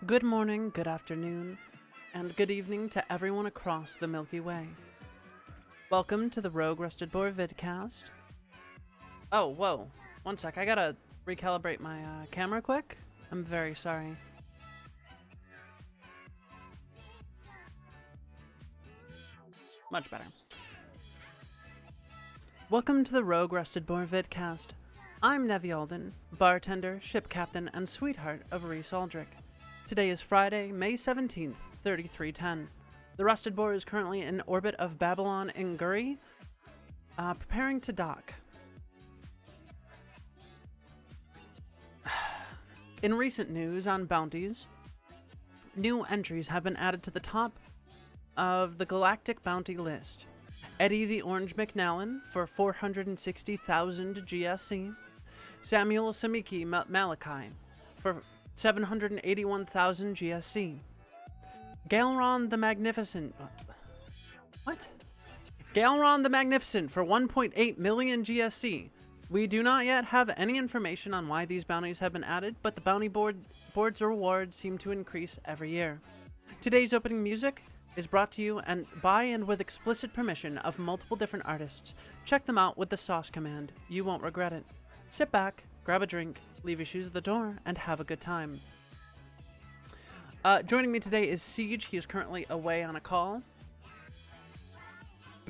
Good morning, good afternoon, and good evening to everyone across the Milky Way. Welcome to the Rogue Rusted Boar VidCast. Oh, whoa. One sec, I gotta recalibrate my camera quick. I'm very sorry. Much better. Welcome to the Rogue Rusted Boar VidCast. I'm NeviAlden, bartender, ship captain, and sweetheart of Reese Aldrich. Today is Friday, May 17th, 3310. The Rusted Boar is currently in orbit of Babylon Inguri, preparing to dock. In recent news on bounties, new entries have been added to the top of the Galactic Bounty list. Eddie the Orange McNallen for 460,000 GSC. Samuel Samiki Malachi for 781,000 GSC. Galron the Magnificent. What? Galron the Magnificent for 1.8 million GSC. We do not yet have any information on why these bounties have been added, but the bounty board's rewards seem to increase every year. Today's opening music is brought to you by and with explicit permission of multiple different artists. Check them out with the sauce command. You won't regret it. Sit back, grab a drink, leave your shoes at the door, and have a good time. Joining me today is Siege. He is currently away on a call.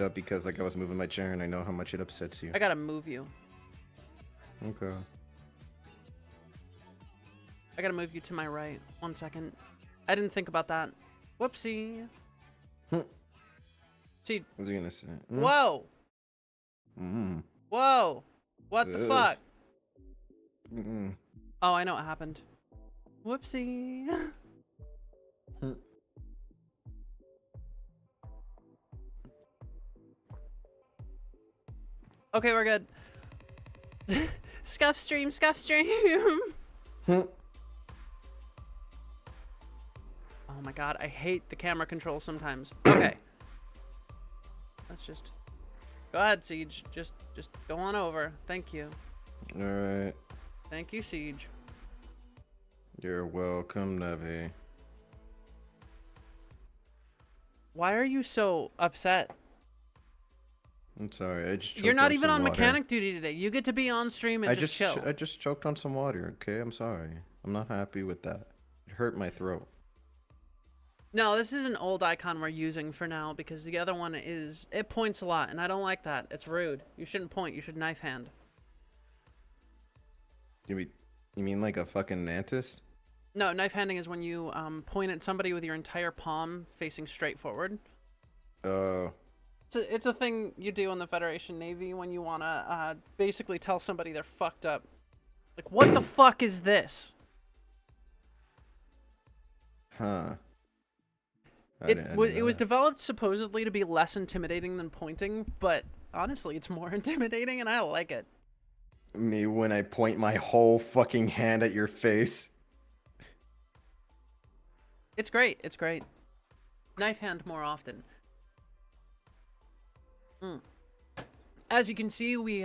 Up because I was moving my chair and I know how much it upsets you. I gotta move you. Okay. I gotta move you to my right. 1 second. I didn't think about that. Whoopsie. See. What was I gonna say? Whoa. Whoa. What the fuck? Oh, I know what happened. Whoopsie. Okay, we're good. Scuff stream, scuff stream. Oh my god, I hate the camera control sometimes. Okay. Let's just go ahead, Siege. Just go on over. Thank you. All right. Thank you, Siege. You're welcome, Nevi. Why are you so upset? I'm sorry. I just. You're not even on mechanic duty today. You get to be on stream and just chill. I just choked on some water. Okay, I'm sorry. I'm not happy with that. It hurt my throat. No, this is an old icon we're using for now because the other one it points a lot and I don't like that. It's rude. You shouldn't point. You should knife hand. You mean like a fucking mantis? No, knife handing is when you point at somebody with your entire palm facing straight forward. It's a thing you do in the Federation Navy when you want to basically tell somebody they're fucked up. Like, what the fuck is this? Huh. It was developed supposedly to be less intimidating than pointing, but honestly, it's more intimidating and I like it. Me when I point my whole fucking hand at your face. It's great. It's great. Knife hand more often. As you can see, we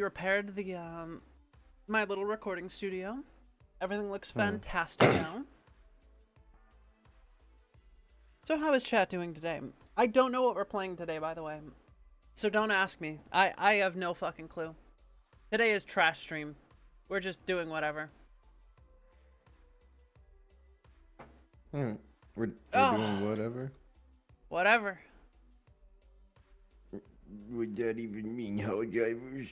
repaired the my little recording studio. Everything looks fantastic now. So how is chat doing today? I don't know what we're playing today, by the way. So don't ask me. I have no fucking clue. Today is trash stream. We're just doing whatever. We're doing whatever? Whatever. Would that even mean hell drivers?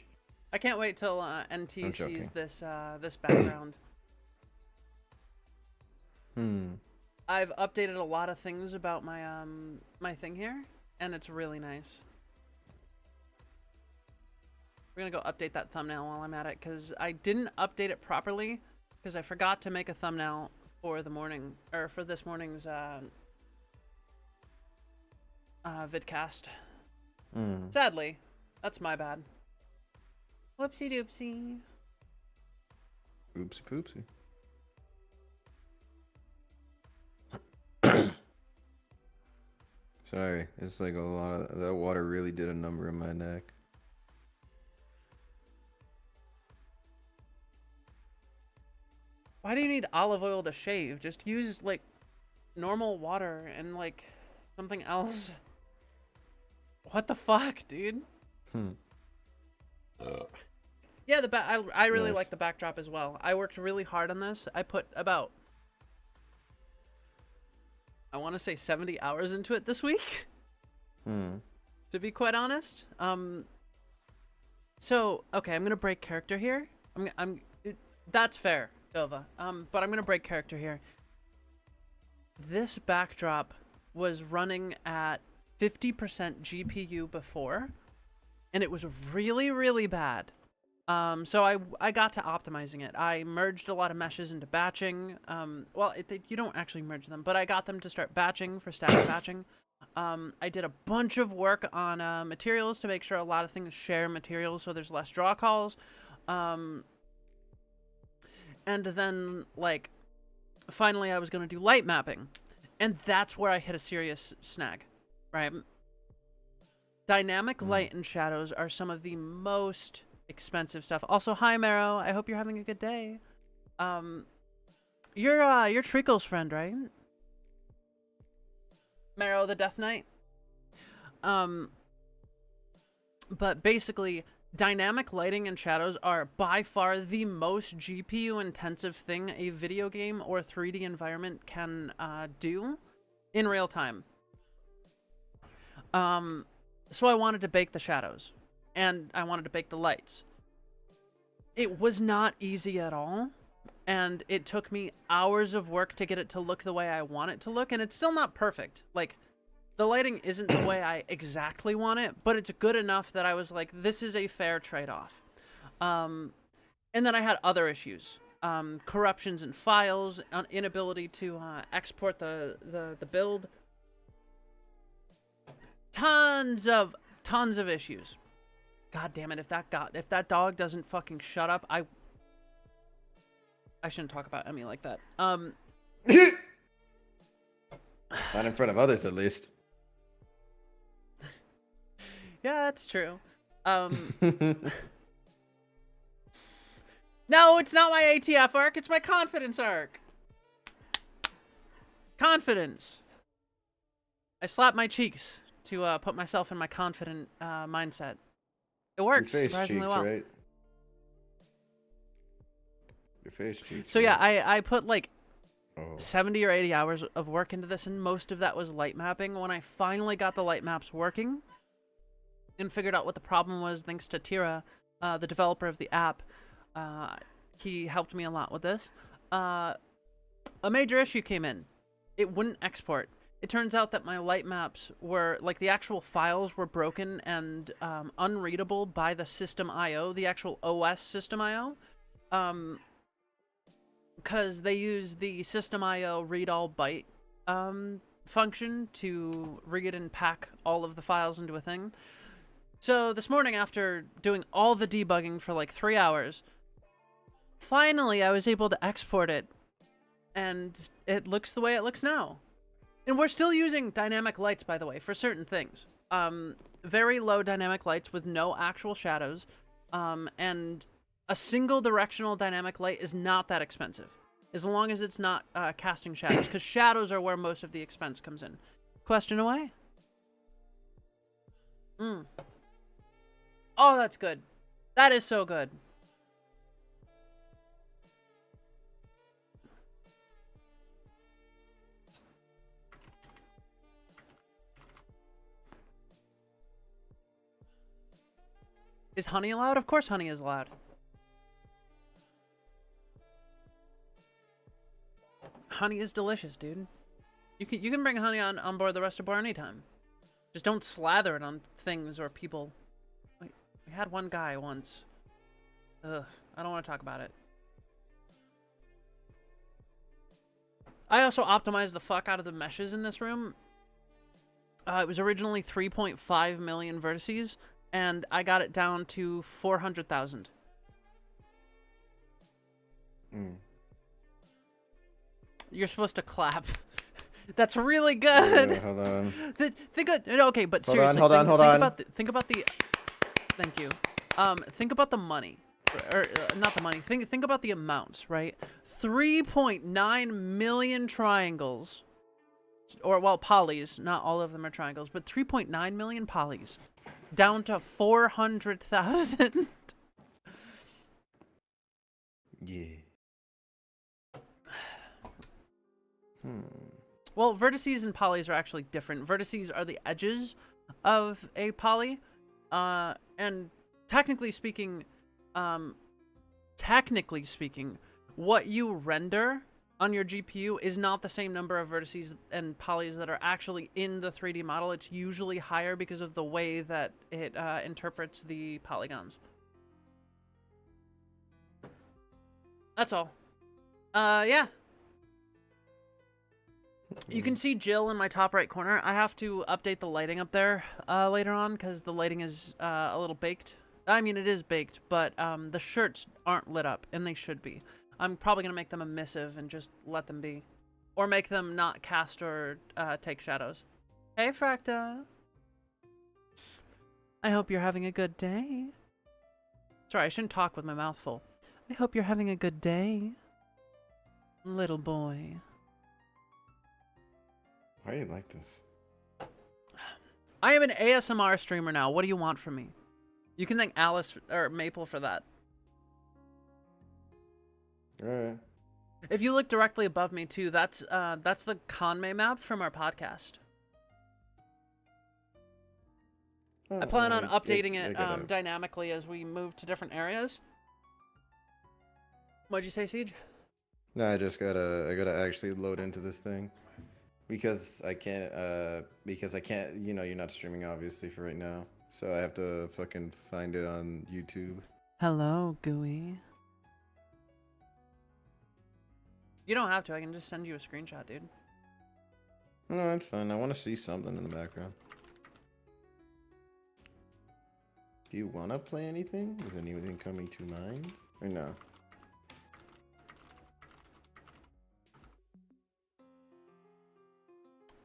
I can't wait till NT sees this this background. I've updated a lot of things about my my thing here, and it's really nice. We're gonna go update that thumbnail while I'm at it, because I didn't update it properly, because I forgot to make a thumbnail for the morning, or for this morning's vidcast. Sadly, that's my bad. Whoopsie doopsie. Oopsie poopsie. Sorry, it's like a lot of that water really did a number in my neck. Why do you need olive oil to shave? Just use, like, normal water and, like, something else. What the fuck, dude? Yeah, I really like the backdrop as well. I worked really hard on this. I put about, I want to say 70 hours into it this week. To be quite honest. So, okay, I'm going to break character here. That's fair, Dova. But I'm going to break character here. This backdrop was running at 50% GPU before, and it was really, really bad. So I got to optimizing it. I merged a lot of meshes into batching. You don't actually merge them, but I got them to start batching for static batching. I did a bunch of work on materials to make sure a lot of things share materials so there's less draw calls. And then, like, finally I was going to do light mapping. And that's where I hit a serious snag, right? Dynamic light and shadows are some of the most expensive stuff. Also, hi, Marrow. I hope you're having a good day. You're Treacle's friend, right? Marrow the Death Knight. But basically, dynamic lighting and shadows are by far the most GPU intensive thing a video game or 3D environment can do in real time. So I wanted to bake the shadows, and I wanted to bake the lights. It was not easy at all, and it took me hours of work to get it to look the way I want it to look, and it's still not perfect. Like, the lighting isn't the way I exactly want it, but it's good enough that I was like, this is a fair trade-off. And then I had other issues. Corruptions in files, inability to export the build. Tons of issues. God damn it, if that dog doesn't fucking shut up, I shouldn't talk about Emmy like that. Not in front of others, at least. Yeah, that's true. No, it's not my ATF arc, it's my confidence arc. Confidence. I slap my cheeks to put myself in my confident mindset. It works surprisingly well. Right? Your face cheeks. So yeah, I put like 70 or 80 hours of work into this, and most of that was light mapping. When I finally got the light maps working and figured out what the problem was, thanks to Tira, the developer of the app, he helped me a lot with this. A major issue came in. It wouldn't export. It turns out that my light maps were, like, the actual files were broken and unreadable by the system I/O, the actual OS system I/O, because they use the system I/O read all byte function to read and pack all of the files into a thing. So this morning, after doing all the debugging for like 3 hours, finally I was able to export it, and it looks the way it looks now. And we're still using dynamic lights, by the way, for certain things. Very low dynamic lights with no actual shadows. And a single directional dynamic light is not that expensive, as long as it's not casting shadows, because shadows are where most of the expense comes in. Question away? Oh, that's good. That is so good. Is honey allowed? Of course honey is allowed. Honey is delicious, dude. You can bring honey on board the Rusted Boar anytime. Just don't slather it on things or people. We had one guy once. Ugh, I don't want to talk about it. I also optimized the fuck out of the meshes in this room. It was originally 3.5 million vertices, and I got it down to 400,000. You're supposed to clap. That's really good. Yeah, hold on. Think of, okay, but seriously, Hold on. Think about the. Thank you. Think about the money. or not the money. Think about the amounts, right? 3.9 million triangles, or well, polys. Not all of them are triangles, but 3.9 million polys, down to 400,000. Yeah. Well, vertices and polys are actually different. Vertices are the edges of a poly, and technically speaking, what you render on your GPU is not the same number of vertices and polys that are actually in the 3D model. It's usually higher because of the way that it interprets the polygons. That's all. Yeah. You can see Jill in my top right corner. I have to update the lighting up there later on because the lighting is a little baked. I mean, it is baked, but the shirts aren't lit up, and they should be. I'm probably going to make them emissive and just let them be. Or make them not cast or take shadows. Hey, Fracta. I hope you're having a good day. Sorry, I shouldn't talk with my mouth full. I hope you're having a good day, little boy. Why do you like this? I am an ASMR streamer now. What do you want from me? You can thank Alice or Maple for that. Alright. If you look directly above me too, that's the Conmay map from our podcast. Oh, I plan on updating it dynamically as we move to different areas. What'd you say, Siege? No, I gotta actually load into this thing. Because I can't, you know, you're not streaming obviously for right now. So I have to fucking find it on YouTube. Hello, Gooey. You don't have to, I can just send you a screenshot, dude. No, that's fine. I want to see something in the background. Do you want to play anything? Is anything coming to mind? Or no?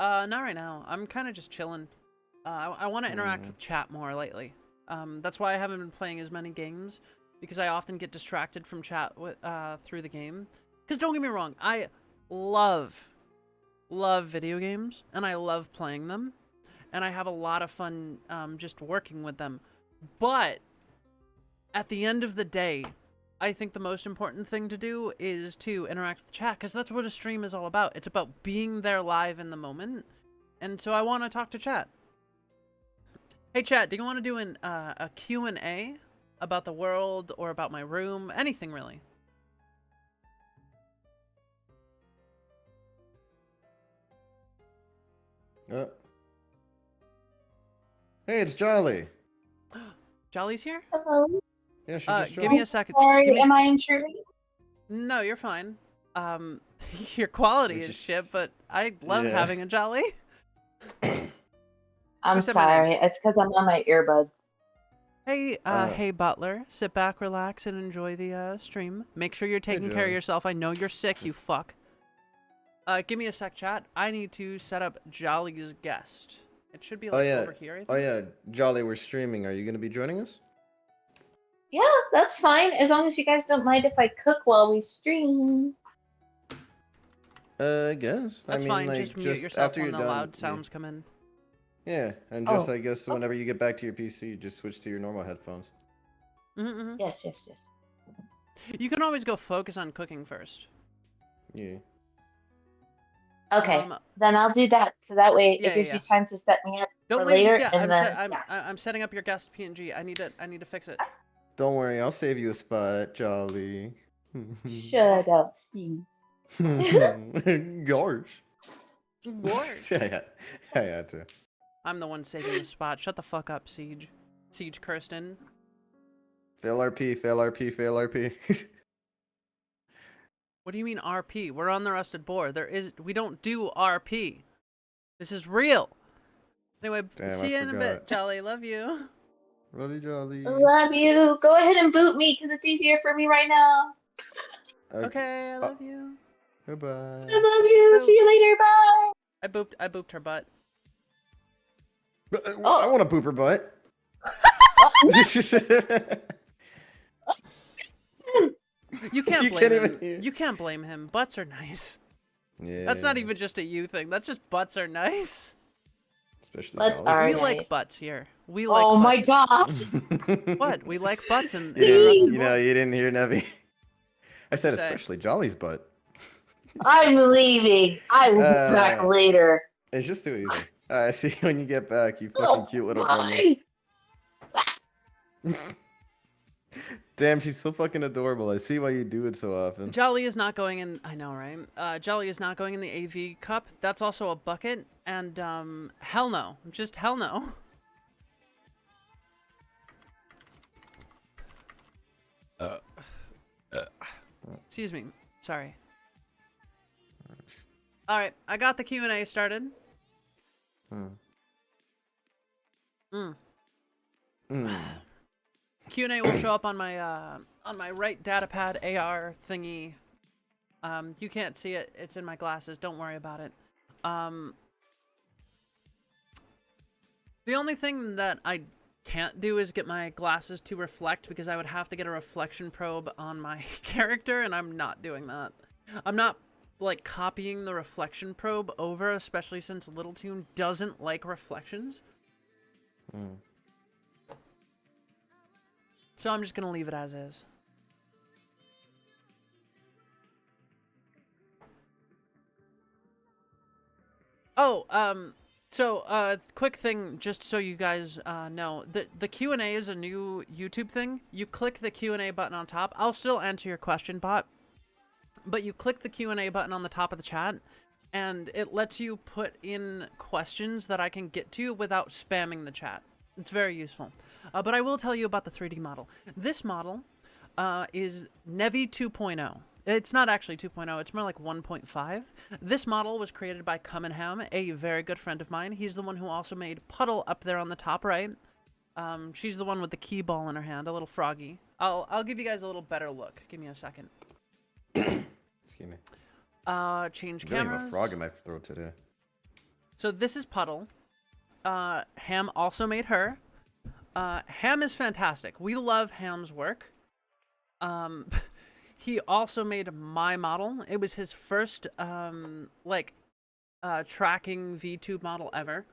Not right now. I'm kind of just chilling. I want to interact with chat more lately. That's why I haven't been playing as many games, because I often get distracted from chat through the game. Because don't get me wrong, I love video games, and I love playing them, and I have a lot of fun just working with them. But at the end of the day, I think the most important thing to do is to interact with chat, because that's what a stream is all about. It's about being there live in the moment, and so I want to talk to chat. Hey chat, do you want to do a Q&A about the world or about my room? Anything really. Hey, it's Jolly. Jolly's here? Hello. Yeah, she just give me joined. a second. Sorry, am I intruding? No, you're fine. Your quality is shit, but I love having a Jolly. I'm sorry. It's because I'm on my earbuds. Hey, hey Butler, sit back, relax, and enjoy the stream. Make sure you're taking care of yourself. I know you're sick, you fuck. Give me a sec, chat. I need to set up Jolly's guest. It should be like over here, I think. Oh yeah, Jolly, we're streaming. Are you gonna be joining us? Yeah, that's fine. As long as you guys don't mind if I cook while we stream. I guess. That's fine. Like, just mute yourself when the loud sounds come in. Yeah, and just I guess whenever you get back to your PC, just switch to your normal headphones. Yes. You can always go focus on cooking first. Yeah. Okay, then I'll do that. So that way it gives you time to set me up for later. I'm setting up your guest PNG. I need to fix it. Don't worry, I'll save you a spot, Jolly. Shut up, Steve. Gosh. I had to. I'm the one saving the spot. Shut the fuck up, Siege. Siege Kirsten. Fail RP, fail RP, fail RP. What do you mean RP? We're on the Rusted Boar. We don't do RP. This is real. Anyway, see you in a bit, Jolly. Love you. Love you, Jolly. Love you. Go ahead and boot me because it's easier for me right now. Okay, I love you. Goodbye. I love you. See you later. Bye. I booped her butt. I want to boop her butt. You can't You blame can't him. even hear. You can't blame him. Butts are nice. Yeah. That's not even just a you thing. That's just butts are nice. Especially Butts Jolly's are We butt. like nice. butts here. We like Oh my butts. gosh. What? We like butts in You Rusted didn't, Boar. you didn't hear Nevi. I said Say. especially Jolly's butt. I'm leaving. I will be back later. It's just too easy. I see you when you get back, you fucking Oh, cute little onion. bye. Damn, she's so fucking adorable. I see why you do it so often. Jolly is not going in. I know, right? Jolly is not going in the AV cup. That's also a bucket. And hell no. Just hell no. Excuse me. Sorry. All right, I got the Q&A started. Q&A will show up on my right data pad AR thingy. You can't see it. It's in my glasses. Don't worry about it. The only thing that I can't do is get my glasses to reflect, because I would have to get a reflection probe on my character, and I'm not doing that. I'm not like copying the reflection probe over, especially since Little Toon doesn't like reflections. So I'm just gonna leave it as is. Oh, quick thing, just so you guys know, the Q&A is a new YouTube thing. You click the Q&A button on top. I'll still answer your question, bot, but you click the Q&A button on the top of the chat, and it lets you put in questions that I can get to without spamming the chat. It's very useful. But I will tell you about the 3D model. This model is Nevi 2.0. It's not actually 2.0, it's more like 1.5. This model was created by Cum and Ham, a very good friend of mine. He's the one who also made Puddle up there on the top right. She's the one with the key ball in her hand, a little froggy. I'll give you guys a little better look. Give me a second. Excuse me. Change I'm getting cameras. a frog in my throat today. So this is Puddle. Ham also made her. Ham is fantastic. We love Ham's work. He also made my model. It was his first, tracking VTube model ever.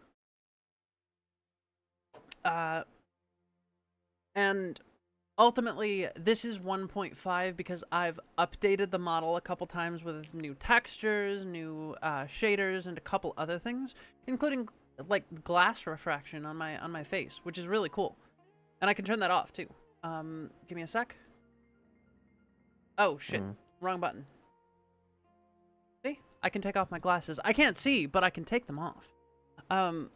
And ultimately, this is 1.5 because I've updated the model a couple times with new textures, new shaders, and a couple other things, including like glass refraction on my face, which is really cool. And I can turn that off too. Give me a sec. Oh shit, wrong button. See? I can take off my glasses. I can't see, but I can take them off. I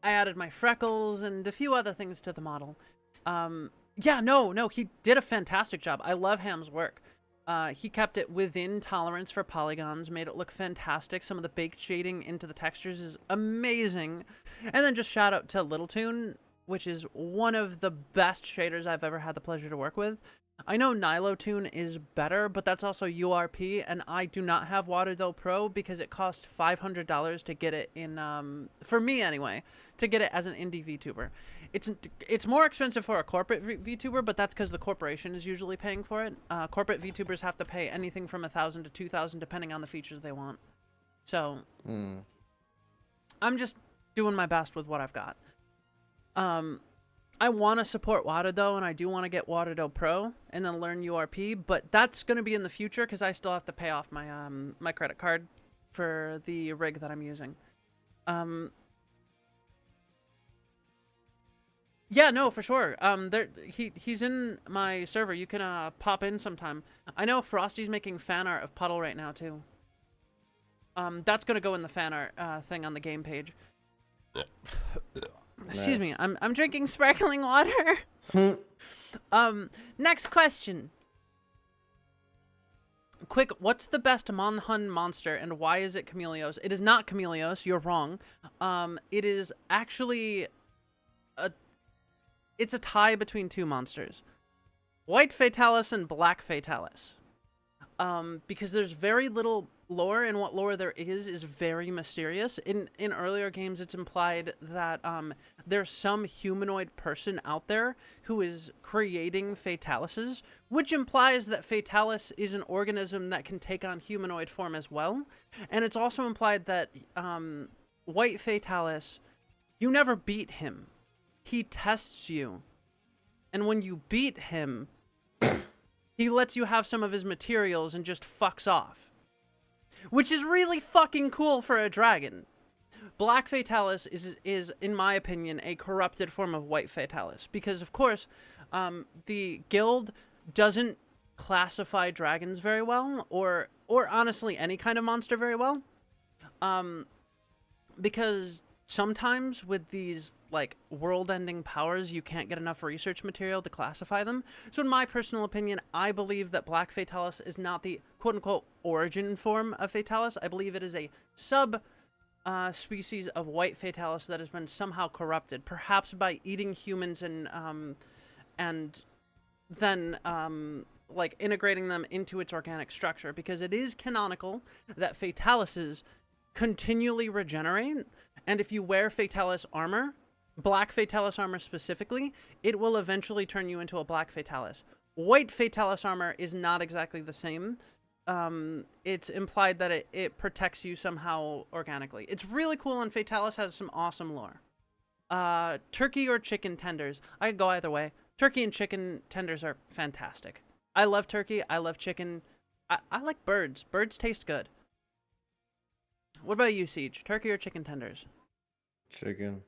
added my freckles and a few other things to the model. Yeah, no, he did a fantastic job. I love Ham's work. He kept it within tolerance for polygons, made it look fantastic. Some of the baked shading into the textures is amazing. And then just shout out to Little Toon, which is one of the best shaders I've ever had the pleasure to work with. I know Nilotoon is better, but that's also URP, and I do not have Waterdough Pro because it costs $500 to get it in, for me anyway, to get it as an indie VTuber. It's more expensive for a corporate VTuber, but that's because the corporation is usually paying for it. Corporate VTubers have to pay anything from $1,000 to $2,000 depending on the features they want. So, I'm just doing my best with what I've got. I want to support Waterdough, and I do want to get Waterdough Pro and then learn URP, but that's going to be in the future because I still have to pay off my my credit card for the rig that I'm using. Yeah, no, for sure. He's in my server. You can pop in sometime. I know Frosty's making fan art of Puddle right now too. That's going to go in the fan art thing on the game page. Excuse me, I'm drinking sparkling water. Next question. Quick, what's the best Monhun monster and why is it Chameleos? It is not Chameleos, you're wrong. It is actually it's a tie between two monsters. White Fatalis and Black Fatalis. Because there's very little lore and what lore there is very mysterious. In earlier games, it's implied that there's some humanoid person out there who is creating Fatalises, which implies that Fatalis is an organism that can take on humanoid form as well. And it's also implied that White Fatalis, you never beat him. He tests you. And when you beat him, he lets you have some of his materials and just fucks off. Which is really fucking cool for a dragon. Black Fatalis is, in my opinion, a corrupted form of White Fatalis. Because, of course, the guild doesn't classify dragons very well, or honestly any kind of monster very well. Because sometimes with these, like, world-ending powers, you can't get enough research material to classify them. So in my personal opinion, I believe that Black Fatalis is not the quote-unquote origin form of Fatalis. I believe it is a species of White Fatalis that has been somehow corrupted, perhaps by eating humans and then like integrating them into its organic structure, because it is canonical that Fatalises continually regenerate, and if you wear Fatalis armor, Black Fatalis armor specifically, it will eventually turn you into a Black Fatalis. White Fatalis armor is not exactly the same. It's implied that it protects you somehow organically. It's really cool, and Fatalis has some awesome lore. Turkey or chicken tenders? I could go either way. Turkey and chicken tenders are fantastic. I love turkey. I love chicken. I like birds. Birds taste good. What about you, Siege? Turkey or chicken tenders? Chicken.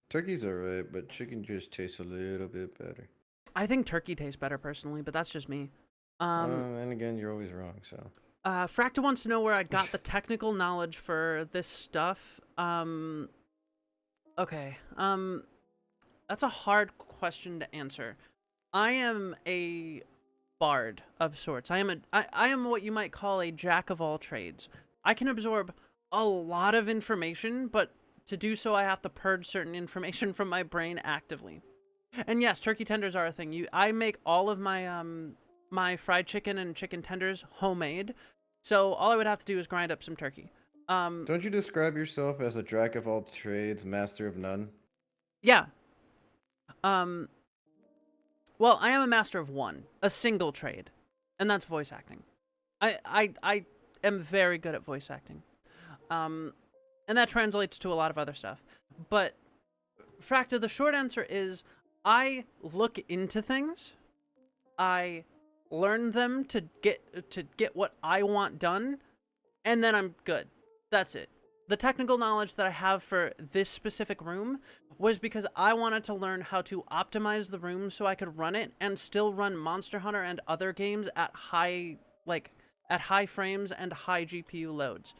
Turkey's alright, but chicken just tastes a little bit better. I think turkey tastes better personally, but that's just me. And again, you're always wrong, so. Fracta wants to know where I got the technical knowledge for this stuff. Okay. That's a hard question to answer. I am a bard of sorts. I am what you might call a jack of all trades. I can absorb a lot of information, but to do so, I have to purge certain information from my brain actively. And yes, turkey tenders are a thing. I make all of my my fried chicken and chicken tenders homemade, so all I would have to do is grind up some turkey. Don't you describe yourself as a jack of all trades, master of none? Yeah. Well, I am a master of one, a single trade, and that's voice acting. I am very good at voice acting. And that translates to a lot of other stuff. But, Fracta, the short answer is, I look into things, I learn them to get what I want done, and then I'm good. That's it. The technical knowledge that I have for this specific room was because I wanted to learn how to optimize the room so I could run it and still run Monster Hunter and other games at high frames and high GPU loads.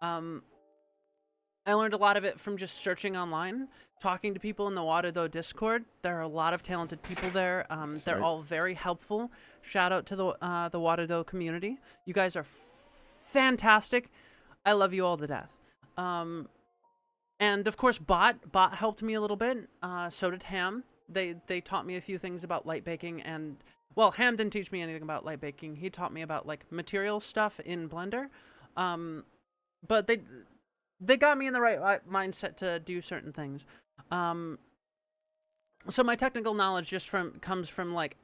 I learned a lot of it from just searching online, talking to people in the Waterdo Discord. There are a lot of talented people there. They're all very helpful. Shout out to the Waterdo community. You guys are fantastic. I love you all to death. And of course, Bot helped me a little bit. So did Ham. They taught me a few things about light baking, and well, Ham didn't teach me anything about light baking. He taught me about like material stuff in Blender. But they got me in the right mindset to do certain things. So my technical knowledge just comes from like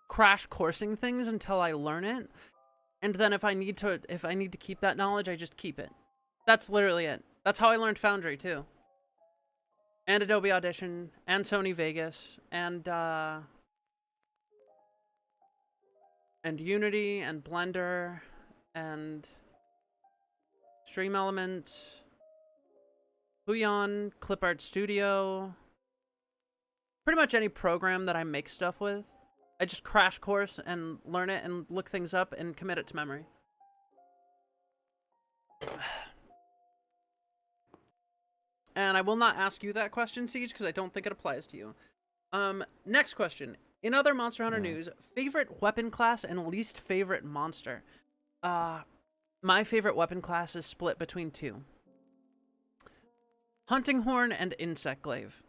crash coursing things until I learn it, and then if I need to keep that knowledge, I just keep it. That's literally it. That's how I learned Foundry too, and Adobe Audition, and Sony Vegas, and Unity, and Blender, and Stream Elements, Huion, Clipart Studio, pretty much any program that I make stuff with. I just crash course and learn it and look things up and commit it to memory. And I will not ask you that question, Siege, because I don't think it applies to you. Next question. In other Monster Hunter news, favorite weapon class and least favorite monster. My favorite weapon class is split between two. Hunting Horn and Insect Glaive.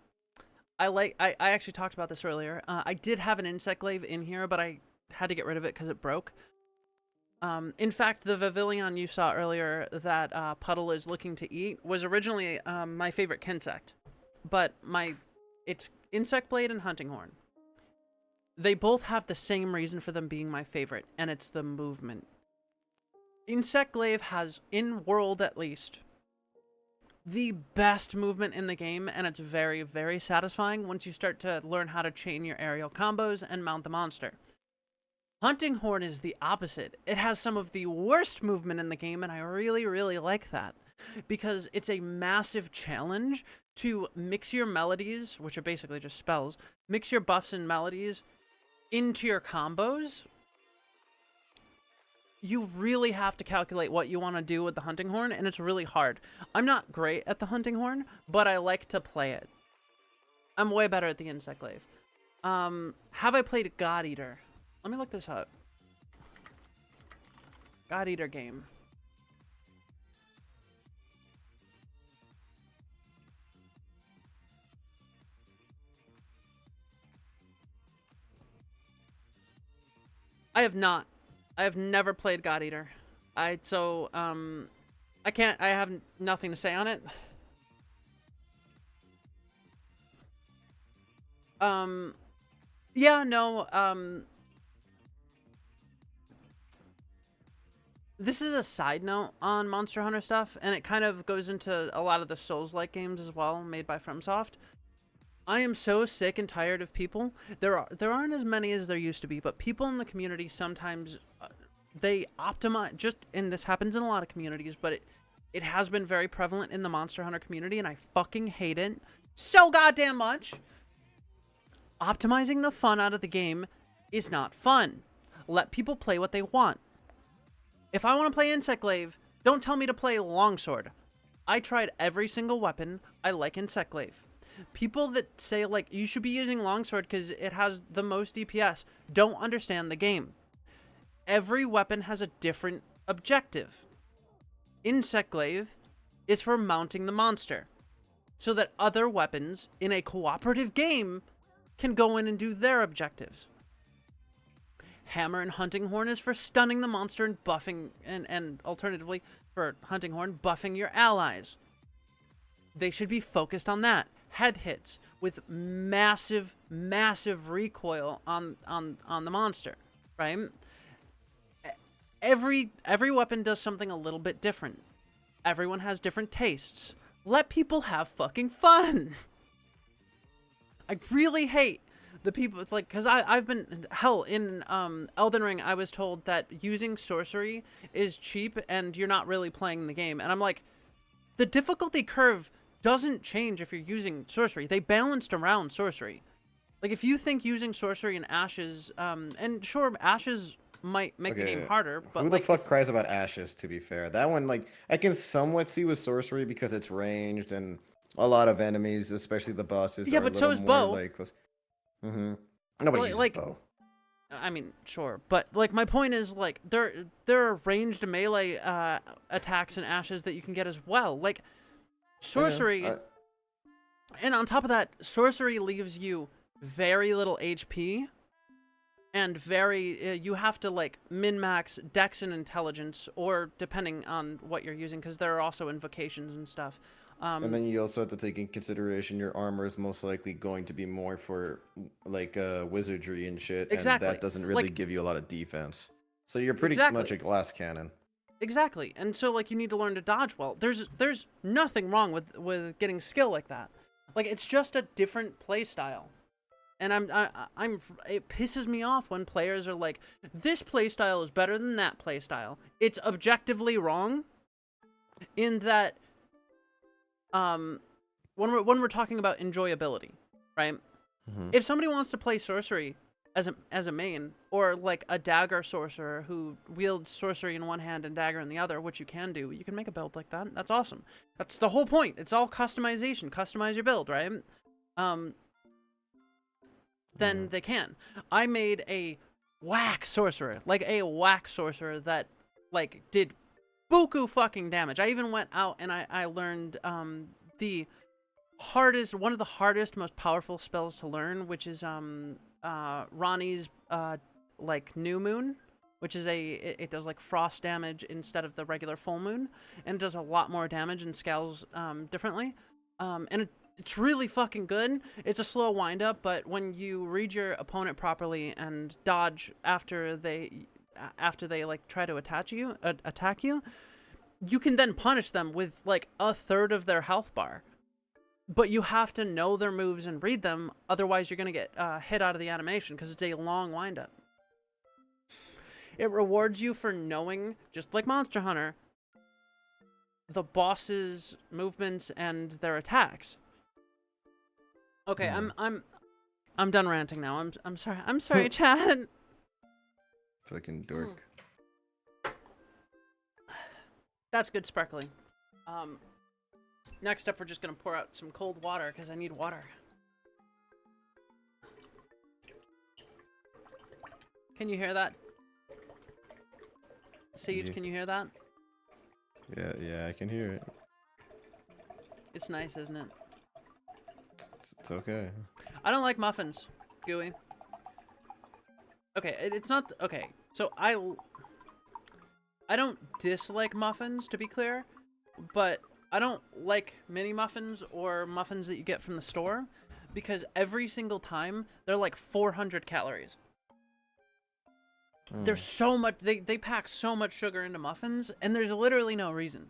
I actually talked about this earlier. I did have an Insect Glaive in here, but I had to get rid of it because it broke. In fact, the Vavilion you saw earlier that Puddle is looking to eat was originally my favorite Kinsect, but it's Insect Blade and Hunting Horn. They both have the same reason for them being my favorite, and it's the movement. Insect Glaive has, in world at least, the best movement in the game, and it's very, very satisfying once you start to learn how to chain your aerial combos and mount the monster. Hunting Horn is the opposite. It has some of the worst movement in the game, and I really, really like that. Because it's a massive challenge to mix your melodies, which are basically just spells, mix your buffs and melodies into your combos. You really have to calculate what you want to do with the Hunting Horn, and it's really hard. I'm not great at the Hunting Horn, but I like to play it. I'm way better at the Insect Glaive. Have I played God Eater? Let me look this up. God Eater game. I have not. I have never played God Eater. I have nothing to say on it. Yeah, no, this is a side note on Monster Hunter stuff, and it kind of goes into a lot of the Souls-like games as well, made by FromSoft. I am so sick and tired of people. There aren't as many as there used to be, but people in the community sometimes they optimize. And this happens in a lot of communities, but it has been very prevalent in the Monster Hunter community, and I fucking hate it so goddamn much. Optimizing the fun out of the game is not fun. Let people play what they want. If I want to play Insect Glaive, don't tell me to play Longsword. I tried every single weapon. I like Insect Glaive. People that say, like, you should be using Longsword because it has the most DPS don't understand the game. Every weapon has a different objective. Insect Glaive is for mounting the monster, so that other weapons in a cooperative game can go in and do their objectives. Hammer and Hunting Horn is for stunning the monster and buffing, and alternatively, for Hunting Horn, buffing your allies. They should be focused on that. Head hits with massive, massive recoil on the monster, right? Every weapon does something a little bit different. Everyone has different tastes. Let people have fucking fun. I really hate the people, like, because I've been, hell, in Elden Ring, I was told that using sorcery is cheap and you're not really playing the game. And I'm like, the difficulty curve doesn't change if you're using sorcery. They balanced around sorcery. Like, if you think using sorcery and ashes, and sure, ashes might make the game harder, but who like, the fuck cries about ashes, to be fair? That one, like, I can somewhat see with sorcery because it's ranged and a lot of enemies, especially the bosses, yeah, are but a so little is more bow. like close. Nobody uses like, bow. I mean, sure, but like my point is, like, there are ranged melee attacks and ashes that you can get as well. Like, sorcery, and on top of that, sorcery leaves you very little HP, and you have to, like, min-max dex and intelligence, or depending on what you're using, because there are also invocations and stuff. And then you also have to take in consideration your armor is most likely going to be more for, like, wizardry and shit. Exactly. And that doesn't really Like, give you a lot of defense. So you're pretty much a glass cannon. Exactly. And so, like, you need to learn to dodge well. There's nothing wrong with getting skill like that. Like, it's just a different play style. And it pisses me off when players are like, this play style is better than that play style. It's objectively wrong in that when we're talking about enjoyability, right? If somebody wants to play sorcery as a main, or like a dagger sorcerer who wields sorcery in one hand and dagger in the other, which you can do, you can make a build like that. That's awesome. That's the whole point. It's all customization. Customize your build, right? Then they can. I made a whack sorcerer, that, like, did buku fucking damage. I even went out and I learned one of the hardest, most powerful spells to learn, which is Ronnie's like New Moon, which is it does like frost damage instead of the regular full moon, and it does a lot more damage and scales differently. It's really fucking good. It's a slow wind up, but when you read your opponent properly and dodge after they like try to attack you, you can then punish them with like a third of their health bar. But you have to know their moves and read them, otherwise you're gonna get hit out of the animation because it's a long wind up. It rewards you for knowing, just like Monster Hunter, the boss's movements and their attacks. Okay, I'm done ranting now. I'm sorry. I'm sorry, Chad. Fucking dork. That's good sparkling. Next up, we're just gonna pour out some cold water because I need water. Can you hear that? Siege, can you hear that? Yeah, I can hear it. It's nice, isn't it? It's okay. I don't like muffins, Gooey. Okay, it's not okay. So I don't dislike muffins, to be clear, but I don't like mini muffins or muffins that you get from the store because every single time they're like 400 calories. There's so much, they pack so much sugar into muffins, and there's literally no reason.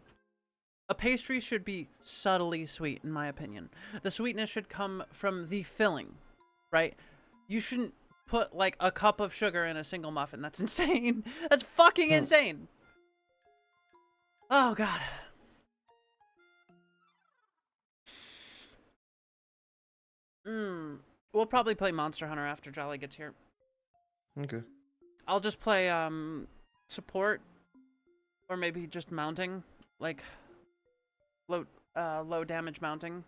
A pastry should be subtly sweet, in my opinion. The sweetness should come from the filling, right? You shouldn't put like a cup of sugar in a single muffin. That's insane. That's fucking insane. Oh, God. We'll probably play Monster Hunter after Jolly gets here. Okay. I'll just play support, or maybe just mounting, like low damage mounting.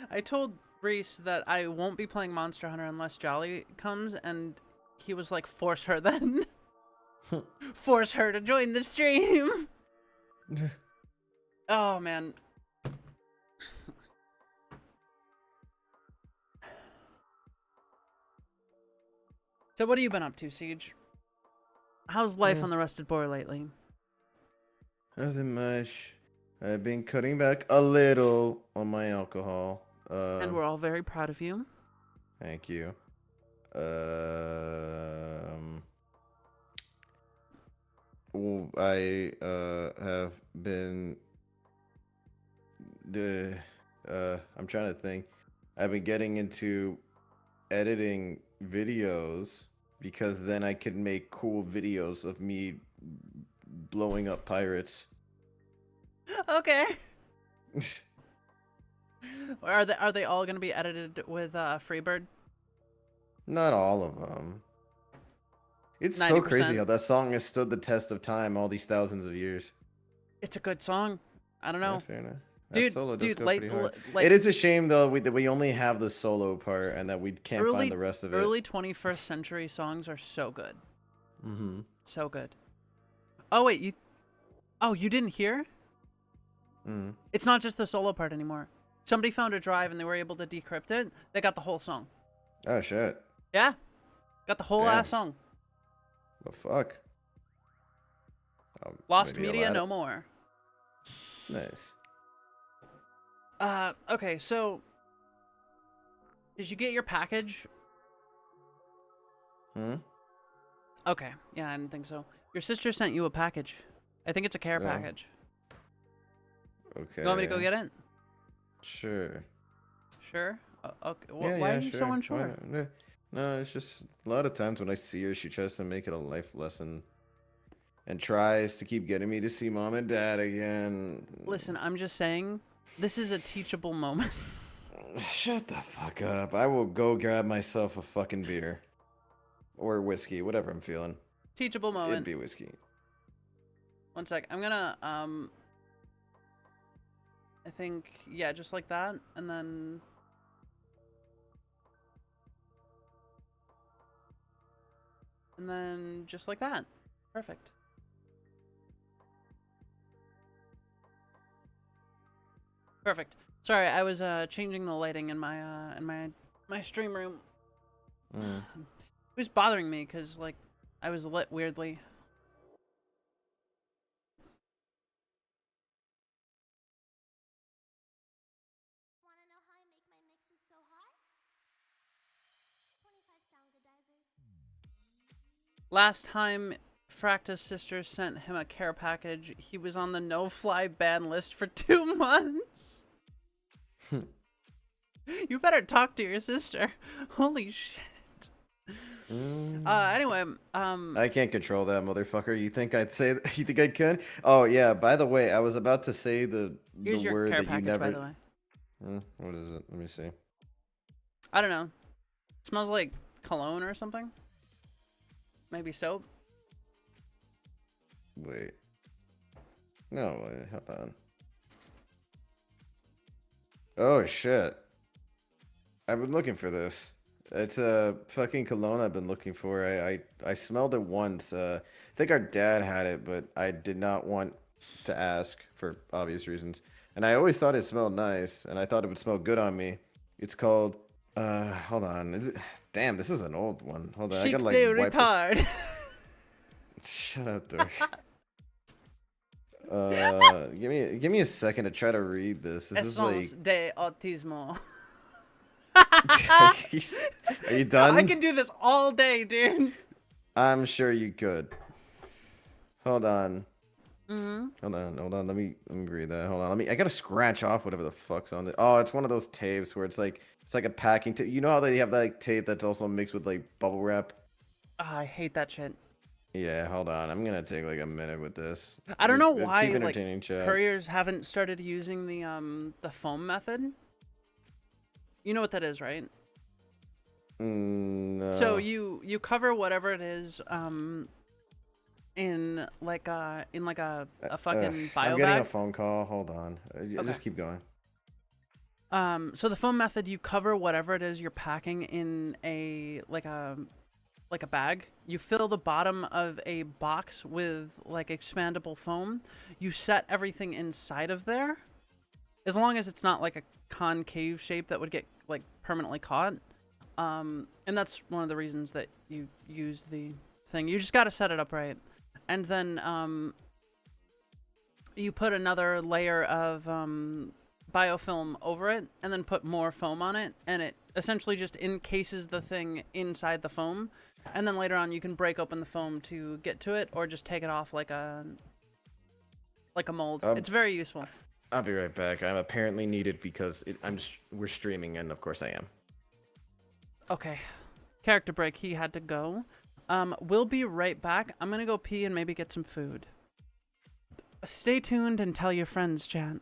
I told Reese that I won't be playing Monster Hunter unless Jolly comes, and he was like, "Force her then." Force her to join the stream. Oh man. So what have you been up to, Siege? How's life on the Rusted Boar lately? Nothing much. I've been cutting back a little on my alcohol. And we're all very proud of you. Thank you. I have been I'm trying to think. I've been getting into editing videos because then I can make cool videos of me blowing up pirates. Okay. Are they all going to be edited with Freebird? Not all of them. It's 90%. so crazy how that song has stood the test of time all these thousands of years. It's a good song. I don't know. Yeah, fair enough. Dude, solo does go pretty hard. like, it is a shame though that we only have the solo part and that we can't find the rest of it. Early 21st century songs are so good. Mm-hmm. So good. Oh wait, you didn't hear? Mm. It's not just the solo part anymore. Somebody found a drive and they were able to decrypt it. They got the whole song. Oh shit. Yeah. Got the whole ass song. The fuck? Lost media no more. Nice. Okay, so did you get your package? Okay, yeah, I didn't think so. Your sister sent you a package. I think it's a care package. Okay. You want me to go get it? Sure. Sure? Okay. Why are you so unsure? No, it's just a lot of times when I see her, she tries to make it a life lesson and tries to keep getting me to see mom and dad again. Listen, I'm just saying, this is a teachable moment. Shut the fuck up. I will go grab myself a fucking beer. Or whiskey, whatever I'm feeling. Teachable moment. It'd be whiskey. One sec. I'm gonna, I think, yeah, just like that. And then... And then just like that. Perfect. Perfect. Sorry, I was changing the lighting in my stream room. Mm. It was bothering me because like I was lit weirdly. Wanna know how I make my mixes so hot? 25 soundgadizers. Last time Fracta's sister sent him a care package, he was on the no-fly ban list for 2 months. You better talk to your sister. Holy shit. Anyway, I can't control that motherfucker. You think I'd say? You think I can? Oh yeah. By the way, I was about to say the here's your word care that you package, never. by the way. What is it? Let me see. I don't know. It smells like cologne or something. Maybe soap. Wait. No, wait, hold on. Oh shit. I've been looking for this. It's a fucking cologne I've been looking for. I smelled it once. I think our dad had it, but I did not want to ask for obvious reasons. And I always thought it smelled nice, and I thought it would smell good on me. It's called hold on. Is it damn, this is an old one. Hold on. I Chic gotta like de wipe this. retard. Shut up, Dork. Give me a second to try to read this. This is Essence like de autismo. Are you done? I can do this all day, dude. I'm sure you could. Hold on. Mm-hmm. Hold on. Let me read that. Hold on. I gotta scratch off whatever the fuck's on it. Oh, it's one of those tapes where it's like a packing tape. You know how they have that like, tape that's also mixed with like bubble wrap? I hate that shit. Yeah, hold on. I'm gonna take like a minute with this. I don't know Keep why like entertaining, chat. couriers haven't started using the foam method. You know what that is, right? No. So you cover whatever it is in like a fucking bio I'm getting bag. a phone call. Hold on. Just keep going. So the foam method, you cover whatever it is you're packing in a bag. You fill the bottom of a box with like expandable foam. You set everything inside of there, as long as it's not like a concave shape that would get like permanently caught. And that's one of the reasons that you use the thing. You just got to set it up right, and then you put another layer of biofilm over it, and then put more foam on it, and it essentially just encases the thing inside the foam. And then later on, you can break open the foam to get to it, or just take it off like a mold. It's very useful. I'll be right back. I'm apparently needed because we're streaming, and of course I am. Okay. Character break. He had to go. We'll be right back. I'm gonna go pee and maybe get some food. Stay tuned and tell your friends, chat.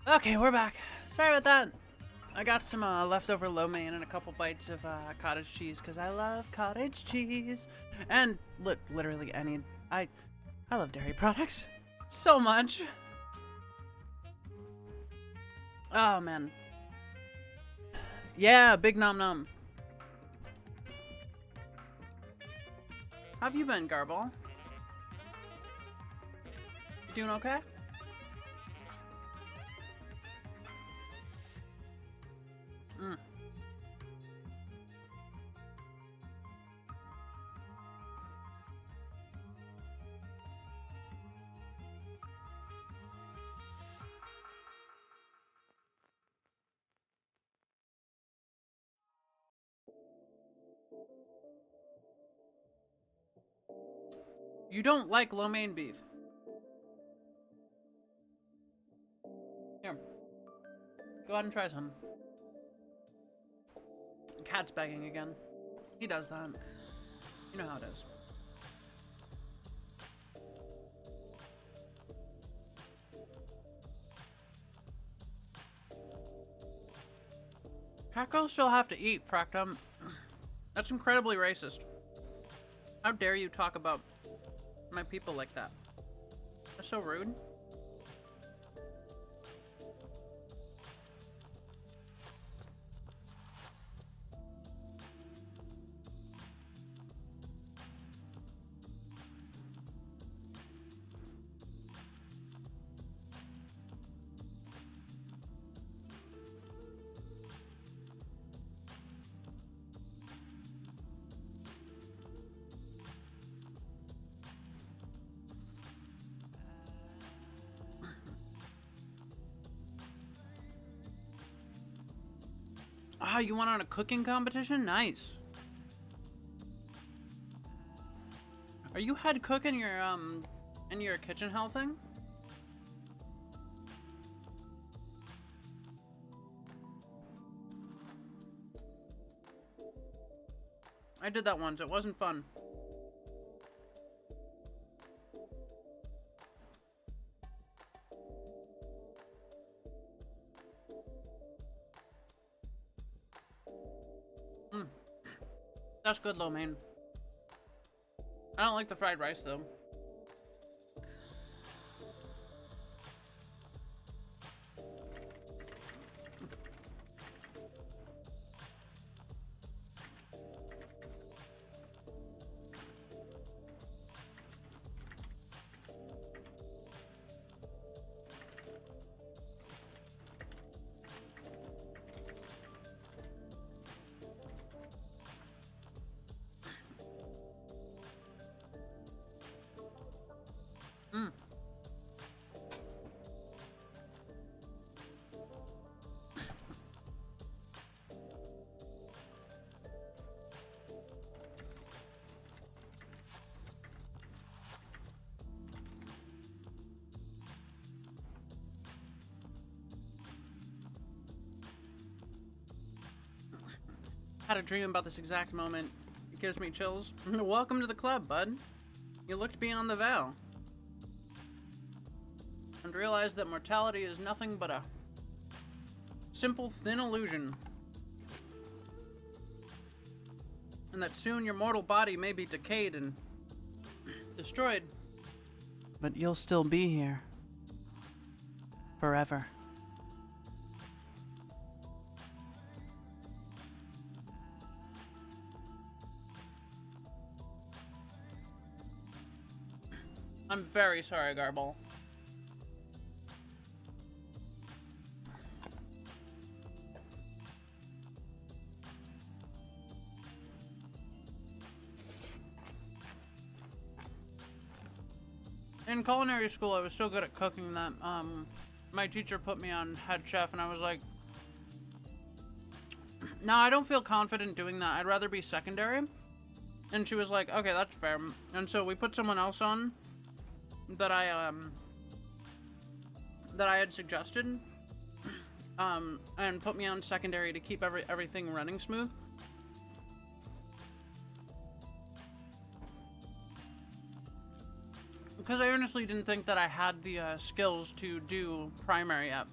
Okay, we're back. Sorry about that. I got some leftover lo mein and a couple bites of cottage cheese because I love cottage cheese. And literally any... I love dairy products so much. Oh, man. Yeah, big nom nom. How have you been, Garble? You doing okay? Mm. You don't like lo mein beef. Here. Go ahead and try some. Cat's begging again. He does that. You know how it is. Catgirls still have to eat, Fractum. That's incredibly racist. How dare you talk about my people like that? That's so rude. Ah, you went on a cooking competition? Nice. Are you head cook in your kitchen hell thing? I did that once. It wasn't fun. That's good, lo mein. I don't like the fried rice though. Had a dream about this exact moment. It gives me chills. Welcome to the club, bud. You looked beyond the veil and realized that mortality is nothing but a simple, thin illusion. And that soon your mortal body may be decayed and destroyed. But you'll still be here. Forever. I'm very sorry, Garble. In culinary school, I was so good at cooking that my teacher put me on head chef, and I was like, no, I don't feel confident doing that. I'd rather be secondary. And she was like, okay, that's fair. And so we put someone else on that I had suggested, and put me on secondary to keep everything running smooth. Because I earnestly didn't think that I had the skills to do primary yet.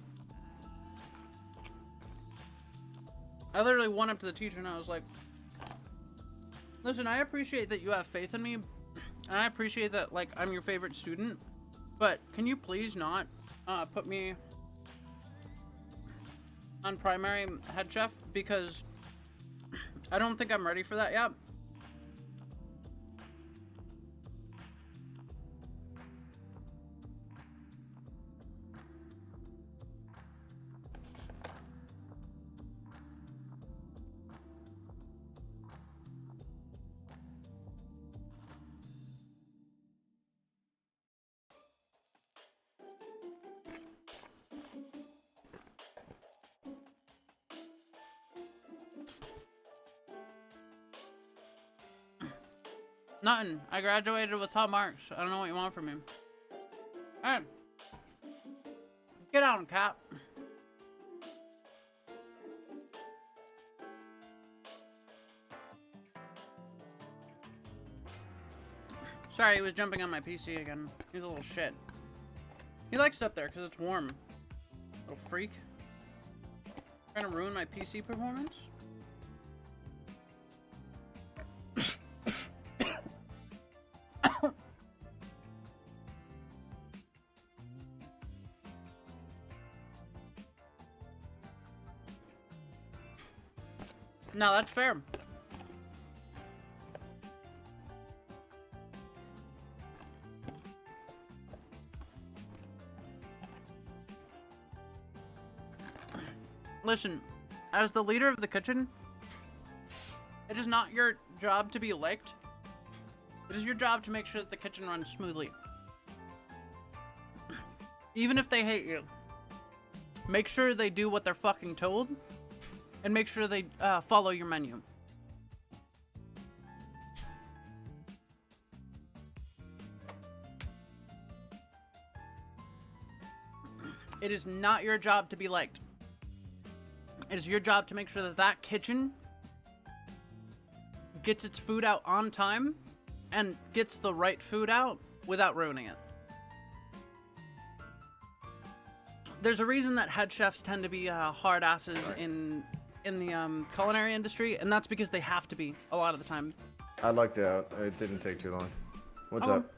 I literally went up to the teacher and I was like, listen, I appreciate that you have faith in me, and I appreciate that, like, I'm your favorite student, but can you please not put me on primary head chef, because I don't think I'm ready for that yet. Nothing. I graduated with top marks. I don't know what you want from me. Alright. Get on, Cap. Sorry, he was jumping on my PC again. He's a little shit. He likes it up there because it's warm. Little freak. Trying to ruin my PC performance? No, that's fair. Listen, as the leader of the kitchen, it is not your job to be liked. It is your job to make sure that the kitchen runs smoothly. Even if they hate you, make sure they do what they're fucking told, and make sure they follow your menu. It is not your job to be liked. It is your job to make sure that that kitchen gets its food out on time and gets the right food out without ruining it. There's a reason that head chefs tend to be hard asses in the culinary industry, and that's because they have to be a lot of the time. I lucked out. It didn't take too long. What's up?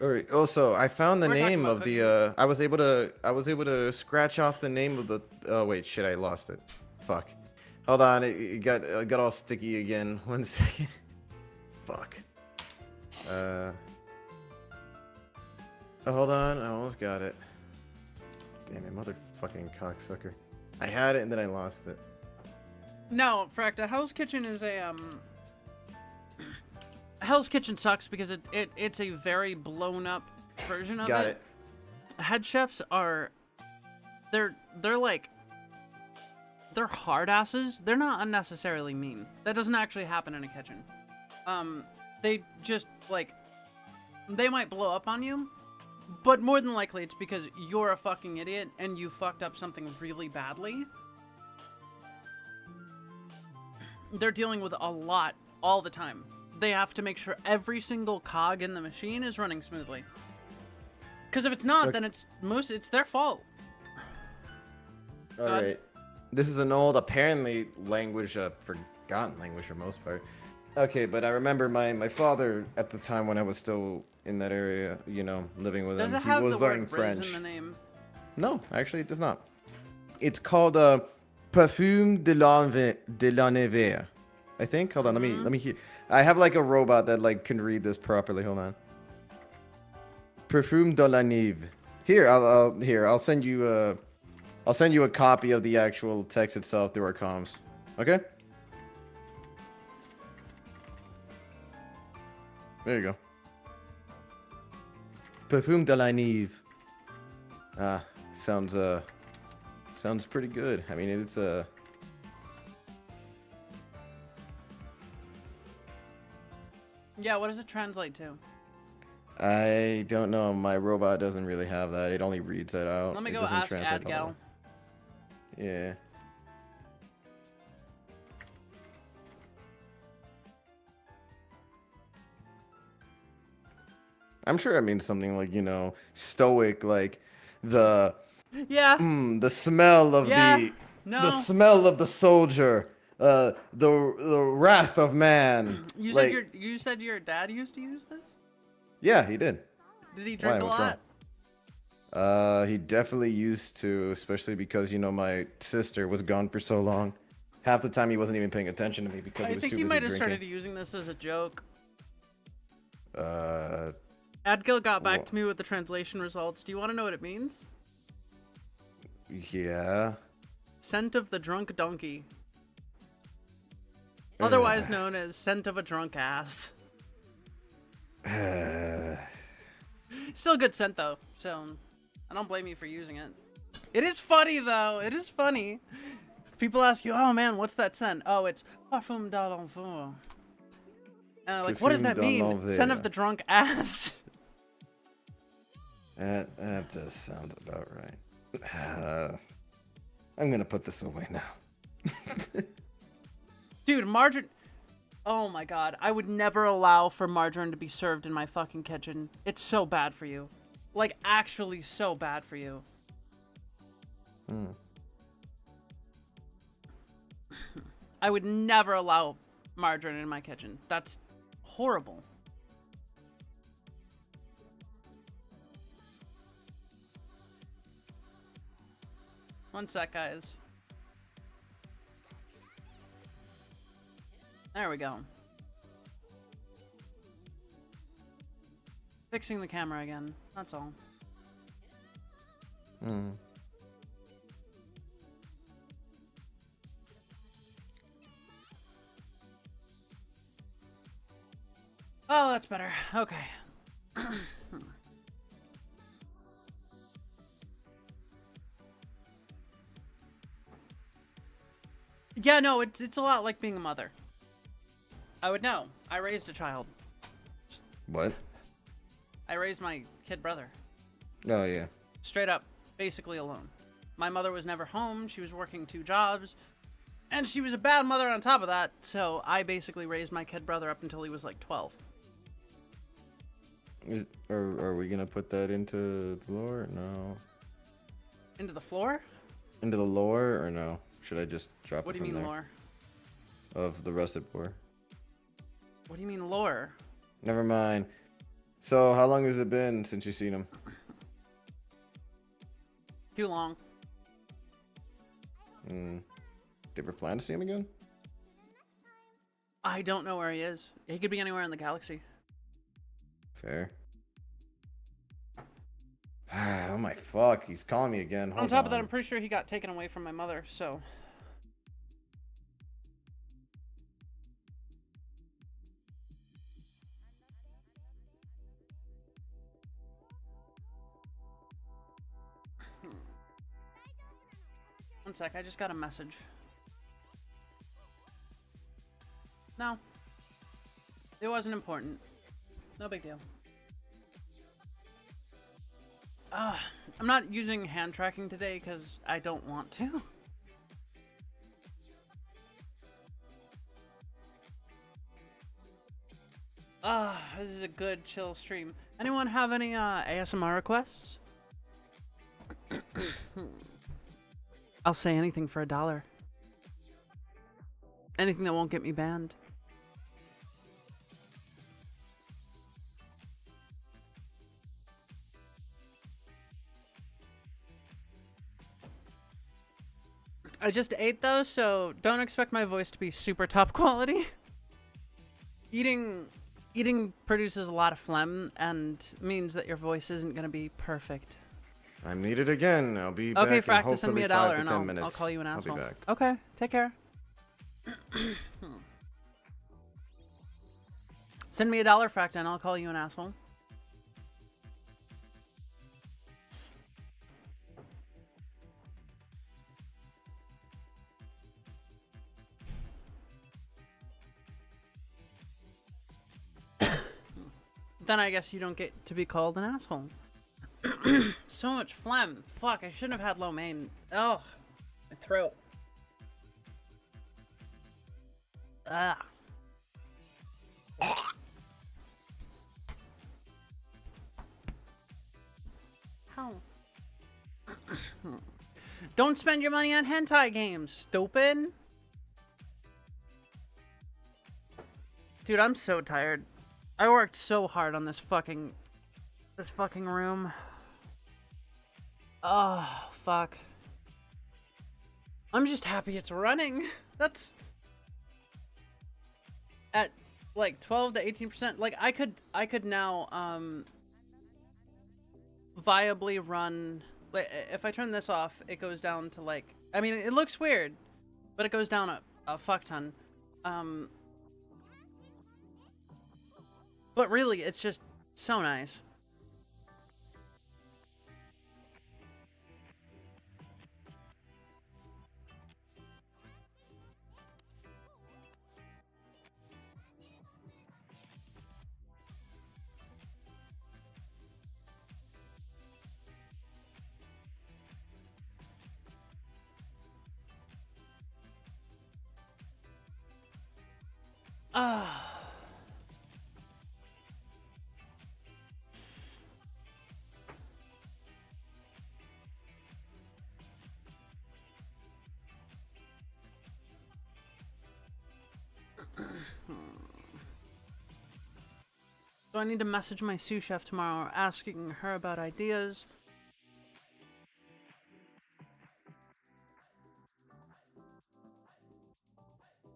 All right. Also, I found the name of the. I was able to scratch off the name of the. Oh wait, shit! I lost it. Fuck. Hold on. It got all sticky again. 1 second. Fuck. Oh, hold on. I almost got it. Damn it, motherfucking cocksucker. I had it and then I lost it. No, Fract, a Hell's Kitchen is a Hell's Kitchen sucks because it's a very blown up version of it. Got it. Head chefs are they're hard asses. They're not unnecessarily mean. That doesn't actually happen in a kitchen. They just they might blow up on you, but more than likely it's because you're a fucking idiot and you fucked up something really badly. They're dealing with a lot all the time. They have to make sure every single cog in the machine is running smoothly. Because if it's not, then it's their fault. All right. This is an old, apparently, language, forgotten language for most part. Okay, but I remember my father at the time when I was still in that area, you know, living with him. He was learning French. In the name? No, actually, it does not. It's called Parfum de la Neve, I think. Hold on, let me hear. I have like a robot that can read this properly. Hold on. Parfum de la Neve. Here, I'll send you a copy of the actual text itself through our comms. Okay? There you go. Parfum de la Neve. Ah, sounds pretty good. I mean, it's Yeah, what does it translate to? I don't know. My robot doesn't really have that. It only reads that out. Let me it go doesn't ask translate AdGal. all. Yeah. I'm sure it means something like, you know, stoic, like the Yeah. the smell of the smell of the soldier the wrath of man. You like, said you said your dad used to use this? yeah, he did. Did he drink a What's wrong? lot? He definitely used to, especially because my sister was gone for so long. Half the time he wasn't even paying attention to me because he I was think too he busy might have drinking. started using this as a joke. Uh, Adgil got back Wha- to me with the translation results. Do you want to know what it means? yeah. Scent of the drunk donkey. Otherwise known as scent of a drunk ass. Still a good scent though, so I don't blame you for using it. It is funny though. It is funny. People ask you, "Oh man, what's that scent?" Oh, it's parfum d'enfant. And like, what does that Parfum mean? d'enfer. Scent of the drunk ass. That just sounds about right. I'm gonna put this away now. Dude, margarine. Oh my god, I would never allow for margarine to be served in my fucking kitchen. It's so bad for you. Like, actually so bad for you. I would never allow margarine in my kitchen. That's horrible. One sec, guys. There we go. Fixing the camera again. That's all. Oh, that's better. Okay. Yeah, no, it's a lot like being a mother. I would know. I raised a child. What? I raised my kid brother. Oh yeah. Straight up, basically alone. My mother was never home. She was working 2 jobs. And she was a bad mother on top of that. So I basically raised my kid brother up until he was like 12. Are we gonna put that into the lore? No. Into the floor? Into the lore or no? Should I just drop What it do you from mean there? lore? Of the Rusted Boar. What do you mean lore? Never mind. So how long has it been since you've seen him? Too long. Do you ever plan to see him again? I don't know where he is. He could be anywhere in the galaxy. Fair. Oh my fuck, he's calling me again. On Hold top of that, I'm pretty sure he got taken away from my mother, so... One sec, I just got a message. No. It wasn't important. No big deal. I'm not using hand tracking today because I don't want to. This is a good chill stream. Anyone have any ASMR requests? I'll say anything for $1. Anything that won't get me banned. I just ate though, so don't expect my voice to be super top quality. Eating produces a lot of phlegm and means that your voice isn't gonna be perfect. I'm needed again. I'll be back Okay, in Frack, send me hopefully $1 5 to and 10 I'll minutes. call you an asshole. I'll be back. Okay, take care. Send me $1, Frack, and I'll call you an asshole. Then I guess you don't get to be called an asshole. So much phlegm. Fuck, I shouldn't have had lo mein. Oh, my throat. Ah. How? Don't spend your money on hentai games, stupid. Dude, I'm so tired. I worked so hard on this fucking room. Oh, fuck. I'm just happy it's running. That's at like 12 to 18%. Like I could now viably run. Like if I turn this off, it goes down to like, I mean, it looks weird, but it goes down a fuck ton. But really, it's just so nice. Ah. So I need to message my sous chef tomorrow asking her about ideas.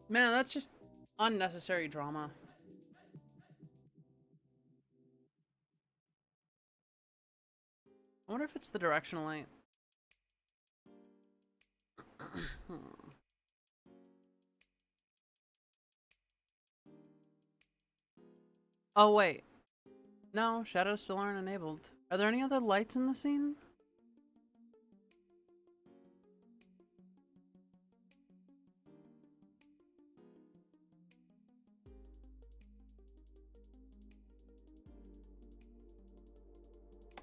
Man, that's just unnecessary drama. I wonder if it's the directional light. Oh, wait. No, shadows still aren't enabled. Are there any other lights in the scene?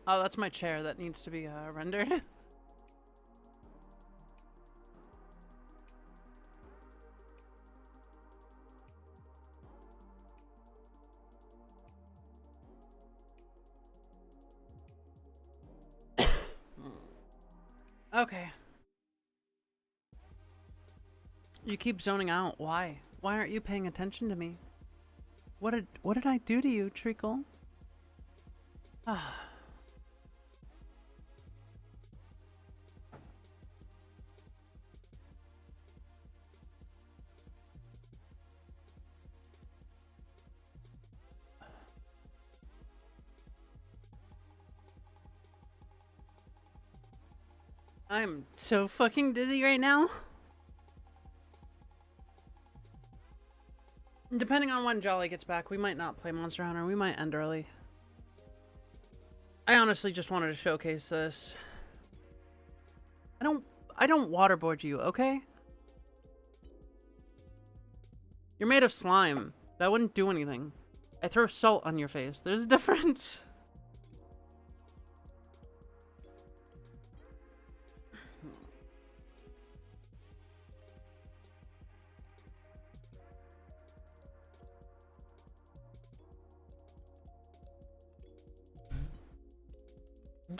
Oh, that's my chair that needs to be rendered. Okay. You keep zoning out. Why? Why aren't you paying attention to me? What did I do to you, Treacle? Ah. I'm so fucking dizzy right now. Depending on when Jolly gets back, we might not play Monster Hunter. We might end early. I honestly just wanted to showcase this. I don't waterboard you, okay? You're made of slime. That wouldn't do anything. I throw salt on your face. There's a difference.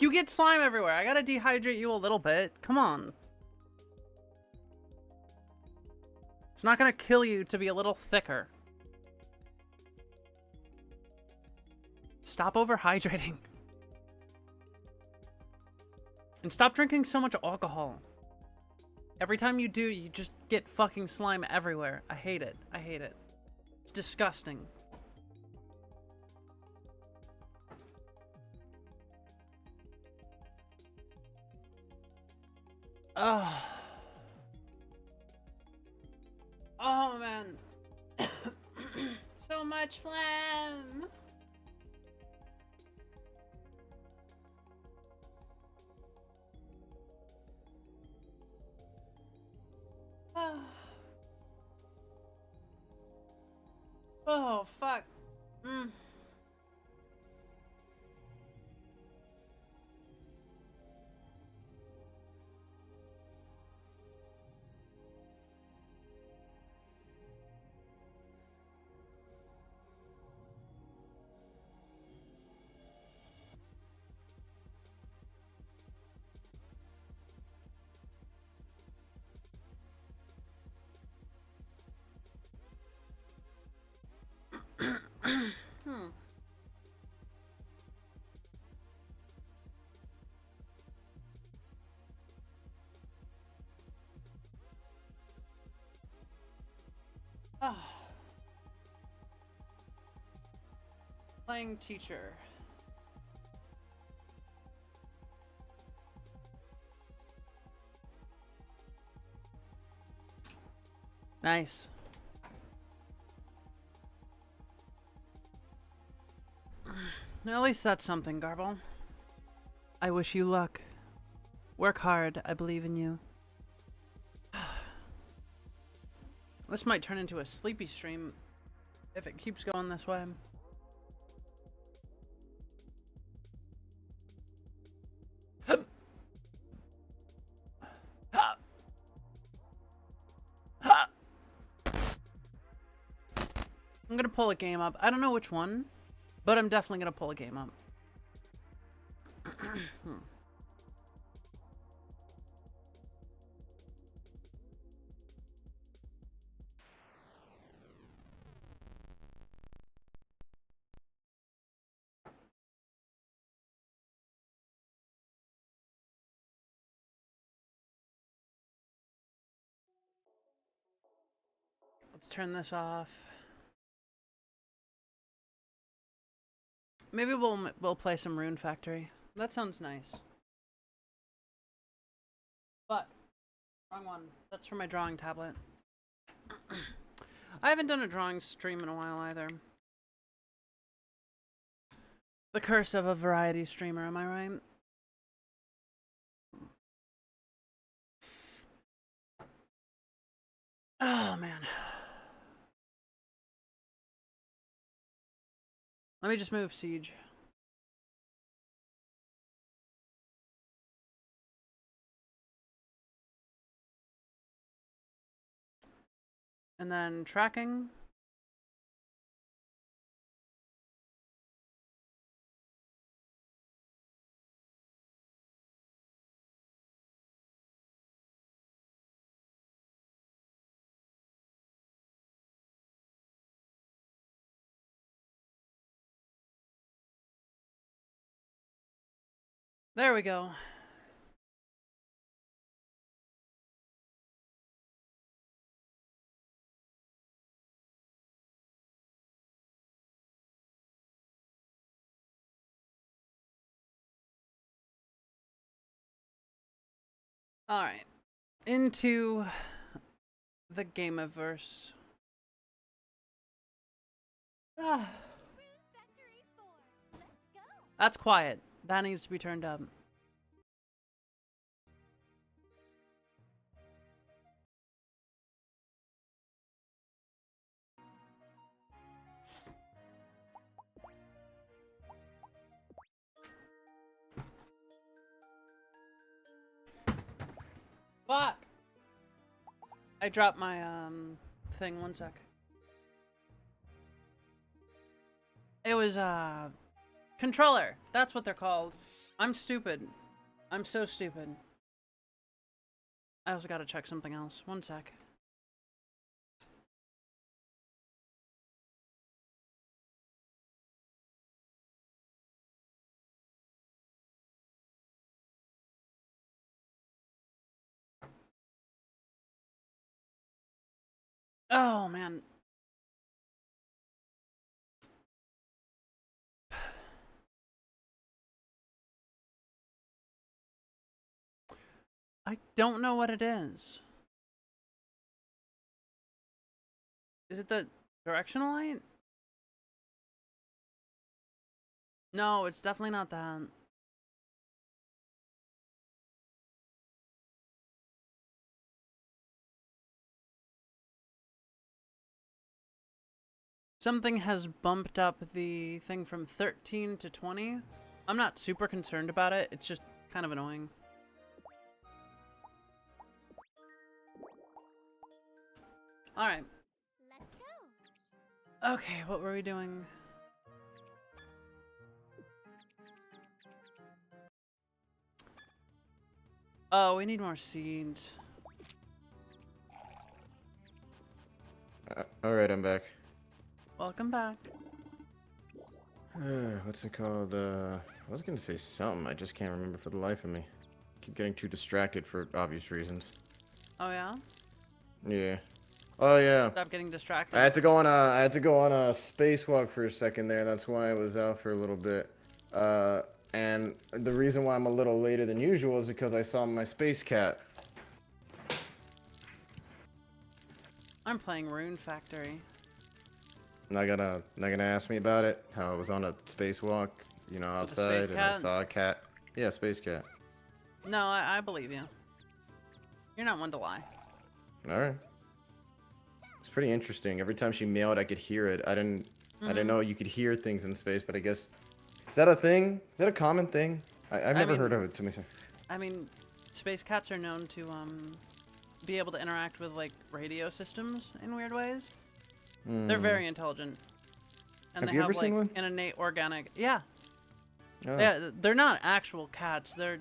You get slime everywhere. I gotta dehydrate you a little bit. Come on. It's not gonna kill you to be a little thicker. Stop overhydrating. And stop drinking so much alcohol. Every time you do, you just get fucking slime everywhere. I hate it. I hate it. It's disgusting. Oh. Oh man. So much phlegm. Oh. Oh fuck. Mm. drawing teacher. Nice. At least that's something, Garble. I wish you luck. Work hard. I believe in you. This might turn into a sleepy stream if it keeps going this way. I'm gonna pull a game up. I don't know which one, but I'm definitely gonna pull a game up. Let's turn this off. Maybe we'll play some Rune Factory. That sounds nice. But wrong one. That's for my drawing tablet. I haven't done a drawing stream in a while either. The curse of a variety streamer, am I right? Oh man. Let me just move Siege. And then tracking. There we go. All right. Into the Gameverse. Ah. Factory 4. Let's go. That's quiet. That needs to be turned up. Fuck! I dropped my thing, one sec. It was controller. That's what they're called. I'm stupid. I'm so stupid. I also gotta check something else. One sec. Oh man. I don't know what it is. Is it the directional light? No, it's definitely not that. Something has bumped up the thing from 13 to 20. I'm not super concerned about it. It's just kind of annoying. Alright. Let's go. Okay, what were we doing? Oh, we need more seeds. Alright, I'm back. Welcome back. What's it called? I was gonna say something, I just can't remember for the life of me. Keep getting too distracted for obvious reasons. Oh yeah? Yeah. Oh yeah. Stop getting distracted. I had to go on a spacewalk for a second there. That's why I was out for a little bit. And the reason why I'm a little later than usual is because I saw my space cat. I'm playing Rune Factory. Not gonna ask me about it. How I was on a spacewalk, you know, With a space outside, and I cat? saw a cat. Yeah, space cat. No, I believe you. You're not one to lie. All right. It's pretty interesting. Every time she meowed, I could hear it. I didn't know you could hear things in space, but I guess is that a thing? Is that a common thing? I've never heard of it to me. I mean, space cats are known to be able to interact with like radio systems in weird ways. They're very intelligent, and Have they you have ever seen like one? an innate organic. Yeah, Oh. yeah. They're not actual cats. They're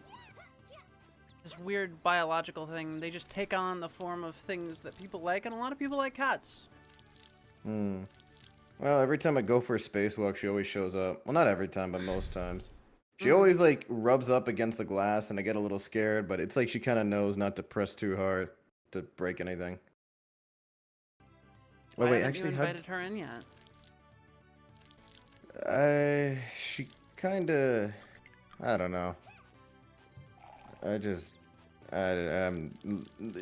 this weird biological thing. They just take on the form of things that people like, and a lot of people like cats. Hmm. Well, every time I go for a spacewalk, she always shows up. Well, not every time, but most times. She always like rubs up against the glass, and I get a little scared. But it's like she kind of knows not to press too hard to break anything. Oh Why wait, haven't actually, you invited her in yet? she kind of, I don't know.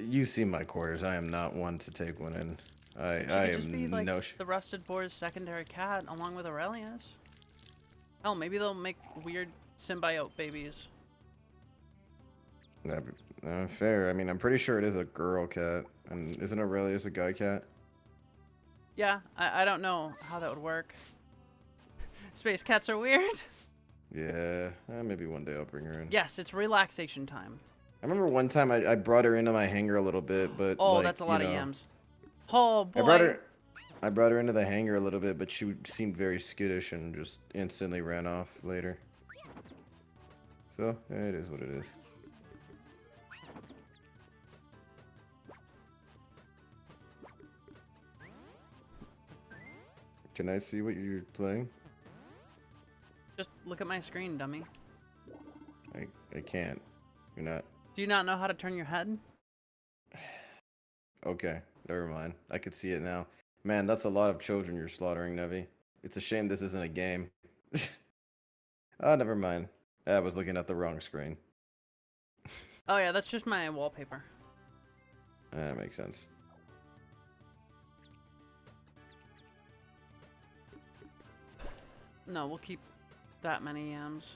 You see my quarters. I am not one to take one in. I She could just am be like no. the Rusted Boar's secondary cat, along with Aurelius. Hell, maybe they'll make weird symbiote babies. Fair. I mean, I'm pretty sure it is a girl cat, and isn't Aurelius a guy cat? Yeah, I don't know how that would work. Space cats are weird. Yeah. Maybe one day I'll bring her in. Yes, it's relaxation time. I remember one time I brought her into my hangar a little bit, but Oh, like, that's a you lot of know, yams. Oh boy. I brought her into the hangar a little bit, but she seemed very skittish and just instantly ran off later. So, it is what it is. Can I see what you're playing? Just look at my screen, dummy. I can't. You're not. Do you not know how to turn your head? Okay, never mind. I could see it now. Man, that's a lot of children you're slaughtering, Nevi. It's a shame this isn't a game. Oh, never mind. I was looking at the wrong screen. Oh yeah, that's just my wallpaper. That makes sense. No, we'll keep that many yams.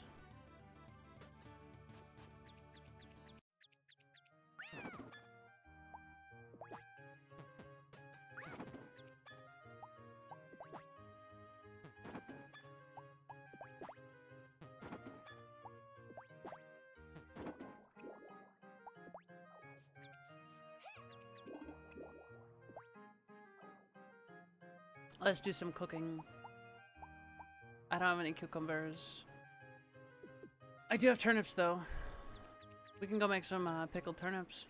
Let's do some cooking. I don't have any cucumbers. I do have turnips though. We can go make some pickled turnips.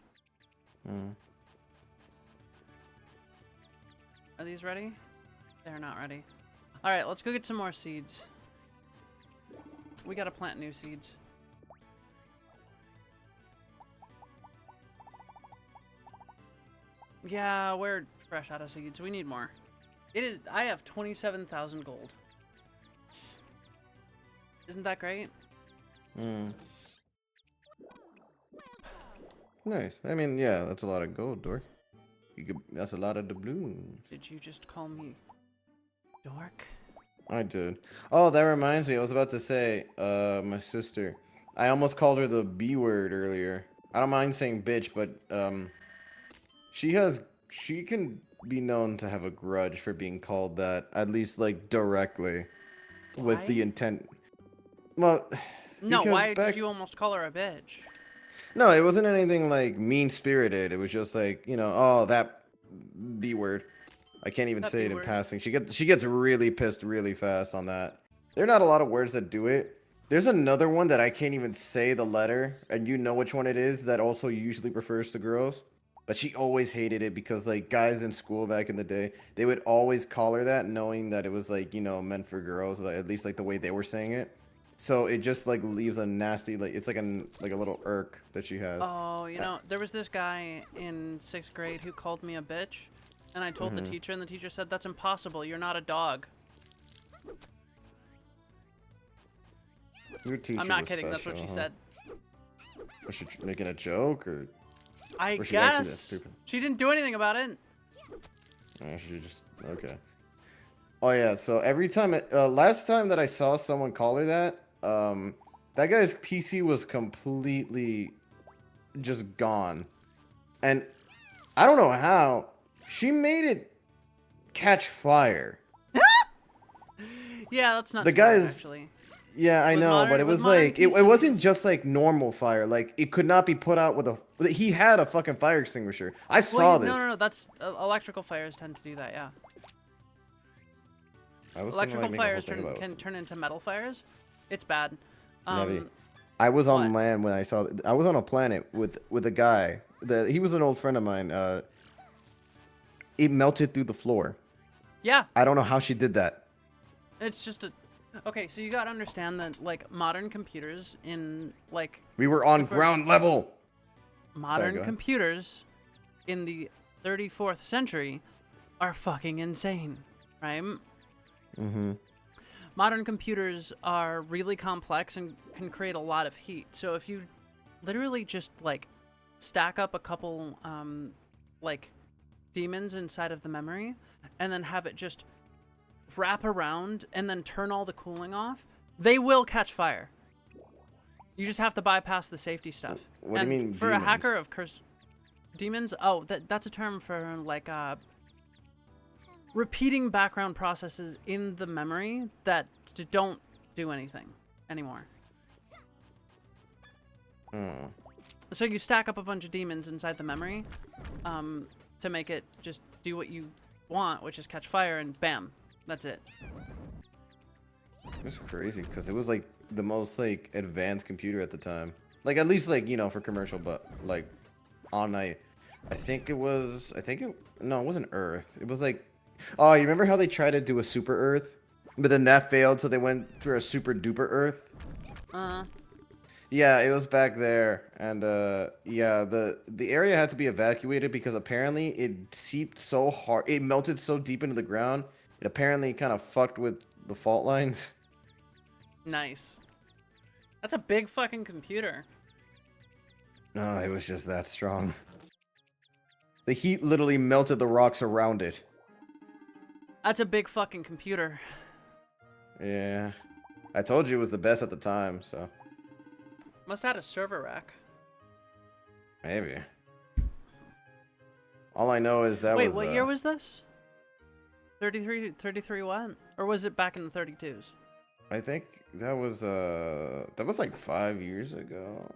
Are these ready? They're not ready. Alright, let's go get some more seeds. We gotta plant new seeds. Yeah, we're fresh out of seeds. We need more. I have 27,000 gold. Isn't that great? Nice. I mean, yeah, that's a lot of gold, dork. That's a lot of doubloons. Did you just call me dork? I did. Oh, that reminds me. I was about to say, my sister. I almost called her the B word earlier. I don't mind saying bitch, but she can be known to have a grudge for being called that, at least like directly, with the Why? intent. Well, No, because why back- did you almost call her a bitch? No, it wasn't anything like mean-spirited. It was just like, you know, oh, that B word. I can't even That say it in B-word. passing. She gets really pissed really fast on that. There are not a lot of words that do it. There's another one that I can't even say the letter, and you know which one it is, that also usually refers to girls. But she always hated it because, like, guys in school back in the day, they would always call her that, knowing that it was, like, you know, meant for girls, like, at least, like, the way they were saying it. So it just, like, leaves a nasty, like, it's like a little irk that she has. Oh, you know, there was this guy in 6th grade who called me a bitch, And I told the teacher, and the teacher said, that's impossible. You're not a dog. Your teacher I'm not was kidding. That's what she special, said. Was she making a joke, or I was she actually that guess. stupid? She didn't do anything about it. She just okay. Oh yeah. So every time, last time that I saw someone call her that, that guy's PC was completely just gone, and I don't know how she made it catch fire. Yeah, that's not The too bad, guy's- actually. Yeah, I With know, but modern- it with was modern like it wasn't PCs. just like normal fire. Like it could not be put out with a. He had a fucking fire extinguisher. I saw this. No, that's electrical fires tend to do that. Yeah, I was gonna, electrical like, make a whole fires thing about can it. turn into metal fires. It's bad. Nevi, I was on what? land when I saw. I was on a planet with a guy. He was an old friend of mine. It melted through the floor. Yeah, I don't know how she did that. it's just a. Okay, so you gotta understand that like modern computers in like We were on If we're- ground level. modern go ahead. computers in the 34th century are fucking insane, right? Mm-hmm. Modern computers are really complex and can create a lot of heat. So if you literally just like stack up a couple like demons inside of the memory and then have it just wrap around and then turn all the cooling off, they will catch fire. You just have to bypass the safety stuff. What do and you mean, for demons? a hacker of course, demons? Oh, that's a term for like repeating background processes in the memory that don't do anything anymore. Oh. So you stack up a bunch of demons inside the memory to make it just do what you want, which is catch fire, and bam, that's it. It was crazy because it was like the most like advanced computer at the time. Like at least like for commercial, but like on night. No, it wasn't Earth. It was like, oh, you remember how they tried to do a super Earth, but then that failed, so they went through a super duper Earth. Yeah, it was back there, and yeah, the area had to be evacuated because apparently it seeped so hard, it melted so deep into the ground. It apparently kind of fucked with the fault lines. Nice. That's a big fucking computer. No, it was just that strong. The heat literally melted the rocks around it. That's a big fucking computer. Yeah, I told you it was the best at the time, so Must have had a server rack. maybe. All I know is that Wait, was. what year was this? 33 what? Or was it back in the 32s? I think that was like 5 years ago.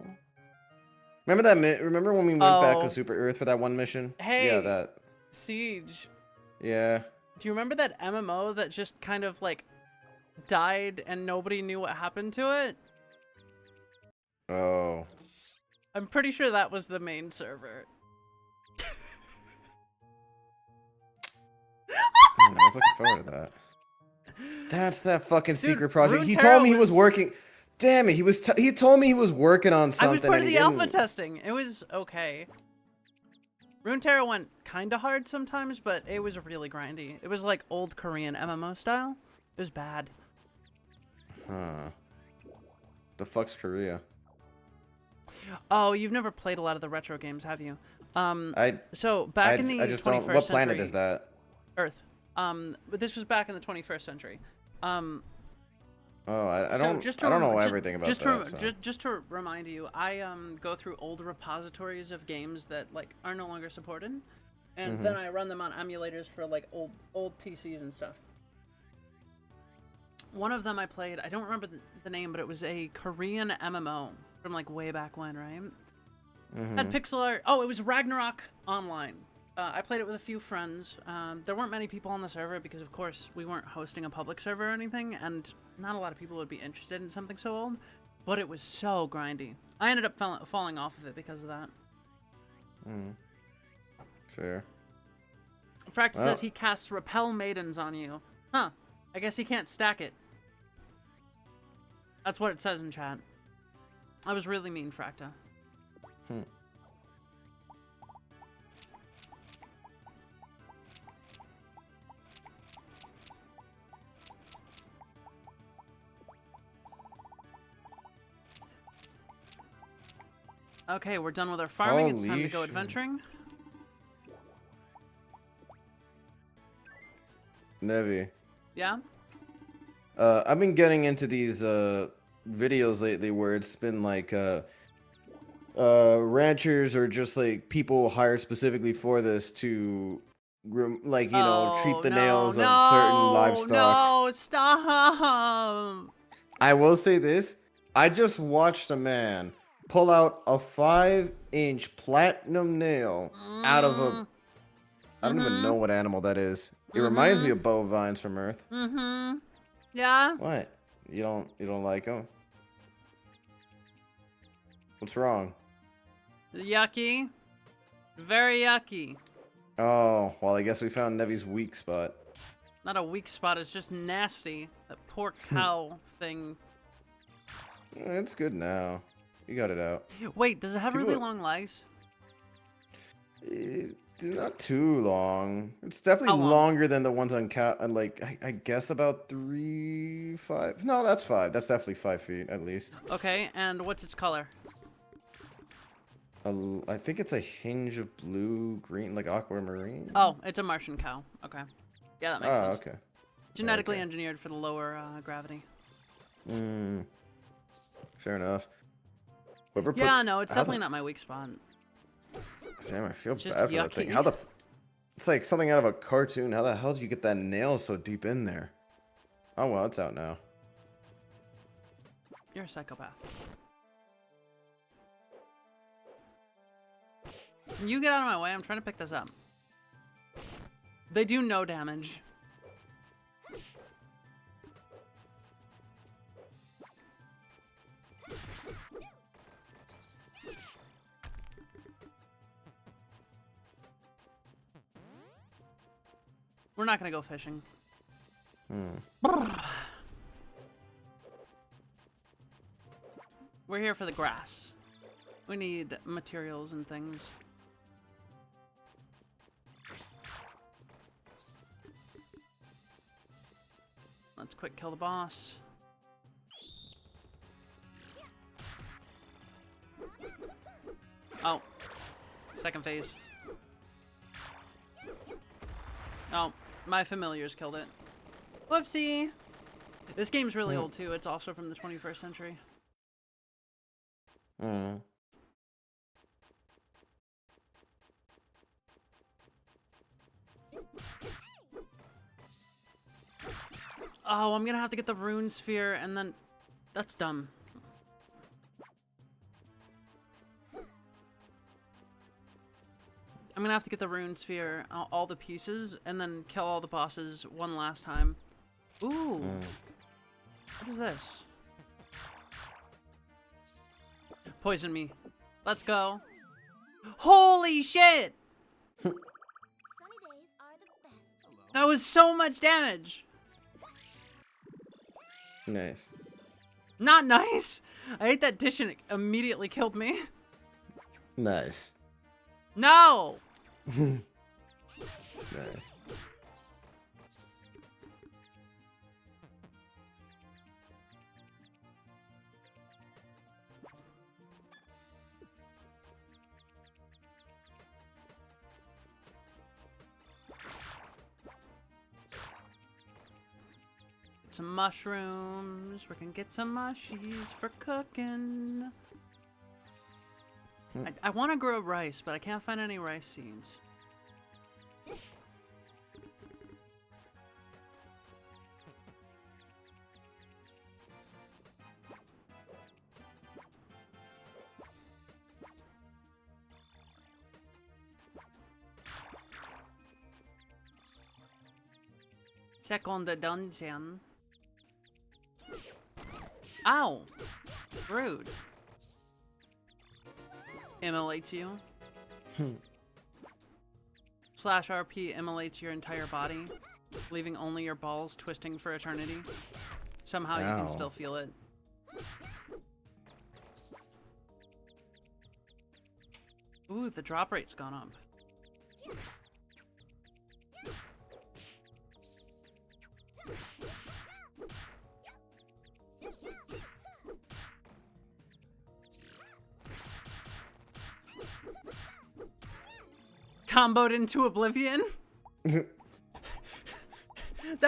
Remember that? Remember when we went back Oh. to Super Earth for that one mission? Hey. Yeah, that. Siege. Yeah. Do you remember that MMO that just kind of like died and nobody knew what happened to it? Oh. I'm pretty sure that was the main server. I was looking forward to that. That's that fucking secret project. He Runeterra told me he was was- working. Damn it! He told me he was working on I something. was part and of he the alpha didn't. testing. It was okay. Runeterra went kind of hard sometimes, but it was really grindy. It was like old Korean MMO style. It was bad. Huh. The fuck's Korea? Oh, you've never played a lot of the retro games, have you? I So back in the I just 21st don't. What century, planet is that? Earth. But this was back in the 21st century. Oh, I So don't. just I don't to know rem- everything about just that. To, so. just to remind you, I go through old repositories of games that like are no longer supported, and then I run them on emulators for like old PCs and stuff. One of them I played, I don't remember the name, but it was a Korean MMO from like way back when, right? Had pixel art. Oh, it was Ragnarok Online. I played it with a few friends. There weren't many people on the server because, of course, we weren't hosting a public server or anything, and not a lot of people would be interested in something so old. But it was so grindy. I ended up falling off of it because of that. Fair. Fractus Well. says he casts Repel Maidens on you. Huh. I guess he can't stack it. That's what it says in chat. I was really mean, Fracta. Okay, we're done with our farming. It's time Holy to go shit. adventuring. Nevi. Yeah? I've been getting into these videos lately where it's been like ranchers or just like people hired specifically for this to like treat the nails of certain livestock. No, stop. I will say this, I just watched a man pull out a 5-inch platinum nail out of a I don't even know what animal that is. It reminds me of bovines from Earth. Yeah? What? You don't like them? What's wrong? Yucky. Very yucky. Oh, well, I guess we found Nevi's weak spot. Not a weak spot, it's just nasty. That poor cow thing. It's good now. You got it out. Wait, does it have People- really long legs? It's not too long. It's definitely How long? longer than the ones on cat. Like I guess about 3, 5. No, that's 5. That's definitely 5 feet at least. Okay, and what's its color? I think it's a hinge of blue, green, like aquamarine. Oh, it's a Martian cow. Okay. Yeah, that makes Oh, sense. okay. Genetically Okay. engineered for the lower gravity. Fair enough. Whoever put- Yeah, no, it's how the- definitely not my weak spot. Damn, I feel It's just bad for that thing. yucky. How the? It's like something out of a cartoon. How the hell did you get that nail so deep in there? Oh well, it's out now. You're a psychopath. Can you get out of my way? I'm trying to pick this up. They do no damage. We're not gonna go fishing. We're here for the grass. We need materials and things. Let's quick kill the boss. Oh. Second phase. Oh, my familiars killed it. Whoopsie! This game's really old too. It's also from the 21st century. Oh, I'm gonna have to get the rune sphere and then... That's dumb. I'm gonna have to get the rune sphere, all the pieces, and then kill all the bosses one last time. Ooh. What is this? Poison me. Let's go. Holy shit! Sunny days are the best. That was so much damage! Nice. Not nice! I ate that dish and it immediately killed me. Nice. No! Nice. Some mushrooms. We can get some mushies for cooking. I want to grow rice, but I can't find any rice seeds. Second dungeon. Ow! Rude. Immolates you. Slash RP immolates your entire body, leaving only your balls twisting for eternity. Somehow you can Ow. still feel it. Ooh, the drop rate's gone up. comboed into oblivion. That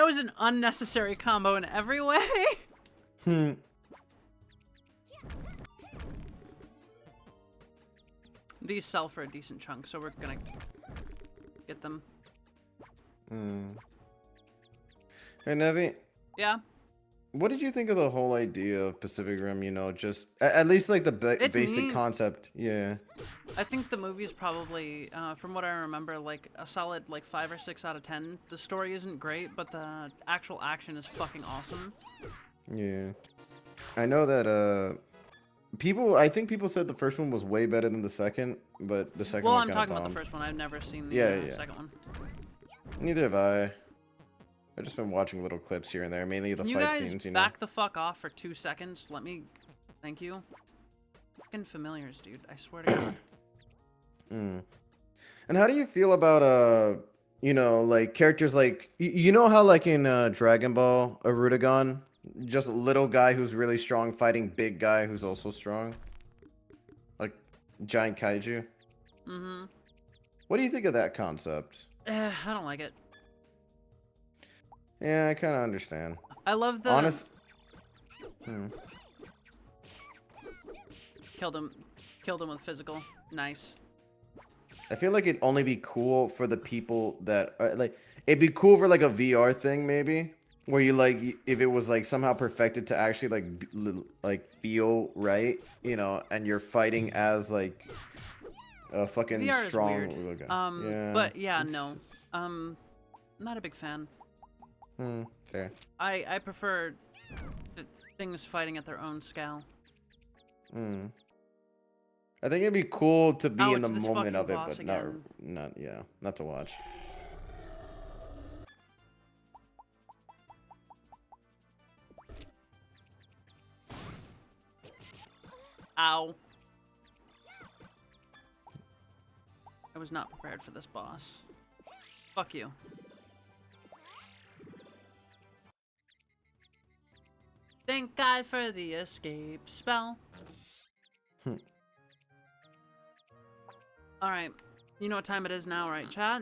was an unnecessary combo in every way. These sell for a decent chunk, so we're gonna get them. Hey, Nevi. Yeah. What did you think of the whole idea of Pacific Rim? You know, just at least like the It's basic neat. concept. Yeah. I think the movie is probably, from what I remember, like a solid like 5 or 6 out of 10. The story isn't great, but the actual action is fucking awesome. Yeah. I know that I think people said the first one was way better than the second, but the second Well, one I'm kinda talking about the bombed. first one. I've never seen the Yeah. second one. Neither have I. I've just been watching little clips here and there, mainly the Can you fight guys scenes, you know. back the fuck off for 2 seconds? Let me. Thank you. Fucking familiars, dude. I swear to God. And how do you feel about you know, like characters like you know how like in Dragon Ball, Arudagon, just a little guy who's really strong fighting big guy who's also strong, like giant kaiju. Mm-hmm. What do you think of that concept? I don't like it. Yeah, I kind of understand. I love the. Honest. Killed him with physical. Nice. I feel like it'd only be cool for the people that are, like it'd be cool for like a VR thing maybe, where you like if it was like somehow perfected to actually like feel right, you know, and you're fighting as like a fucking VR strong is weird. little guy. Yeah, But yeah, it's- no. Not a big fan. Fair. I prefer things fighting at their own scale. I think it'd be cool to be Oh, in the it's this moment fucking of it, boss but again. not to watch. Ow. I was not prepared for this boss. Fuck you. Thank God for the escape spell. Alright. You know what time it is now, right, chat?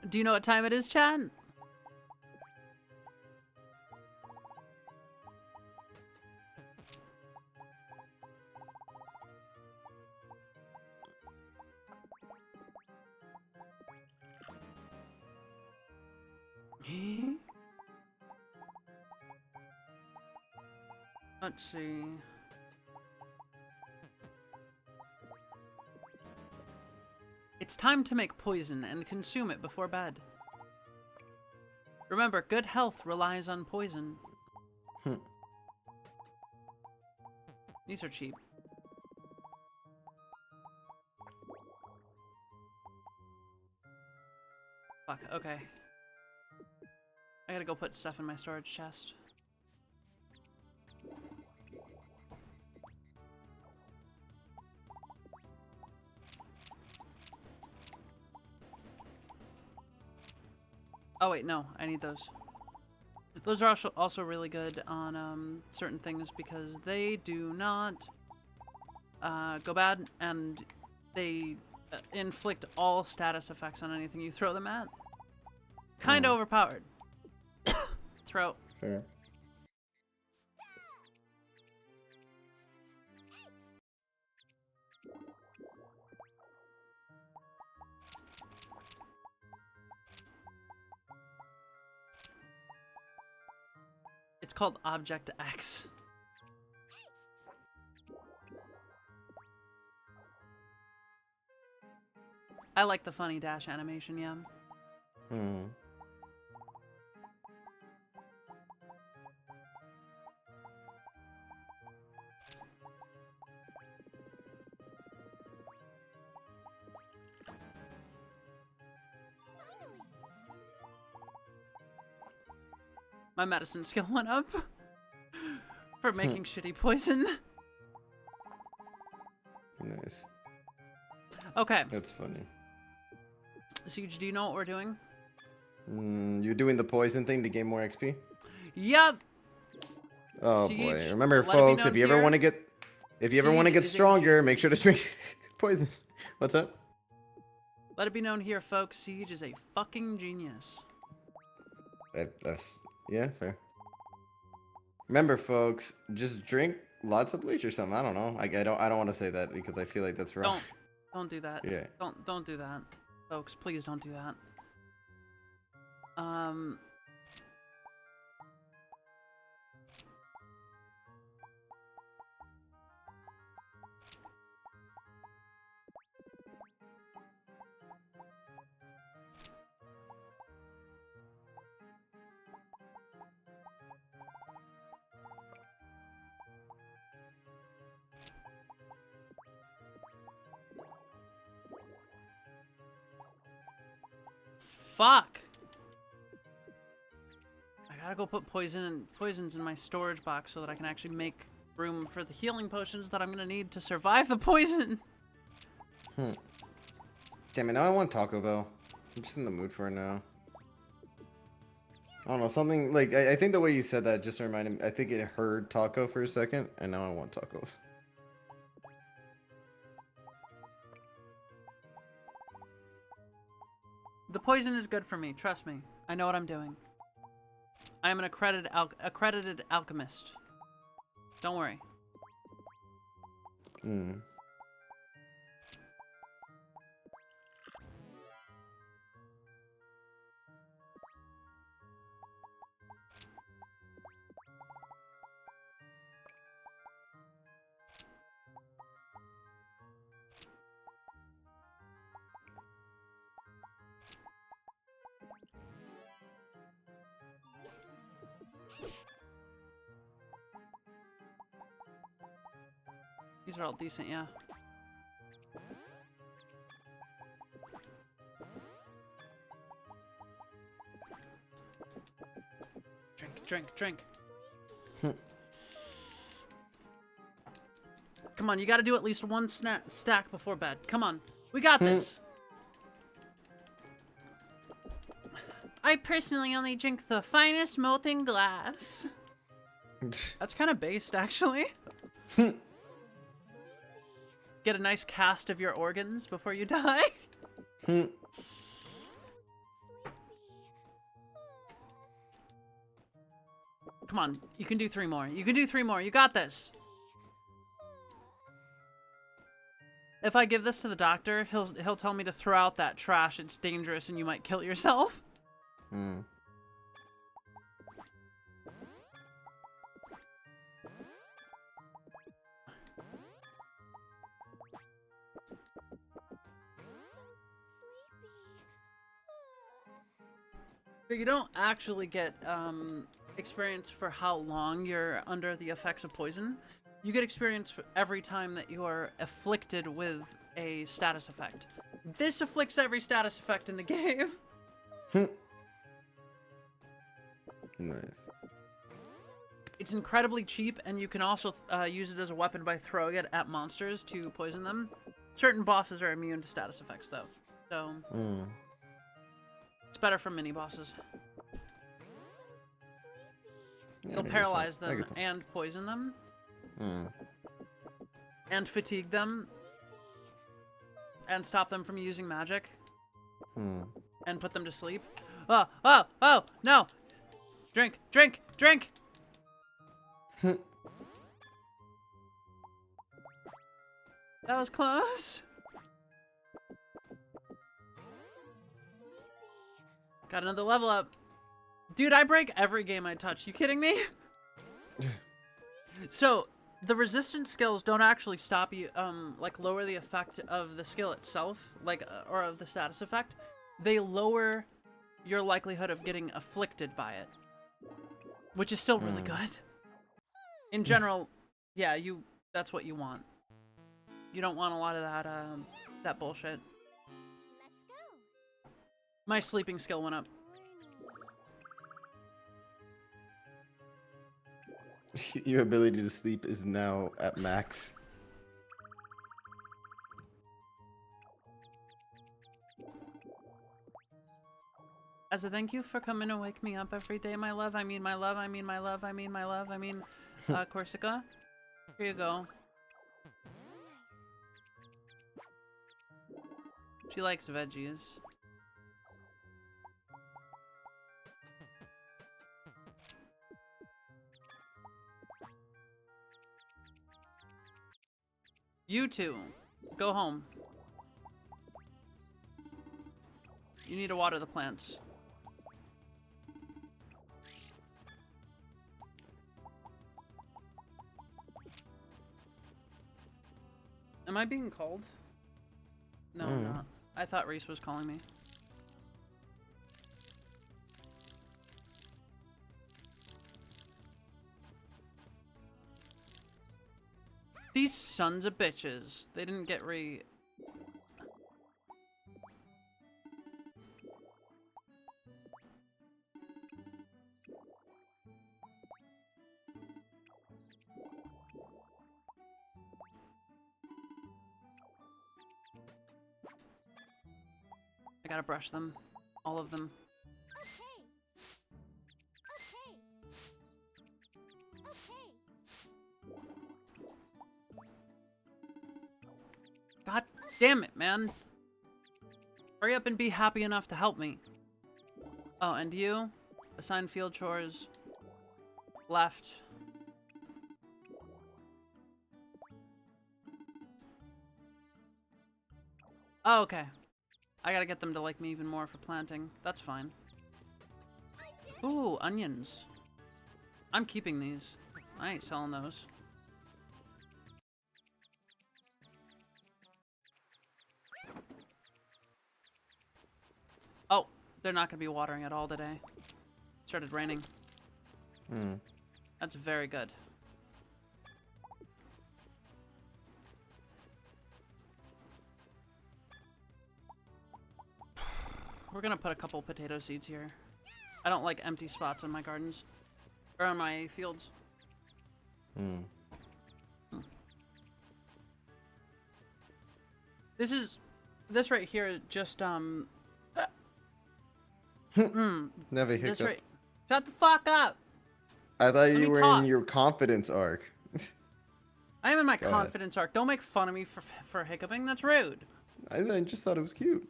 Do you know what time it is, chat? Let's see. It's time to make poison and consume it before bed. Remember, good health relies on poison. These are cheap. Fuck, okay. I gotta go put stuff in my storage chest. Oh wait, no, I need those. Those are also really good on certain things because they do not go bad, and they inflict all status effects on anything you throw them at. Kinda overpowered. Throw. Fair. It's called Object X. I like the funny dash animation, yeah. My medicine skill went up for making shitty poison. Nice. Okay, That's funny. Siege, do you know what we're doing? You're doing the poison thing to gain more XP? Yup! Oh Siege, boy. Remember let it be folks, known if you ever here, want to get Siege stronger, is make sure to drink poison. What's up? Let it be known here, folks, Siege is a fucking genius. That's yeah, fair. Remember, folks, just drink lots of bleach or something. I don't know. I don't want to say that because I feel like that's wrong. Don't do that. Yeah. Don't do that, folks. Please don't do that. Fuck! I gotta go put poisons in my storage box so that I can actually make room for the healing potions that I'm gonna need to survive the poison. Damn it! Now I want Taco Bell. I'm just in the mood for it now. I don't know, something like I think the way you said that just reminded me. I think it heard taco for a second, and now I want tacos. The poison is good for me, trust me. I know what I'm doing. I am an accredited alchemist. Don't worry. These are all decent, yeah. Drink. Come on, you gotta do at least one stack before bed. Come on, we got this. I personally only drink the finest molten glass. That's kind of based, actually. Get a nice cast of your organs before you die. Come on, you can do 3 more. You can do 3 more. You got this. If I give this to the doctor, he'll tell me to throw out that trash. It's dangerous and you might kill yourself. So you don't actually get experience for how long you're under the effects of poison. You get experience for every time that you are afflicted with a status effect. This afflicts every status effect in the game. Nice. It's incredibly cheap, and you can also use it as a weapon by throwing it at monsters to poison them. Certain bosses are immune to status effects, though. So, it's better for mini-bosses. Yeah, You'll paralyze them and poison them. And fatigue them. And stop them from using magic. And put them to sleep. Oh, no! Drink! That was close. Got another level up. Dude, I break every game I touch. You kidding me? So, the resistance skills don't actually stop you, like, lower the effect of the skill itself, like, or of the status effect. They lower your likelihood of getting afflicted by it. Which is still really good. In general, yeah, that's what you want. You don't want a lot of that bullshit. Let's go. My sleeping skill went up. Your ability to sleep is now at max. As a thank you for coming to wake me up every day, my love. I mean, Corsica. Here you go. She likes veggies. You two, go home. You need to water the plants. Am I being called? No, I'm not. I thought Reese was calling me. These sons of bitches. They didn't get I gotta brush them. All of them. God damn it, man. Hurry up and be happy enough to help me. Oh, and you? Assign field chores. Left. Oh, okay. I gotta get them to like me even more for planting. That's fine. Ooh, onions. I'm keeping these. I ain't selling those. Oh, they're not gonna be watering at all today. Started raining. That's very good. We're gonna put a couple potato seeds here. I don't like empty spots in my gardens. Or on my fields. This right here is just Never hiccup. right. Shut the fuck up! I thought you me were talk. in your confidence arc. I am in my Go ahead. confidence arc. Don't make fun of me for hiccuping. That's rude. I just thought it was cute.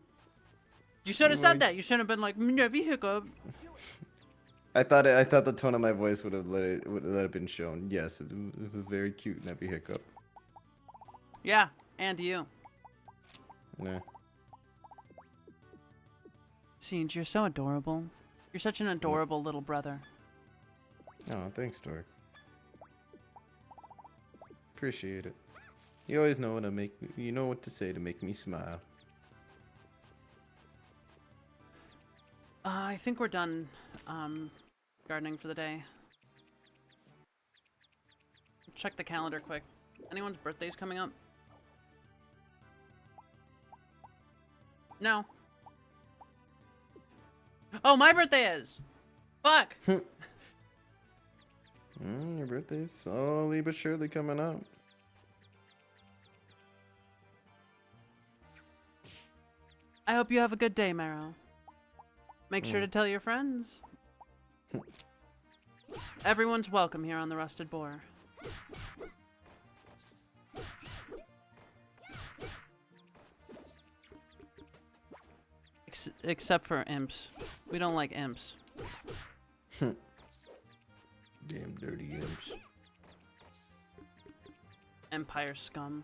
You should have Like- said that. You shouldn't have been like, Nevi hiccup. I thought the tone of my voice would have let it been shown. Yes, it was very cute, Nevi hiccup. Yeah, and you. Yeah. Siege, you're so adorable. You're such an adorable little brother. Oh, thanks, Dork. Appreciate it. You always know you know what to say to make me smile. I think we're done gardening for the day. Check the calendar quick. Anyone's birthday's coming up? No. Oh, my birthday is! Fuck! Your birthday's slowly but surely coming up. I hope you have a good day, Marrow. Make sure to tell your friends. Everyone's welcome here on the Rusted Boar. Except for imps. We don't like imps. Damn dirty imps. Empire scum.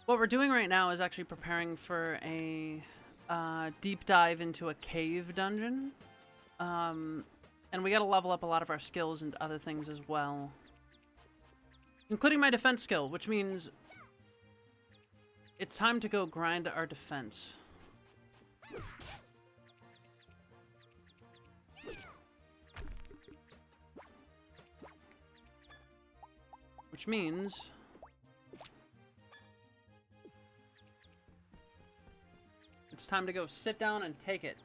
What we're doing right now is actually preparing for a deep dive into a cave dungeon. And we gotta level up a lot of our skills and other things as well. Including my defense skill, which means it's time to go grind our defense. Which means it's time to go sit down and take it.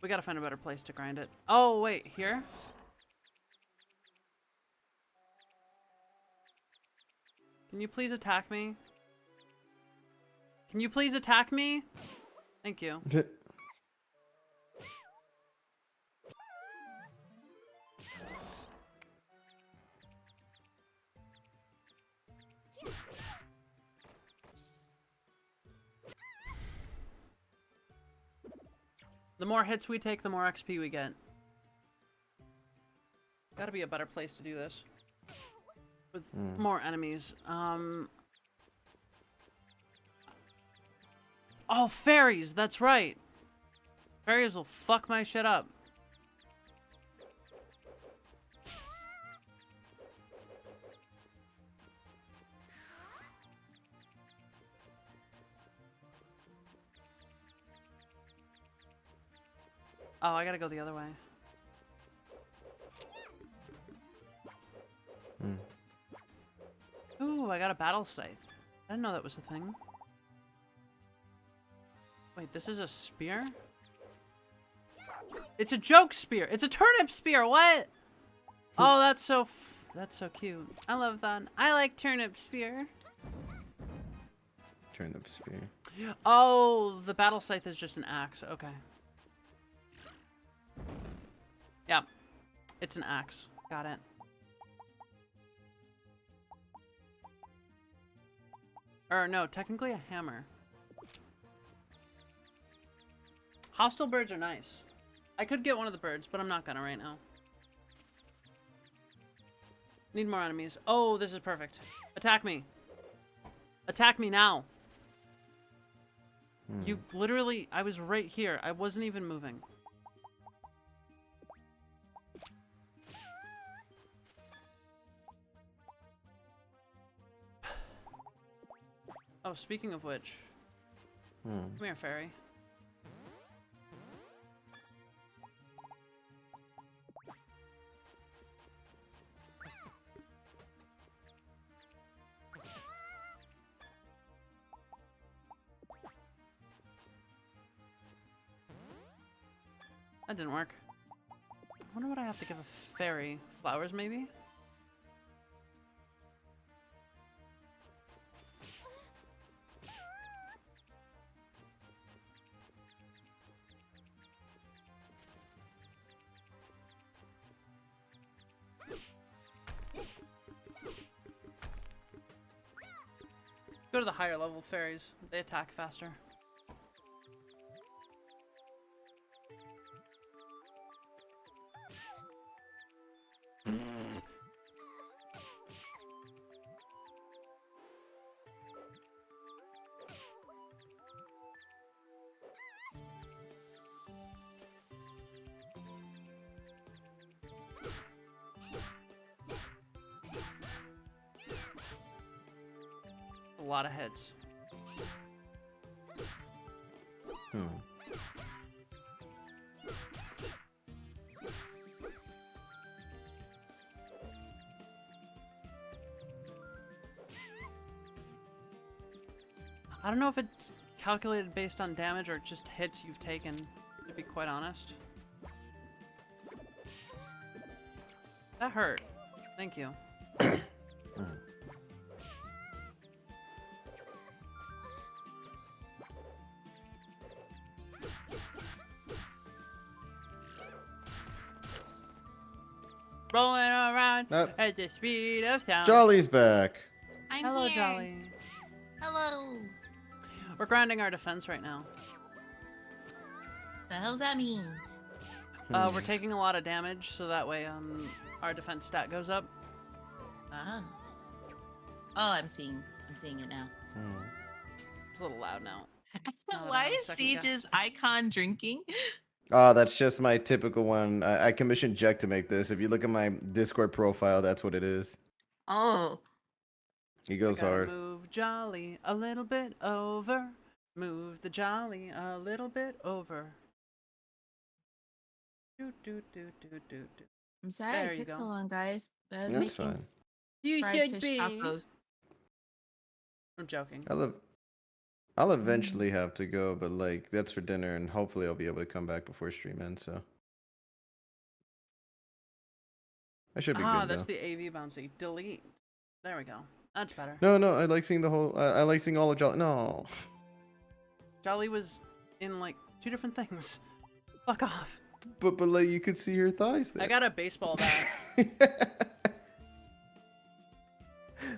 We gotta find a better place to grind it. Oh, wait, here? Can you please attack me? Can you please attack me? Thank you. The more hits we take, the more XP we get. Gotta be a better place to do this. With more enemies. Oh, fairies! That's right! Fairies will fuck my shit up. Oh, I gotta go the other way. Ooh, I got a battle scythe. I didn't know that was a thing. Wait, this is a spear? It's a joke spear! It's a turnip spear! What? Oh, that's so cute. I love that. I like turnip spear. Turnip spear. Oh, the battle scythe is just an axe. Okay. Yeah. It's an axe. Got it. Or no, technically a hammer. Hostile birds are nice. I could get one of the birds, but I'm not gonna right now. Need more enemies. Oh, this is perfect. Attack me. Attack me now. You literally, I was right here. I wasn't even moving. Oh, speaking of which. Come here, fairy. That didn't work. I wonder what I have to give a fairy. Flowers, maybe? Go to the higher level fairies. They attack faster. A lot of heads. I don't know if it's calculated based on damage or just hits you've taken, to be quite honest. That hurt. Thank you. Rolling around at the speed of sound. Jolly's back. I'm Hello, here. Jolly. Hello. We're grinding our defense right now. The hell's that mean? We're taking a lot of damage, so that way our defense stat goes up. Oh, I'm seeing it now. It's a little loud now. Now that I Why have a is second guess. Siege's icon drinking? Oh, that's just my typical one. I commissioned Jack to make this. If you look at my Discord profile, that's what it is. Oh. He goes I gotta hard. Move Jolly a little bit over. Move the Jolly a little bit over. Do do do do do do. I'm sorry There it you took go. so long, guys. But I was That's making fine. You fried should fish be. tacos. I'm joking. I'll eventually have to go, but like that's for dinner, and hopefully I'll be able to come back before stream ends. So I should be good That's though. the AV bouncy. Delete. There we go. That's better. No, no, I like seeing the whole. I like seeing all of Jolly. No. Jolly was in like 2 different things. Fuck off. But like you could see her thighs there. I got a baseball bat.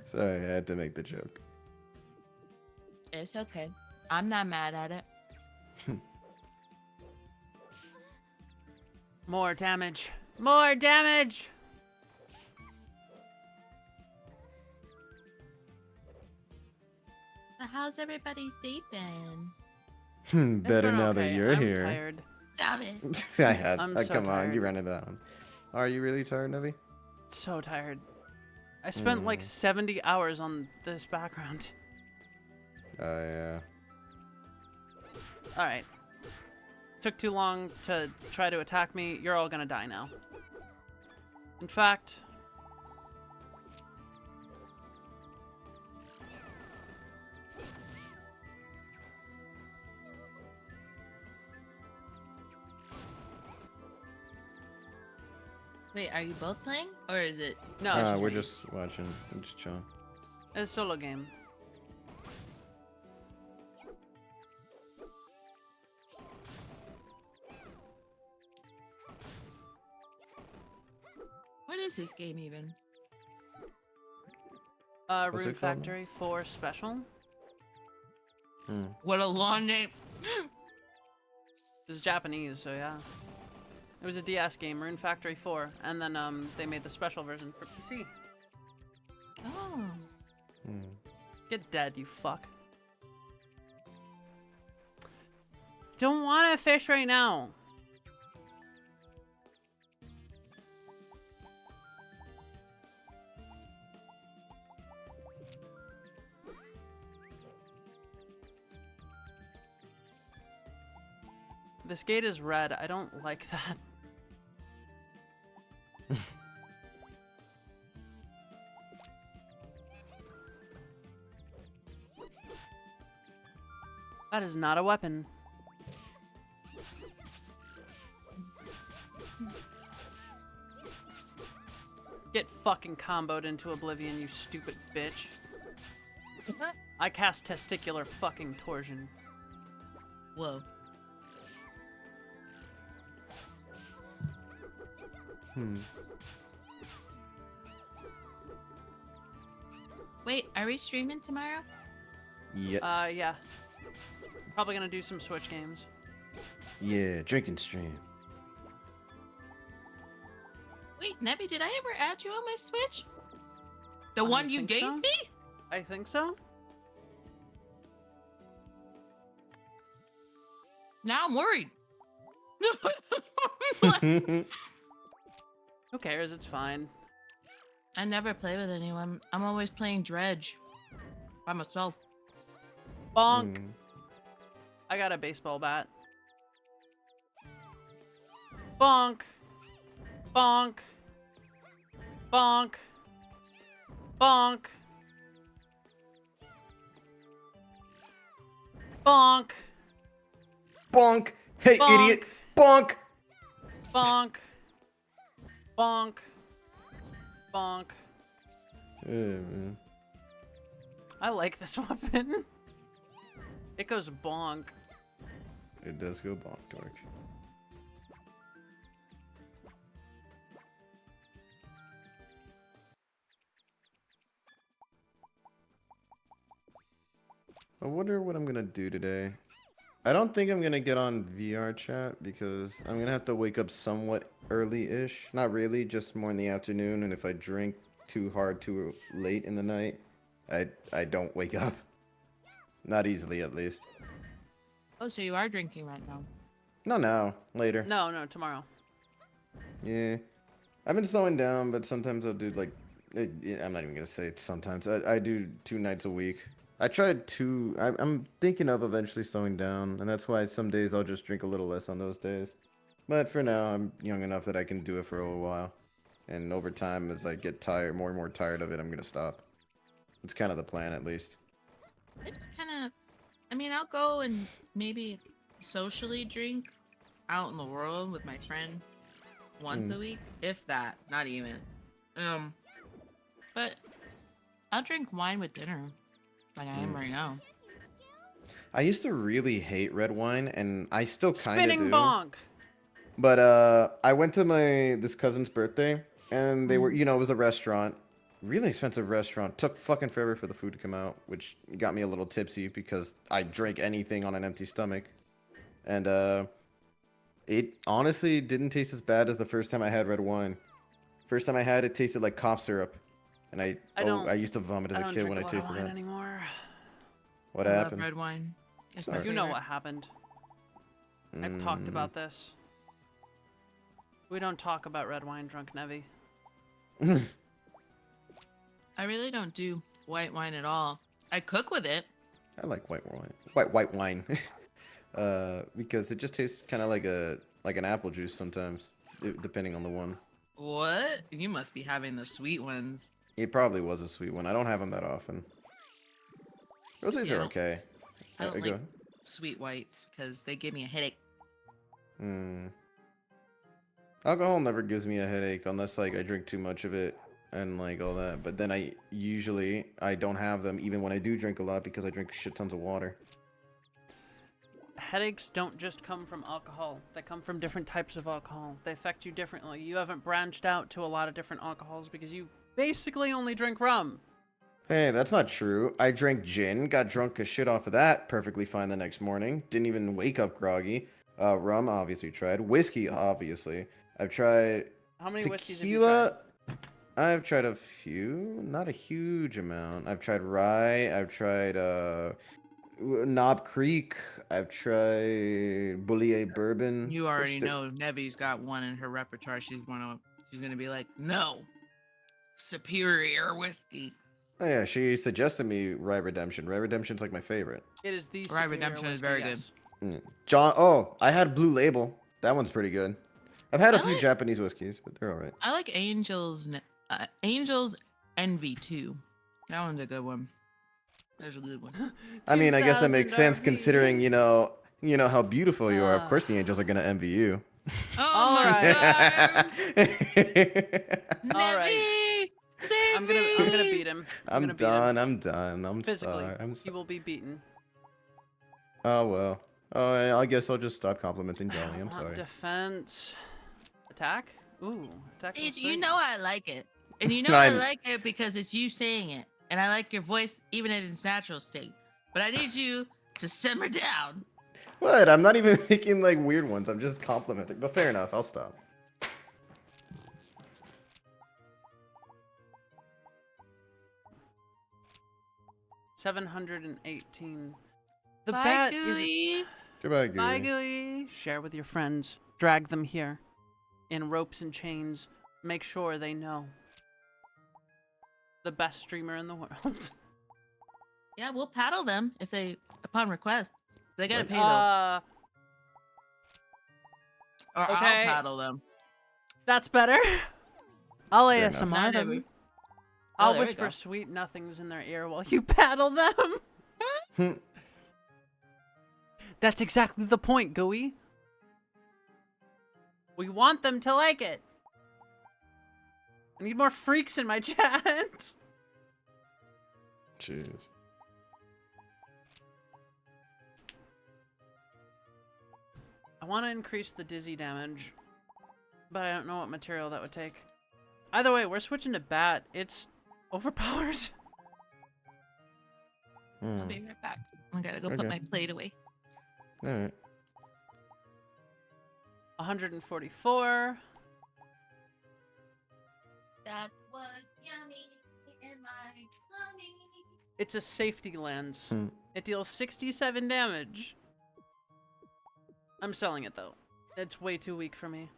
Sorry, I had to make the joke. It's okay. I'm not mad at it. More damage. More damage. So how's everybody sleeping? Better It's now okay. that you're I'm here. Tired. Stop it. I had. I'm so come on, you tired. ran it down. Are you really tired, Nevi? So tired. I spent like 70 hours on this background. Yeah. All right. Took too long to try to attack me. You're all gonna die now. In fact, Wait, are you both playing? Or is it... no, it's just we're me. just watching. I'm just chilling. It's a solo game. What is this game even? What's Rune it called? Factory 4 Special. What a long name. This is Japanese, so yeah. It was a DS game, Rune Factory 4, and then they made the special version for PC. Oh. Get dead, you fuck. Don't want to fish right now. This gate is red. I don't like that. That is not a weapon. Get fucking comboed into oblivion, you stupid bitch. What? I cast testicular fucking torsion. Whoa. Wait, are we streaming tomorrow? Yes. Yeah. Probably gonna do some Switch games. Yeah, drinking stream. Wait, Nevi, did I ever add you on my Switch? The I one you think gave so. me? I think so. Now I'm worried. Who cares? It's fine. I never play with anyone. I'm always playing Dredge by myself. Bonk. I got a baseball bat. Bonk. Bonk. Bonk. Bonk. Bonk. Bonk! Hey, Bonk. idiot! Bonk! Bonk. Bonk. Bonk. Yeah, man. I like this weapon. It goes bonk. It does go bonk, Dork. I wonder what I'm gonna do today. I don't think I'm gonna get on VR chat because I'm gonna have to wake up somewhat early-ish. Not really, just more in the afternoon. And if I drink too hard too late in the night, I don't wake up. Not easily, at least. Oh, so you are drinking right now. No, now, later. No, tomorrow. Yeah, I've been slowing down, but sometimes I'll do like, I'm not even gonna say it sometimes. I do 2 nights a week. I tried 2. I'm thinking of eventually slowing down, and that's why some days I'll just drink a little less on those days. But for now, I'm young enough that I can do it for a little while. And over time, as I get tired, more and more tired of it, I'm gonna stop. It's kind of the plan, at least. I just kind of, I mean, I'll go and maybe socially drink out in the world with my friend once a week, if that, not even. But I'll drink wine with dinner, like I am right now. I used to really hate red wine, and I still kind of Spinning do. bonk. But I went to this cousin's birthday, and they were, it was a restaurant, really expensive restaurant. Took fucking forever for the food to come out, which got me a little tipsy because I drank anything on an empty stomach, and it honestly didn't taste as bad as the first time I had red wine. First time I had it tasted like cough syrup, and I used to vomit as a kid when I tasted wine that. anymore. What I happened? love red wine. It's my Sorry. You know favorite. what happened. I've talked about this. We don't talk about red wine drunk Nevi. I really don't do white wine at all. I cook with it. I like white wine. White wine. Because it just tastes kind of like an apple juice sometimes, depending on the one. What? You must be having the sweet ones. It probably was a sweet one. I don't have them that often. Rosés See, I are don't- okay. I don't Go. like sweet whites because they give me a headache. Alcohol never gives me a headache unless like I drink too much of it and like all that. But then I don't have them even when I do drink a lot because I drink shit tons of water. Headaches don't just come from alcohol. They come from different types of alcohol. They affect you differently. You haven't branched out to a lot of different alcohols because you basically only drink rum. Hey, that's not true. I drank gin, got drunk as shit off of that, perfectly fine the next morning. Didn't even wake up groggy. Rum, obviously tried. Whiskey, obviously. I've tried How many whiskeys have you tequila. I've tried a few, not a huge amount. I've tried rye. I've tried Knob Creek. I've tried Boulier bourbon. You already know Nevi's got one in her repertoire. She's gonna be like, no, superior whiskey. Oh yeah, she suggested me Rye Redemption. Rye Redemption's like my favorite. It is the Rye superior Redemption is whiskey, very yes. John. Oh, I had Blue Label. That one's pretty good. I've had a I few like- Japanese whiskeys, but they're all right. I like Angel's Envy too. That one's a good one. That's a good one. I mean, I guess that makes 2000 sense RP. considering you know how beautiful you are. Of course, the angels are gonna envy you. Oh All my right. god! All right. Nevi, save I'm gonna me! beat him. I'm gonna beat him. done. I'm Physically, sorry. I'm he sorry. will be beaten. Oh well. Oh, I guess I'll just stop complimenting Jolly. I'm Want sorry. Defense. Attack? Ooh, attack. See, plus you 3. know I like it, and you know I I kn- like it because it's you saying it, and I like your voice even in its natural state. But I need you to simmer down. What? I'm not even making like weird ones. I'm just complimenting. But fair enough. I'll stop. $718. The Bye, bat is. Gooey. Goodbye, Gooey. Bye, Gooey. Share with your friends. Drag them here. In ropes and chains. Make sure they know. The best streamer in the world. Yeah, we'll paddle them if they, upon request. They gotta pay though, or okay. I'll paddle them. That's better. I'll Fair enough. ASMR Not them. every- I'll there we whisper go. sweet nothings in their ear while you paddle them. That's exactly the point, Gooey. We want them to like it. I need more freaks in my chat. Jeez. I want to increase the dizzy damage, but I don't know what material that would take. Either way, we're switching to bat. It's overpowered. I'll be right back. I gotta go put Okay. my plate away. All right. 144. That was yummy in my tummy. It's a safety lens. Hmm. It deals 67 damage. I'm selling it though. It's way too weak for me.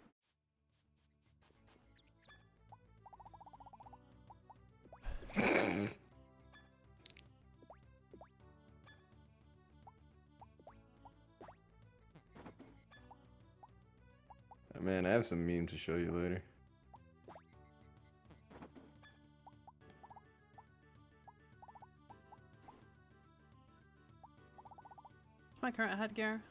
Oh, man, I have some memes to show you later. What's my current headgear?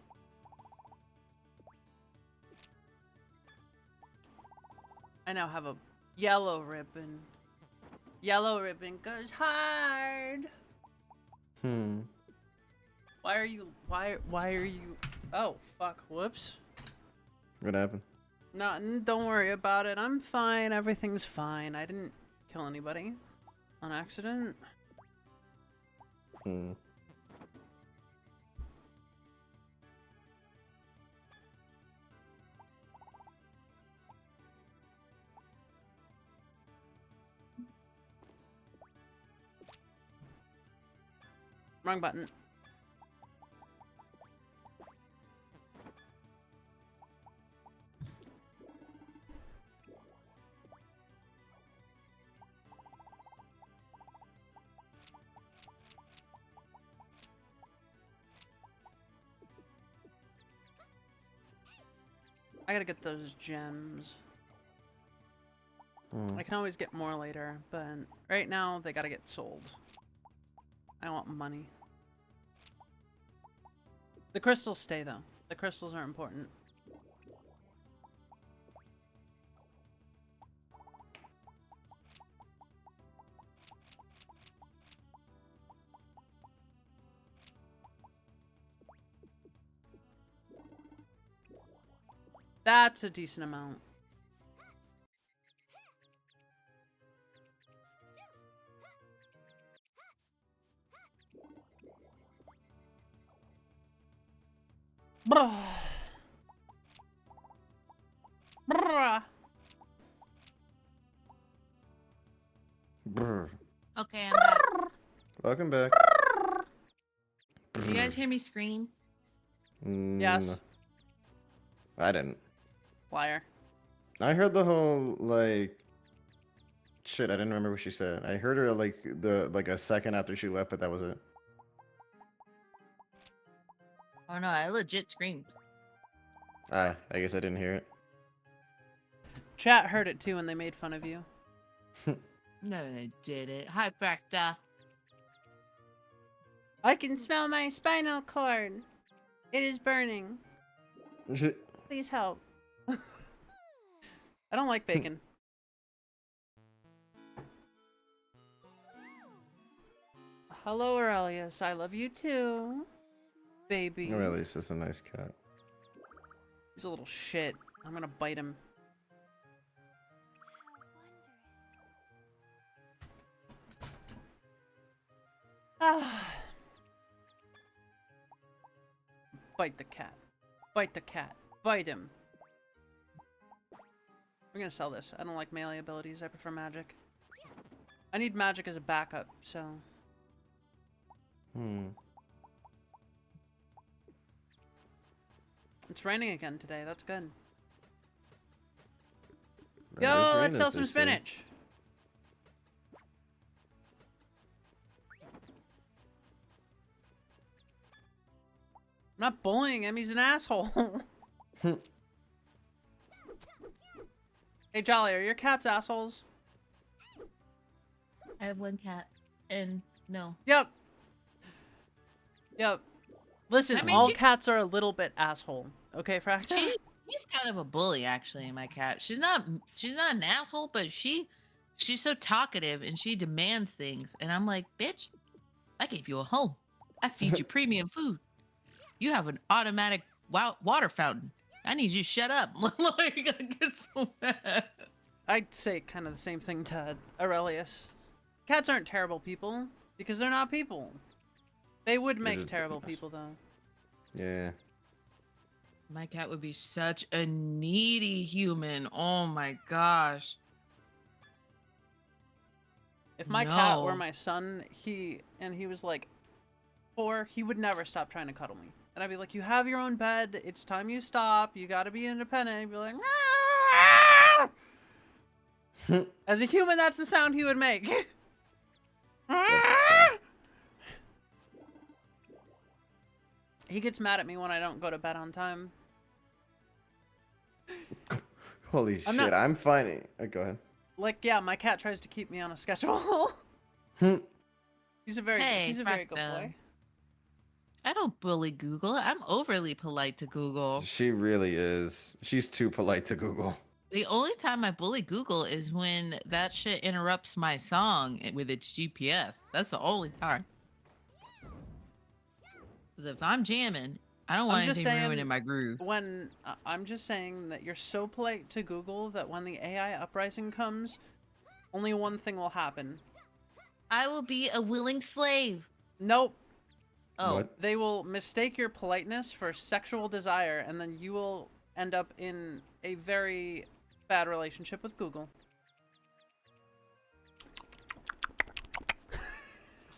I now have a yellow ribbon. Yellow ribbon goes hard. Why are you? Why are you? Oh fuck! Whoops. What happened? Nothing. Don't worry about it. I'm fine. Everything's fine. I didn't kill anybody on accident. Wrong button. I gotta get those gems. I can always get more later, but right now they gotta get sold. I want money. The crystals stay though. The crystals are important. That's a decent amount. Bruh. Bruh. Brr. Okay, I'm back. Welcome back. You guys hear me scream? Yes. No, I didn't. Liar. I heard the whole like shit. I didn't remember what she said. I heard her like a second after she left, but that was it. Oh no, I legit screamed. I guess I didn't hear it. Chat heard it too and they made fun of you. No, they didn't. Hi, Factor. I can smell my spinal cord. It is burning. Please help. I don't like bacon. Hello, Aurelius. I love you too. Baby. Aurelius is a nice cat. He's a little shit. I'm gonna bite him. Ah. Bite the cat. Bite the cat. Bite him. We're gonna sell this. I don't like melee abilities. I prefer magic. I need magic as a backup, so... It's raining again today. That's good. Yo, let's sell some spinach. I'm not bullying him. He's an asshole. Hey, Jolly, are your cats assholes? I have one cat, and no. Yep. Yep. Listen, I mean, all she- cats are a little bit asshole. Okay, Fractal? She's kind of a bully, actually. My cat. She's not an asshole, but she's so talkative and she demands things. And I'm like, bitch, I gave you a home. I feed you premium food. You have an automatic water fountain. I need you to shut up. Like, I get so mad. I'd say kind of the same thing to Aurelius. Cats aren't terrible people because they're not people. They would make just terrible business. people though. Yeah. My cat would be such a needy human. Oh my gosh. If my cat were No. my son, he was like 4, he would never stop trying to cuddle me. And I'd be like, you have your own bed. It's time you stop. You got to be independent. He'd be like, "Meow." As a human, that's the sound he would make. He gets mad at me when I don't go to bed on time. Holy I'm shit! not- I'm finding. Go ahead. Like, yeah, my cat tries to keep me on a schedule. He's a very good Fractal. boy. I don't bully Google. I'm overly polite to Google. She really is. She's too polite to Google. The only time I bully Google is when that shit interrupts my song with its GPS. That's the only time. Because if I'm jamming, I don't want I'm just anything ruining saying, my groove. when I'm just saying that you're so polite to Google that when the AI uprising comes, only one thing will happen. I will be a willing slave. Nope. Oh, What? They will mistake your politeness for sexual desire, and then you will end up in a very bad relationship with Google.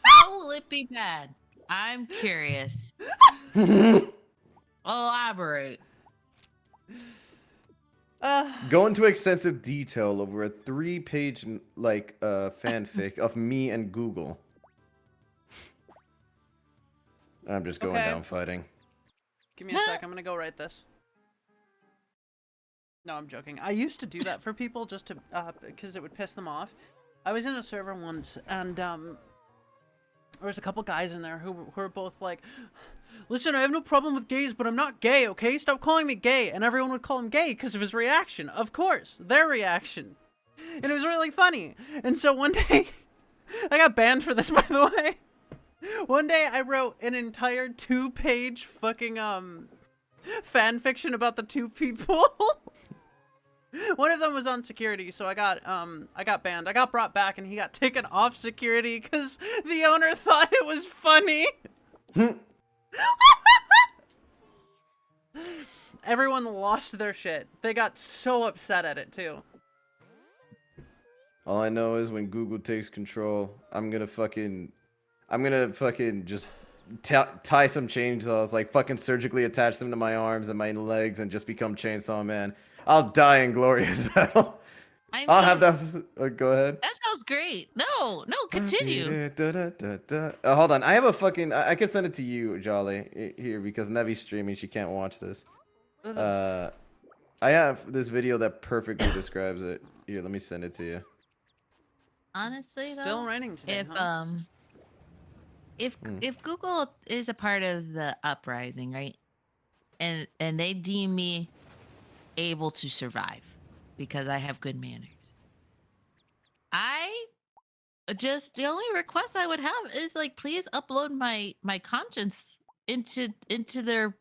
how will it be bad? I'm curious. Elaborate. Go into extensive detail over a 3-page fanfic of me and Google. I'm just going Okay. down fighting. Give me a sec. I'm gonna go write this. No, I'm joking. I used to do that for people just to, because it would piss them off. I was in a server once, and there was a couple guys in there who were both like, "Listen, I have no problem with gays, but I'm not gay, okay? Stop calling me gay." And everyone would call him gay because of his reaction. Of course, their reaction. And it was really funny. And so one day, I got banned for this, by the way. One day I wrote an entire 2-page fucking fan fiction about the two people. One of them was on security, so I got banned. I got brought back and he got taken off security because the owner thought it was funny. Everyone lost their shit. They got so upset at it too. All I know is when Google takes control, I'm gonna fucking just tie some chainsaws, like fucking surgically attach them to my arms and my legs, and just become Chainsaw Man. I'll die in glorious battle. I'll have that. Go ahead. That sounds great. No, continue. Hold on. I have a fucking. I can send it to you, Jolly, here because Nevi's streaming. She can't watch this. I have this video that perfectly describes it. Here, let me send it to you. Honestly, Still though, raining today, if huh? if Google is a part of the uprising, right, and they deem me able to survive because I have good manners, the only request I would have is like, please upload my conscience into their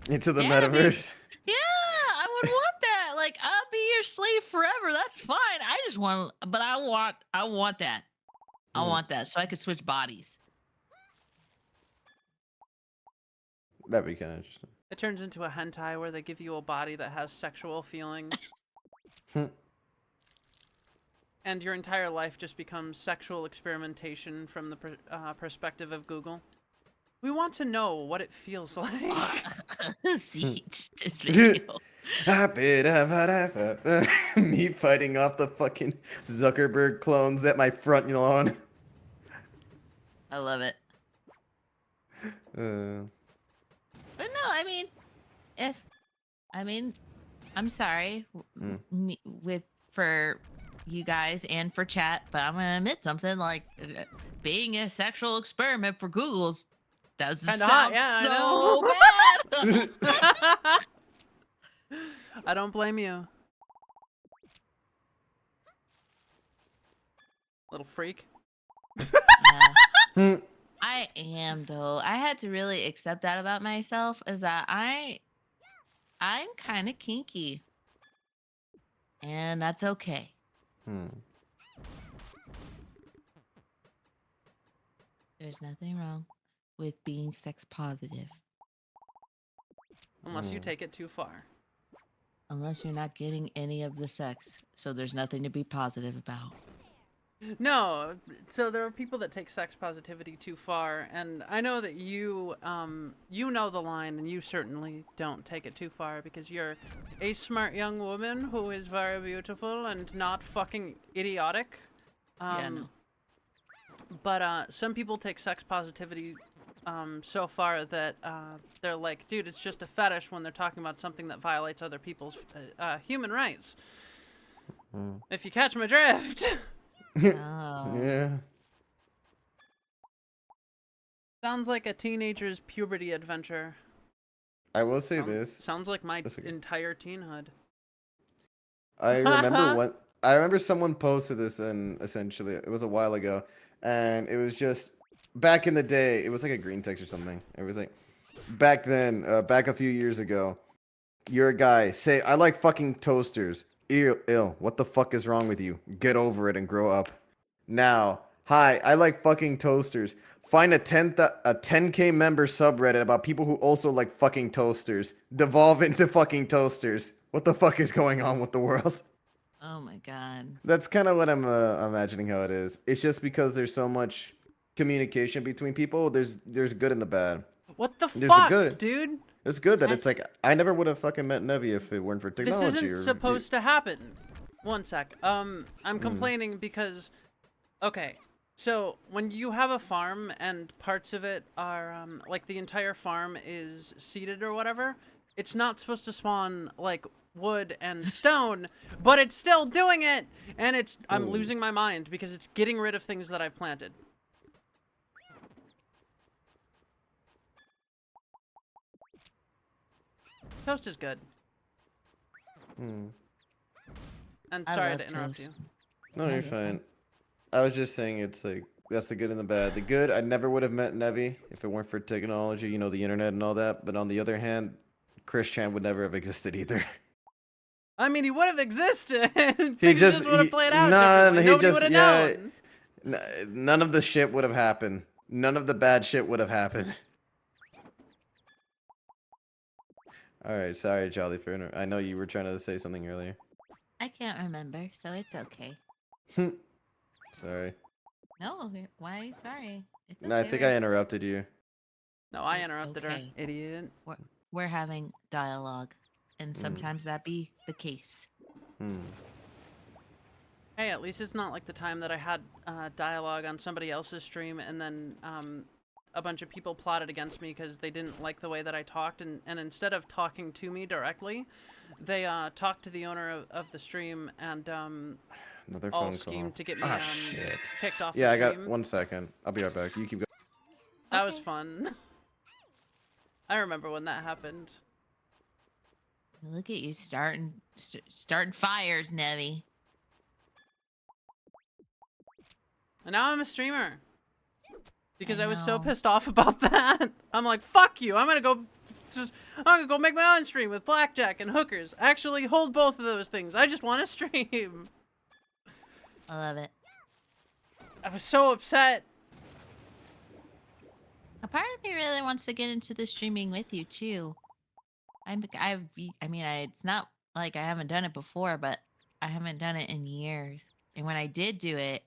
Into the database. metaverse. Yeah, I would want that. Like, I'll be your slave forever. That's fine. I just want, but I want that. I want that so I could switch bodies. That'd be kind of interesting. It turns into a hentai where they give you a body that has sexual feeling. And your entire life just becomes sexual experimentation from the perspective of Google. We want to know what it feels like. See this video. Me fighting off the fucking Zuckerberg clones at my front lawn. I love it. But no, I'm sorry for you guys and for chat, but I'm gonna admit something. Like, being a sexual experiment for Google's doesn't Kinda sound hot, yeah, so bad. I don't blame you. Little freak. Yeah. I am, though. I had to really accept that about myself, is that I'm kind of kinky, and that's okay. There's nothing wrong with being sex positive. Unless you take it too far. Unless you're not getting any of the sex, so there's nothing to be positive about. No, so there are people that take sex positivity too far, and I know that you know the line, and you certainly don't take it too far because you're a smart young woman who is very beautiful and not fucking idiotic. Yeah, no. But some people take sex positivity so far that they're like, dude, it's just a fetish when they're talking about something that violates other people's human rights. If you catch my drift. Oh. Yeah. Sounds like a teenager's puberty adventure. I will say this. Sounds like my That's okay. entire teenhood. I remember when I remember someone posted this, and essentially it was a while ago, and it was just back in the day. It was like a green text or something. It was like back then, back a few years ago. You're a guy. Say I like fucking toasters. Ill. What the fuck is wrong with you? Get over it and grow up. Now, hi. I like fucking toasters. Find a 10K member subreddit about people who also like fucking toasters. Devolve into fucking toasters. What the fuck is going on with the world? Oh my god. That's kind of what I'm imagining how it is. It's just because there's so much communication between people. There's good and the bad. What the There's the fuck, good. dude? It's good that it's like I never would have fucking met Nevi if it weren't for This technology. isn't supposed to happen. One sec. I'm complaining because, okay, so when you have a farm and parts of it are like the entire farm is seeded or whatever, it's not supposed to spawn like wood and stone, but it's still doing it, and I'm losing my mind because it's getting rid of things that I've planted. Toast is good. And I sorry love to interrupt you. toast. No, Yeah, you're you're fine. I was just saying it's like that's the good and the bad. The good, I never would have met Nevi if it weren't for technology, you know, the internet and all that. But on the other hand, Chris Chan would never have existed either. I mean, he would have existed. He Things just would have played out no, differently. he Nobody just would have yeah. known. None of the shit would have happened. None of the bad shit would have happened. All right, sorry, Jolly for I know you were trying to say something earlier. I can't remember, so it's okay. Sorry. No, why are you sorry? It's okay. No, I think I interrupted you. No, I It's interrupted okay. her, idiot. We're having dialogue, and sometimes that be the case. Hey, at least it's not like the time that I had dialogue on somebody else's stream and then a bunch of people plotted against me because they didn't like the way that I talked, and instead of talking to me directly, they talked to the owner of the stream and Another all phone schemed call. to get me Shit. kicked off Yeah, the I got stream. 1 second. I'll be right back. You keep going. That was fun. I remember when that happened. Look at you starting fires, Nevi. And now I'm a streamer. Because I was so know. pissed off about that. I'm like, fuck you. I'm gonna go make my own stream with blackjack and hookers. Actually hold both of those things. I just want to stream. I love it. I was so upset. A part of me really wants to get into the streaming with you too. It's not like I haven't done it before, but I haven't done it in years. And when I did do it,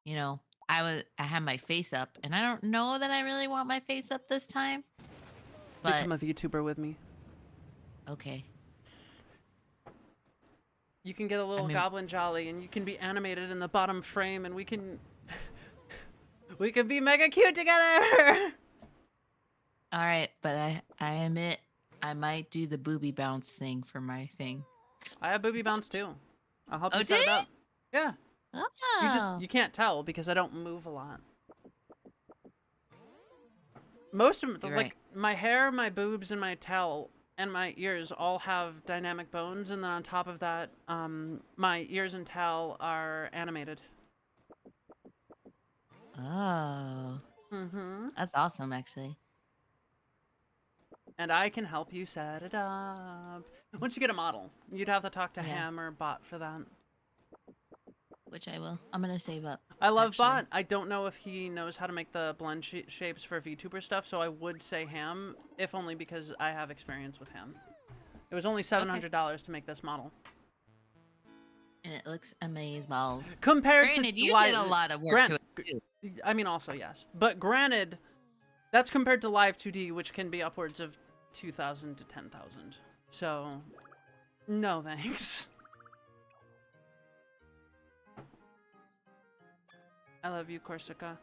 you know, I had my face up, and I don't know that I really want my face up this time. But Become a VTuber with me. okay. You can get a little goblin jolly, and you can be animated in the bottom frame, and we can we can be mega cute together. All right, but I admit I might do the booby bounce thing for my thing. I have booby bounce too. I'll help Oh, you set it do you? up. Yeah. Oh. You can't tell because I don't move a lot. Most of You're like right. my hair, my boobs, and my tail and my ears all have dynamic bones, and then on top of that, my ears and tail are animated. Oh. That's awesome, actually. And I can help you set it up. Once you get a model, you'd have to talk to Ham or Bot for that. Which I will. I'm gonna save up. I love actually. Bot. I don't know if he knows how to make the blend shapes for VTuber stuff, so I would say Ham, if only because I have experience with Ham. It was only $700 to make this model. And it looks amazeballs. Compared Granted, to you live, did a lot of work to it too. I mean, also yes, but granted, that's compared to Live 2D, which can be upwards of 2,000 to 10,000. So, no thanks. I love you, Corsica.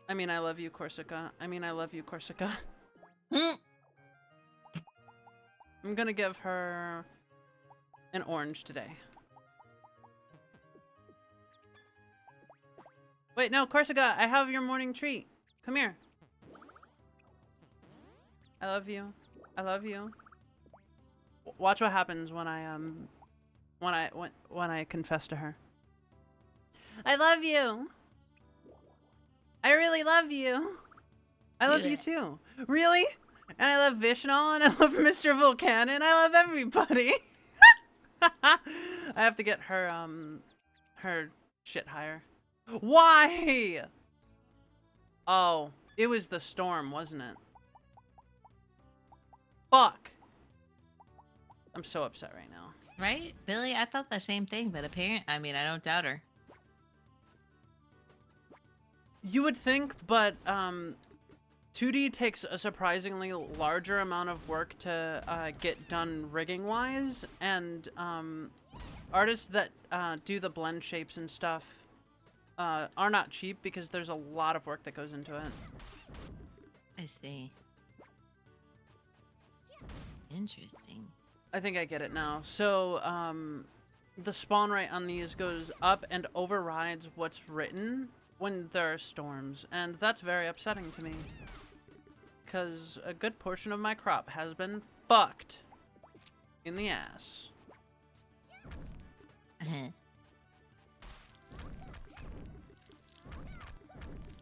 I mean, I love you, Corsica. I mean, I love you, Corsica. I'm gonna give her an orange today. Wait, no, Corsica, I have your morning treat. Come here. I love you. I love you. Watch what happens when I when I confess to her. I love you. I really love you. I love you too. Really? And I love Vishnu, and I love Mr. Volcanon. I love everybody. I have to get her shit higher. Why? Oh, it was the storm, wasn't it? Fuck. I'm so upset right now. Right? Billy, I thought the same thing, but I don't doubt her. You would think, but 2D takes a surprisingly larger amount of work to get done rigging-wise, and artists that do the blend shapes and stuff are not cheap because there's a lot of work that goes into it. I see. Interesting. I think I get it now. So, the spawn rate on these goes up and overrides what's written when there are storms, and that's very upsetting to me. Because a good portion of my crop has been fucked in the ass.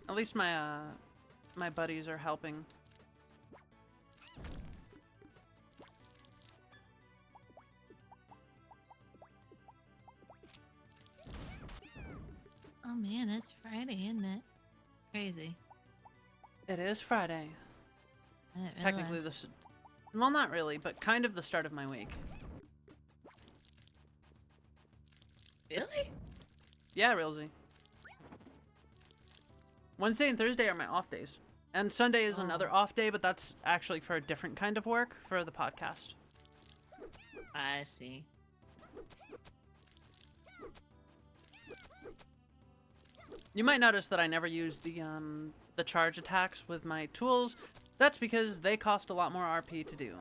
At least my my buddies are helping. Oh man, that's Friday, isn't it? Crazy. It is Friday. I didn't Technically realize. well, not really, but kind of the start of my week. Really? Yeah, realsy. Wednesday and Thursday are my off days. And Sunday is another off day, but that's actually for a different kind of work for the podcast. I see. You might notice that I never use the charge attacks with my tools. That's because they cost a lot more RP to do.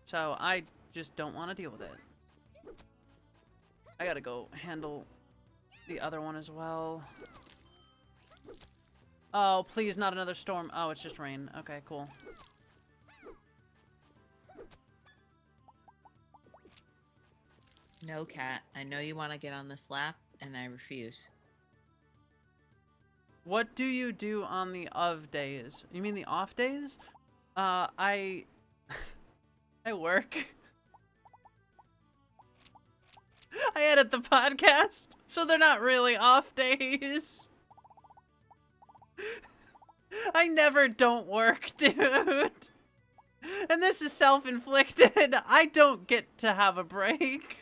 So I just don't want to deal with it. I gotta go handle the other one as well. Oh, please, not another storm. Oh, it's just rain. Okay, cool. No, Cat. I know you want to get on this lap, and I refuse. What do you do on the of days? You mean the off days? I work. I edit the podcast, so they're not really off days. I never don't work, dude. And this is self-inflicted. I don't get to have a break.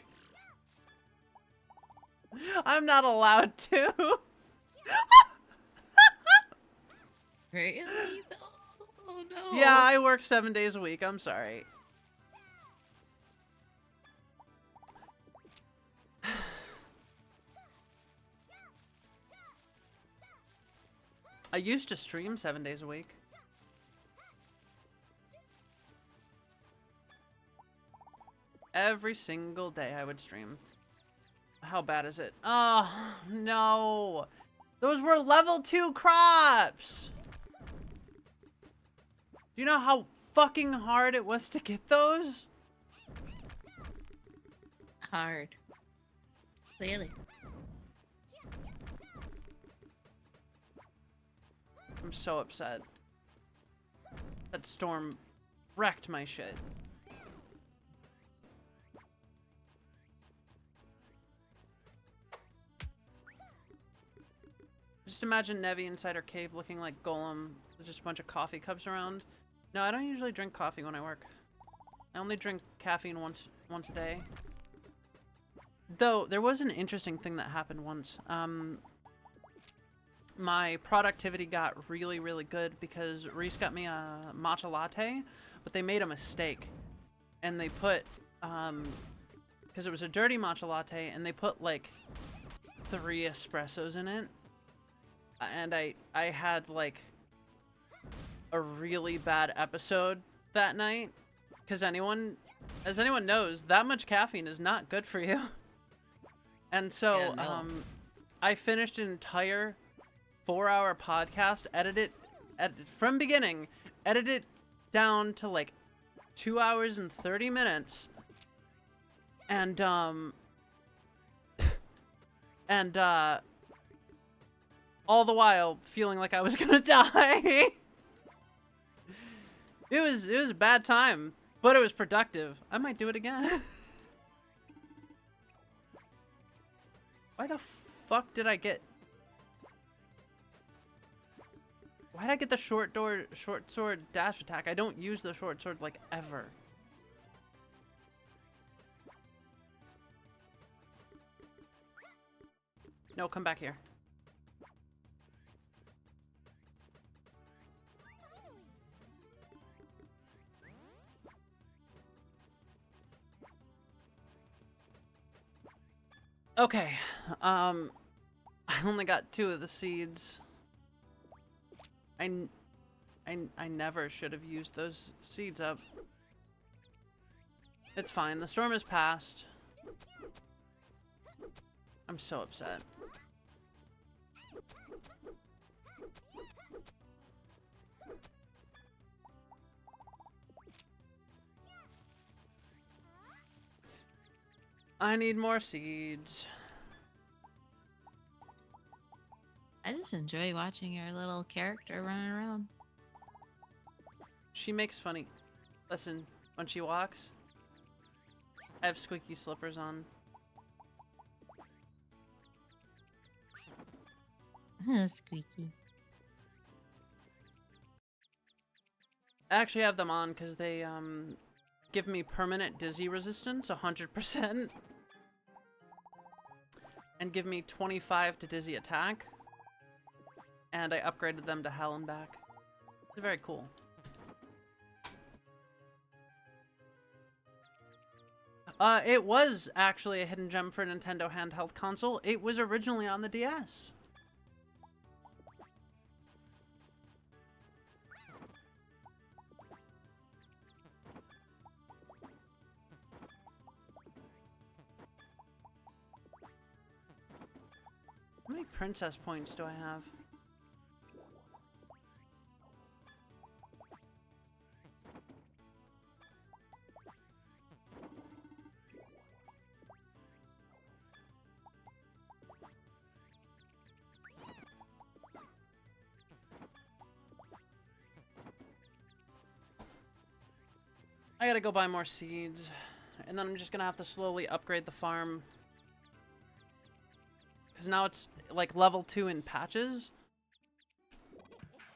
I'm not allowed to. Really? Oh no. Yeah, I work 7 days a week. I'm sorry. I used to stream 7 days a week. Every single day I would stream. How bad is it? Oh, no. Those were level 2 crops. Do you know how fucking hard it was to get those? Hard. Clearly. I'm so upset. That storm wrecked my shit. Just imagine Nevi inside her cave looking like Golem with just a bunch of coffee cups around. No, I don't usually drink coffee when I work. I only drink caffeine once a day. Though, there was an interesting thing that happened once. My productivity got really, really good because Reese got me a matcha latte, but they made a mistake. And they put, because it was a dirty matcha latte, and they put like 3 espressos in it. And I had like a really bad episode that night. Because as anyone knows, that much caffeine is not good for you. And so, Yeah, no. I finished an entire 4-hour podcast, edited from beginning, edited down to like 2 hours and 30 minutes, And all the while feeling like I was gonna die. It was a bad time, but it was productive. I might do it again. Why the fuck did I get? Why did I get the short sword dash attack? I don't use the short sword like ever. No, come back here. Okay, I only got 2 of the seeds. I never should have used those seeds up. It's fine, the storm has passed. I'm so upset. I need more seeds. I just enjoy watching your little character running around. She makes funny. Listen, when she walks, I have squeaky slippers on. Squeaky. I actually have them on because they give me permanent dizzy resistance, 100%, and give me 25 to dizzy attack. And I upgraded them to hell and back. They're very cool. It was actually a hidden gem for a Nintendo handheld console. It was originally on the DS. How many princess points do I have? I gotta go buy more seeds, and then I'm just gonna have to slowly upgrade the farm. Because now it's like level 2 in patches.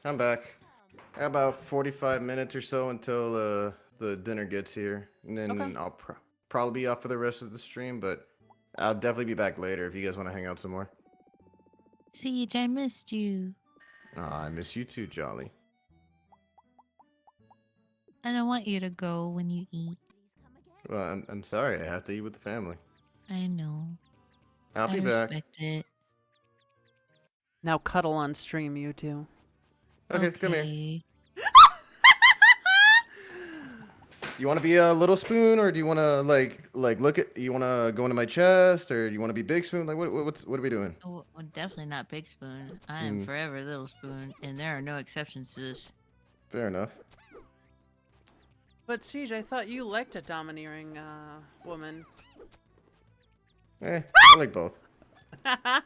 I'm back. I got about 45 minutes or so until the dinner gets here. And then Okay. I'll probably be off for the rest of the stream, but I'll definitely be back later if you guys want to hang out some more. Siege, I missed you. Aw, I miss you too, Jolly. I don't want you to go when you eat. Well, I'm sorry. I have to eat with the family. I know. I'll be I back. respect it. Now cuddle on stream, you two. Okay, come here. Okay. You want to be a little spoon, or do you want to like look at? You want to go into my chest, or do you want to be big spoon? Like what are we doing? Oh, well, definitely not Big Spoon. I am forever Little Spoon, and there are no exceptions to this. Fair enough. But Siege, I thought you liked a domineering woman. I like both. I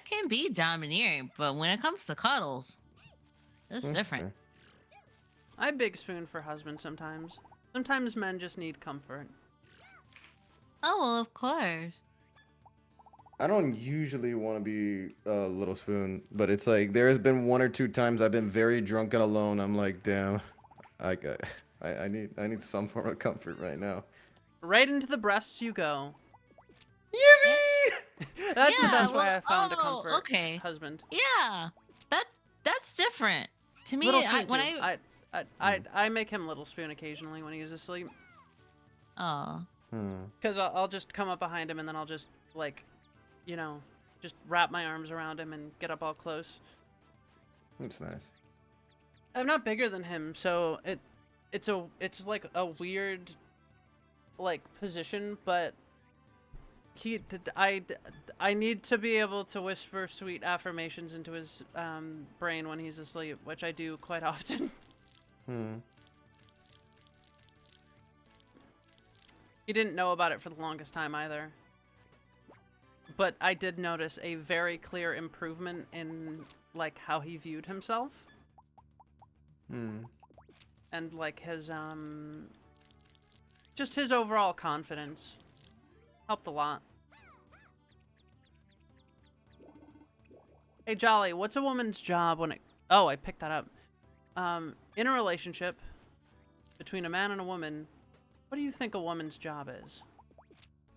can be domineering, but when it comes to cuddles, it's different. Okay. I big spoon for husband sometimes. Sometimes men just need comfort. Oh, well, of course. I don't usually want to be a little spoon, but it's like there has been 1 or 2 times I've been very drunk and alone. I'm like, damn, I need some form of comfort right now. Right into the breasts you go. Yippee! That's the Yeah, best way well, I found to oh, comfort okay. husband. Yeah, that's different. To me, Little spoon when too. I make him little spoon occasionally when he's asleep. Oh. Because I'll just come up behind him and then I'll just, like, you know, just wrap my arms around him and get up all close. That's nice. I'm not bigger than him, so it's like a weird, like, position, but I need to be able to whisper sweet affirmations into his brain when he's asleep, which I do quite often. He didn't know about it for the longest time either. But I did notice a very clear improvement in, like, how he viewed himself. And, like, his, just his overall confidence. Helped a lot. Hey, Jolly, what's a woman's job when it... Oh, I picked that up. In a relationship between a man and a woman, what do you think a woman's job is?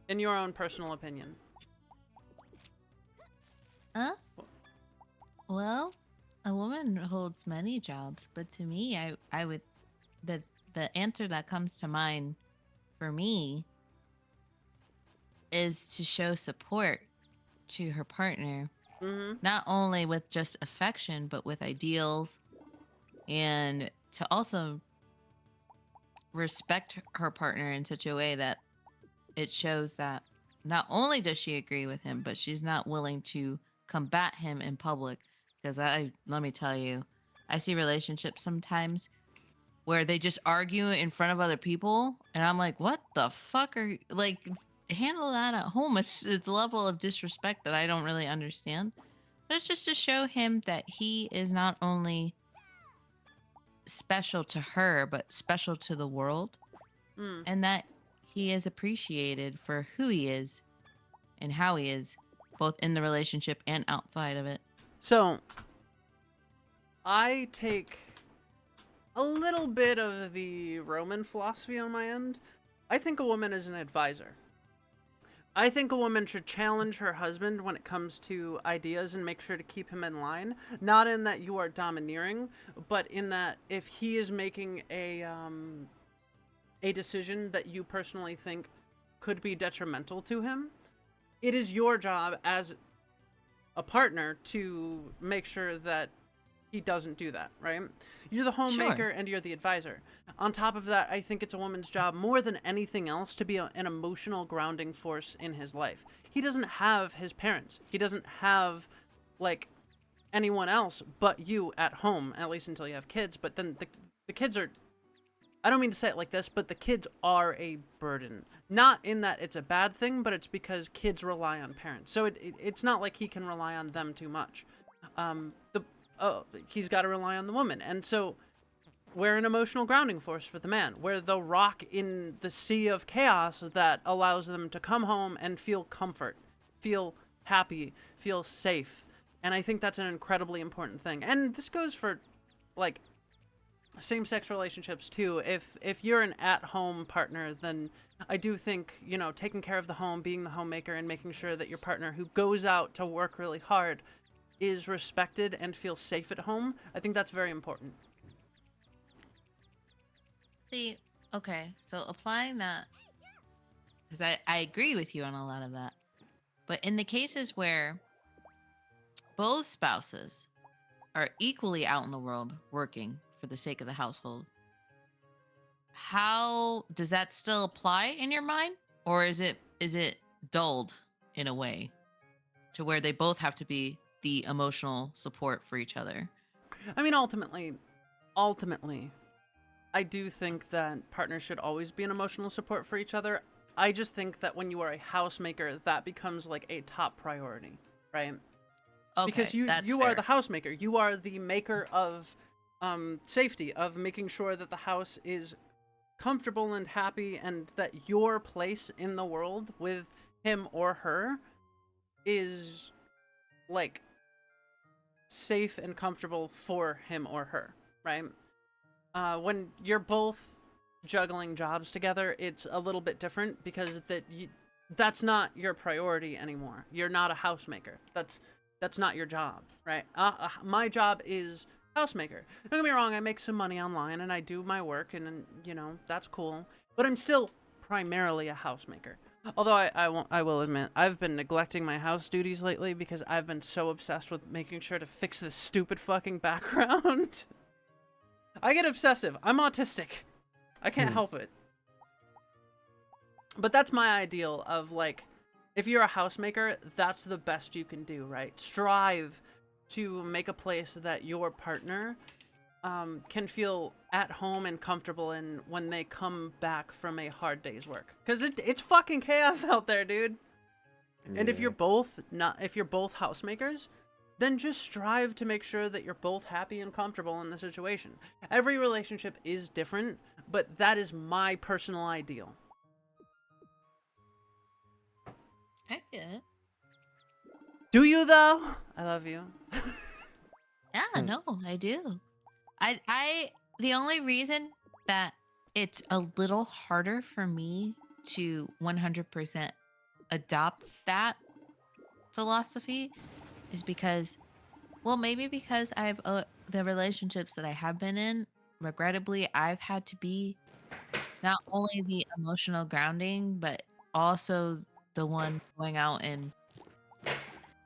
In your own personal opinion. Well, a woman holds many jobs, but to me, I would... The answer that comes to mind for me is to show support to her partner. Not only with just affection, but with ideals, and to also respect her partner in such a way that it shows that not only does she agree with him, but she's not willing to combat him in public. Because let me tell you, I see relationships sometimes where they just argue in front of other people, and I'm like, what the fuck are you, like, handle that at home. It's the level of disrespect that I don't really understand. But it's just to show him that he is not only special to her, but special to the world. And that he is appreciated for who he is and how he is, both in the relationship and outside of it. So, I take a little bit of the Roman philosophy on my end. I think a woman is an advisor. I think a woman should challenge her husband when it comes to ideas and make sure to keep him in line. Not in that you are domineering, but in that if he is making a decision that you personally think could be detrimental to him, it is your job as a partner to make sure that he doesn't do that, right? You're the homemaker and you're the advisor. On top of that, I think it's a woman's job more than anything else to be an emotional grounding force in his life. He doesn't have his parents. He doesn't have, like, anyone else but you at home, at least until you have kids. But then the kids are... I don't mean to say it like this, but the kids are a burden. Not in that it's a bad thing, but it's because kids rely on parents. So it's not like he can rely on them too much. He's got to rely on the woman. And so we're an emotional grounding force for the man. We're the rock in the sea of chaos that allows them to come home and feel comfort, feel happy, feel safe. And I think that's an incredibly important thing. And this goes for, like, same-sex relationships too. If you're an at-home partner, then I do think, you know, taking care of the home, being the homemaker, and making sure that your partner who goes out to work really hard is respected and feels safe at home, I think that's very important. See, okay, so applying that, because I agree with you on a lot of that, but in the cases where both spouses are equally out in the world working for the sake of the household, how does that still apply in your mind? Or is it dulled in a way to where they both have to be the emotional support for each other? I mean, ultimately, I do think that partners should always be an emotional support for each other. I just think that when you are a housemaker, that becomes like a top priority, right? Okay, because you are the housemaker. You are the maker of safety, of making sure that the house is comfortable and happy, and that your place in the world with him or her is, like, safe and comfortable for him or her, right? When you're both juggling jobs together, it's a little bit different because that's not your priority anymore. You're not a housemaker. That's not your job, right? My job is housemaker. Don't get me wrong, I make some money online and I do my work, and you know, that's cool. But I'm still primarily a housemaker. Although I will admit, I've been neglecting my house duties lately because I've been so obsessed with making sure to fix this stupid fucking background. I get obsessive. I'm autistic. I can't help it. But that's my ideal of, like, if you're a housemaker, that's the best you can do, right? Strive to make a place that your partner can feel at home and comfortable in when they come back from a hard day's work. Because it's fucking chaos out there, dude. And if Yeah. you're both housemakers, then just strive to make sure that you're both happy and comfortable in the situation. Every relationship is different, but that is my personal ideal. I get it. Do you though? I love you. Yeah, no, I do. The only reason that it's a little harder for me to 100% adopt that philosophy is because, well, maybe because I've the relationships that I have been in, regrettably, I've had to be not only the emotional grounding, but also the one going out in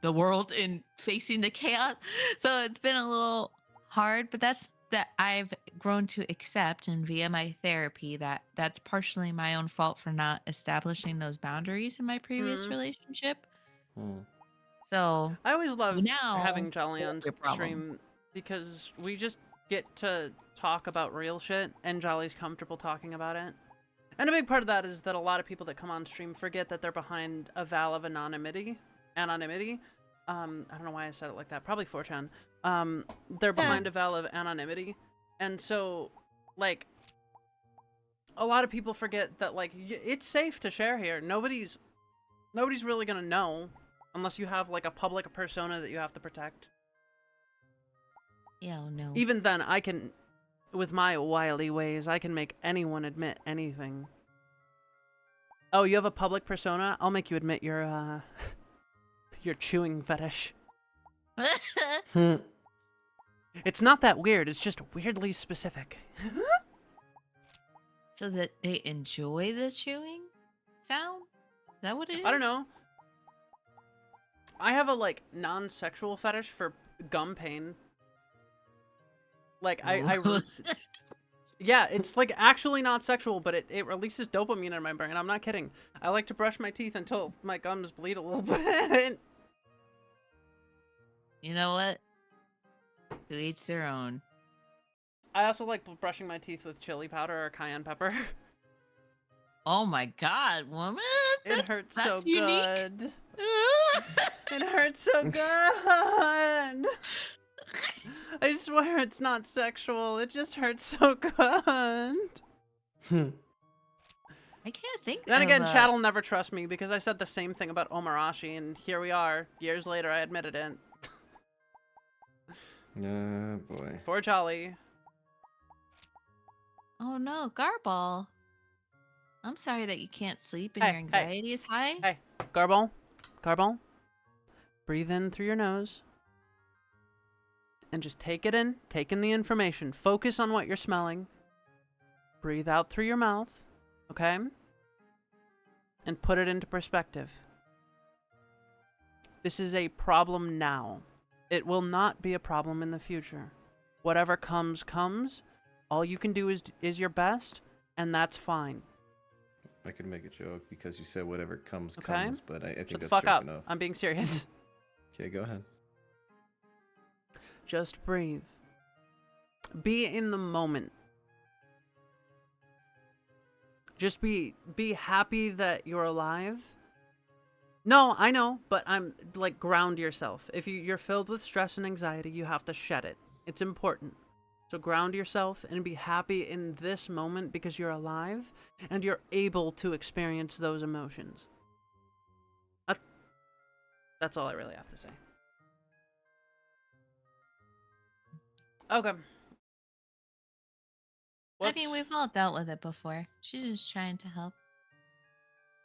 the world and facing the chaos. So it's been a little hard, but that I've grown to accept, and via my therapy, that's partially my own fault for not establishing those boundaries in my previous Mhm. relationship. Hmm. So I always love now having Jolly on won't be a problem. stream because we just get to talk about real shit and Jolly's comfortable talking about it. And a big part of that is that a lot of people that come on stream forget that they're behind a veil of anonymity. I don't know why I said it like that. Probably 4chan. They're behind a veil of anonymity. And so, like, a lot of people forget that, like, it's safe to share here. Nobody's really gonna know unless you have, like, a public persona that you have to protect. Yeah, no. Even then, I can, with my wily ways, I can make anyone admit anything. Oh, you have a public persona? I'll make you admit your chewing fetish. Hmm. It's not that weird, it's just weirdly specific. So that they enjoy the chewing sound? Is that what it is? I don't know. I have a, like, non-sexual fetish for gum pain. Like, yeah, it's, like, actually not sexual, but it releases dopamine in my brain. I'm not kidding. I like to brush my teeth until my gums bleed a little bit. You know what? To each their own. I also like brushing my teeth with chili powder or cayenne pepper. Oh my god, woman! It hurts so that's unique. good. It hurts so good. I swear it's not sexual. It just hurts so good. I can't think. Then of again, chat'll never trust me because I said the same thing about Omarashi, and here we are. Years later, I admitted it. Boy. For Jolly. Oh no, Garball. I'm sorry that you can't sleep and Hey, your anxiety is high. Hey, Garball. Breathe in through your nose. And just take it in. Take in the information. Focus on what you're smelling. Breathe out through your mouth. Okay? And put it into perspective. This is a problem now. It will not be a problem in the future. Whatever comes, comes. All you can do is your best, and that's fine. I could make a joke because you said whatever comes, Okay. comes, but I think Shut the that's fuck joke up. enough. I'm being serious. Okay, go ahead. Just breathe. Be in the moment. Just be happy that you're alive. No, I know, but I'm like, ground yourself. If you're filled with stress and anxiety, you have to shed it. It's important. So ground yourself and be happy in this moment because you're alive and you're able to experience those emotions. That's all I really have to say. Okay. I mean, we've all dealt with it before. She's just trying to help.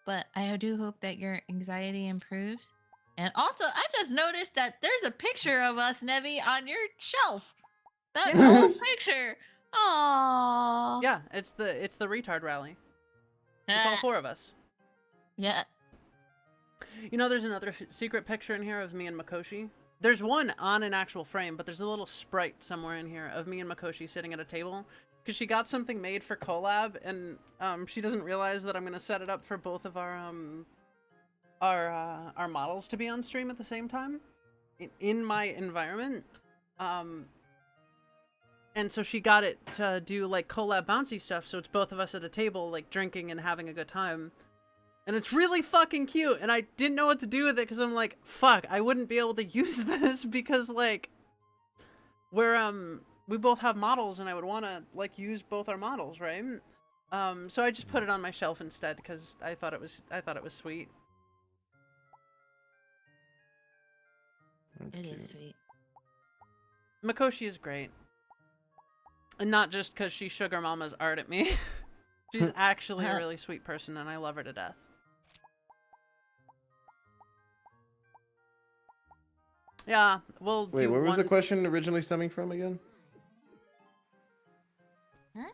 But I do hope that your anxiety improves. And also, I just noticed that there's a picture of us, Nevi, on your shelf. That old picture. Aww. Yeah, it's the retard rally. It's all four of us. Yeah. You know, there's another secret picture in here of me and Makoshi. There's one on an actual frame, but there's a little sprite somewhere in here of me and Makoshi sitting at a table. Because she got something made for collab, and she doesn't realize that I'm going to set it up for both of our models to be on stream at the same time in my environment. And And so she got it to do like collab bouncy stuff. So it's both of us at a table, like drinking and having a good time. And it's really fucking cute. And I didn't know what to do with it because I'm like, fuck, I wouldn't be able to use this because like we both have models and I would want to like use both our models, right? So I just put it on my shelf instead because I thought it was sweet. That's It cute. is sweet. Makoshi is great. And not just because she sugar mama's art at me. She's actually a really sweet person and I love her to death. Yeah, we'll Wait, do where was one... the question originally stemming from again? Huh?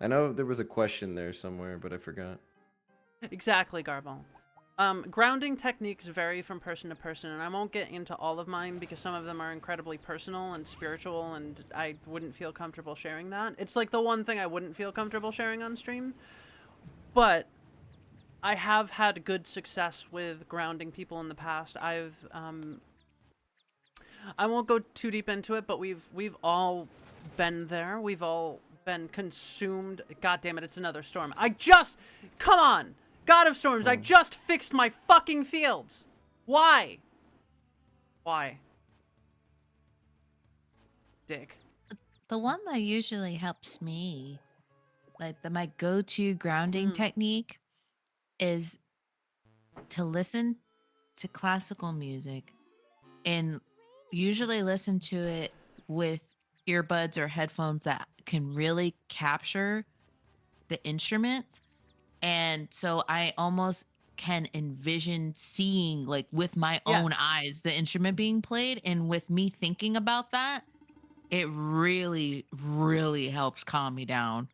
I know there was a question there somewhere, but I forgot. Exactly, Garbo. Grounding techniques vary from person to person, and I won't get into all of mine because some of them are incredibly personal and spiritual, and I wouldn't feel comfortable sharing that. It's like the one thing I wouldn't feel comfortable sharing on stream. But I have had good success with grounding people in the past. I won't go too deep into it, but we've all been there. We've all been consumed. God damn it, it's another storm. Come on! God of Storms, I just fixed my fucking fields! Why? Why? Dick. The one that usually helps me, like my go-to grounding technique, is to listen to classical music and usually listen to it with earbuds or headphones that can really capture the instruments. And so I almost can envision seeing, like with my own eyes, the instrument being played. And with me thinking about that, it really, really helps calm me down.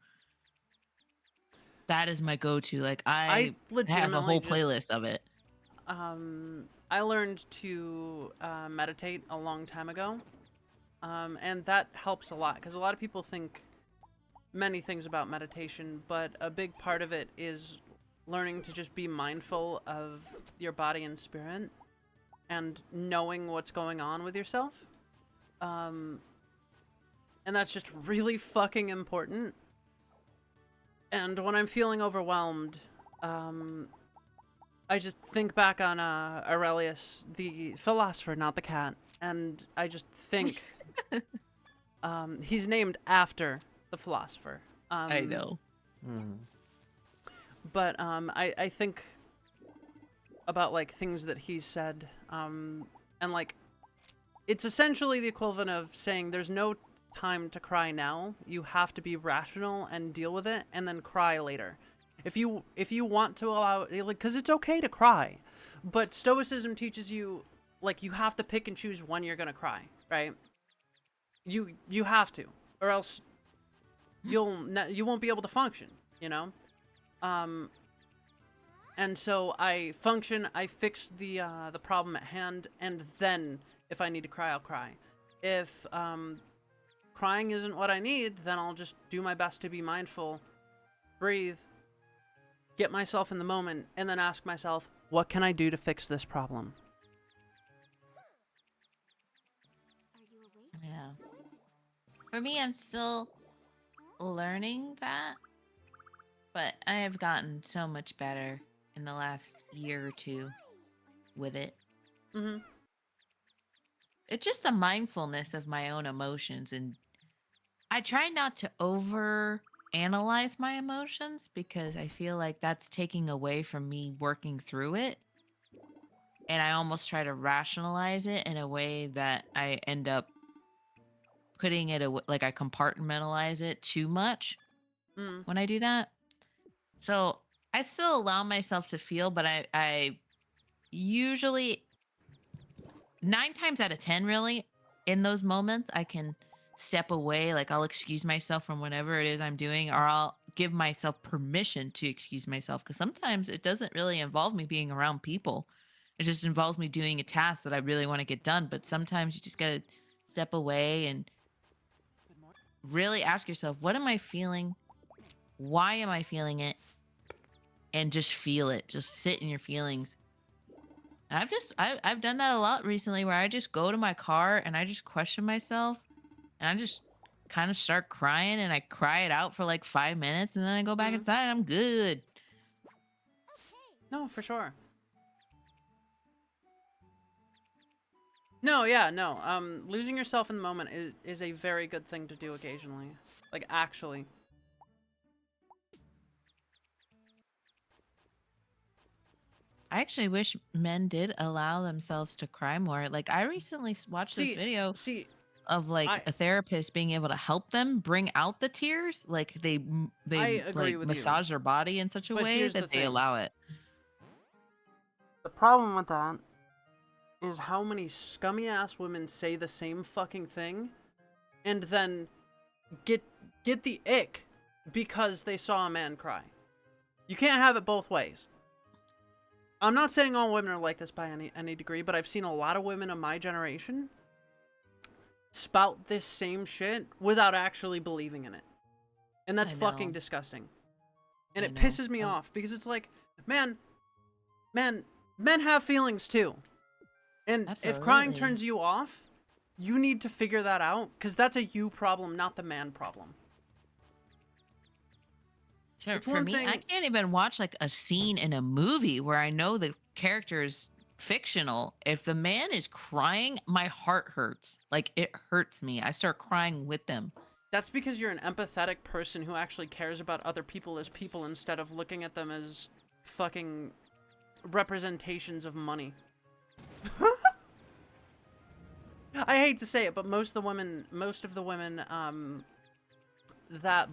That is my go-to. Like I have a whole playlist of it. I learned to meditate a long time ago. And that helps a lot because a lot of people think many things about meditation, but a big part of it is learning to just be mindful of your body and spirit and knowing what's going on with yourself. And that's just really fucking important. And when I'm feeling overwhelmed, I just think back on Aurelius, the philosopher, not the cat, and I just think he's named after the philosopher. I know. But I think about like things that he said, and like it's essentially the equivalent of saying there's no time to cry now. You have to be rational and deal with it, and then cry later. If you want to allow, like, because it's okay to cry, but Stoicism teaches you like you have to pick and choose when you're gonna cry, right? You have to, or else you won't be able to function, you know. And so I function. I fix the problem at hand, and then if I need to cry, I'll cry. If crying isn't what I need, then I'll just do my best to be mindful, breathe, get myself in the moment, and then ask myself, what can I do to fix this problem? Yeah. For me, I'm still learning that, but I have gotten so much better in the last year or two with it. Mm-hmm. It's just the mindfulness of my own emotions, and I try not to over analyze my emotions because I feel like that's taking away from me working through it. And I almost try to rationalize it in a way that I end up putting it like I compartmentalize it too much when I do that. So I still allow myself to feel, but I usually 9 times out of 10 really in those moments I can step away, like I'll excuse myself from whatever it is I'm doing, or I'll give myself permission to excuse myself, because sometimes it doesn't really involve me being around people. It just involves me doing a task that I really want to get done. But sometimes you just gotta step away and really ask yourself, what am I feeling? Why am I feeling it? And just feel it. Just sit in your feelings. And I've done that a lot recently, where I just go to my car and I just question myself, and I just kind of start crying and I cry it out for like 5 minutes and then I go back inside and I'm good. No, for sure. No, yeah, no. Losing yourself in the moment is a very good thing to do occasionally. Like, actually. I actually wish men did allow themselves to cry more. Like I recently watched this video of like a therapist being able to help them bring out the tears. Like they like massage their body in such a way that they allow it. The problem with that is how many scummy ass women say the same fucking thing and then get the ick because they saw a man cry. You can't have it both ways. I'm not saying all women are like this by any degree, but I've seen a lot of women of my generation spout this same shit without actually believing in it. And that's fucking disgusting. And it pisses me off because it's like, men have feelings too. And if crying turns you off, you need to figure that out because that's a you problem, not the man problem. For me, I can't even watch like a scene in a movie where I know the character is fictional. If the man is crying, my heart hurts. Like it hurts me. I start crying with them. That's because you're an empathetic person who actually cares about other people as people instead of looking at them as fucking representations of money. I hate to say it, but most of the women that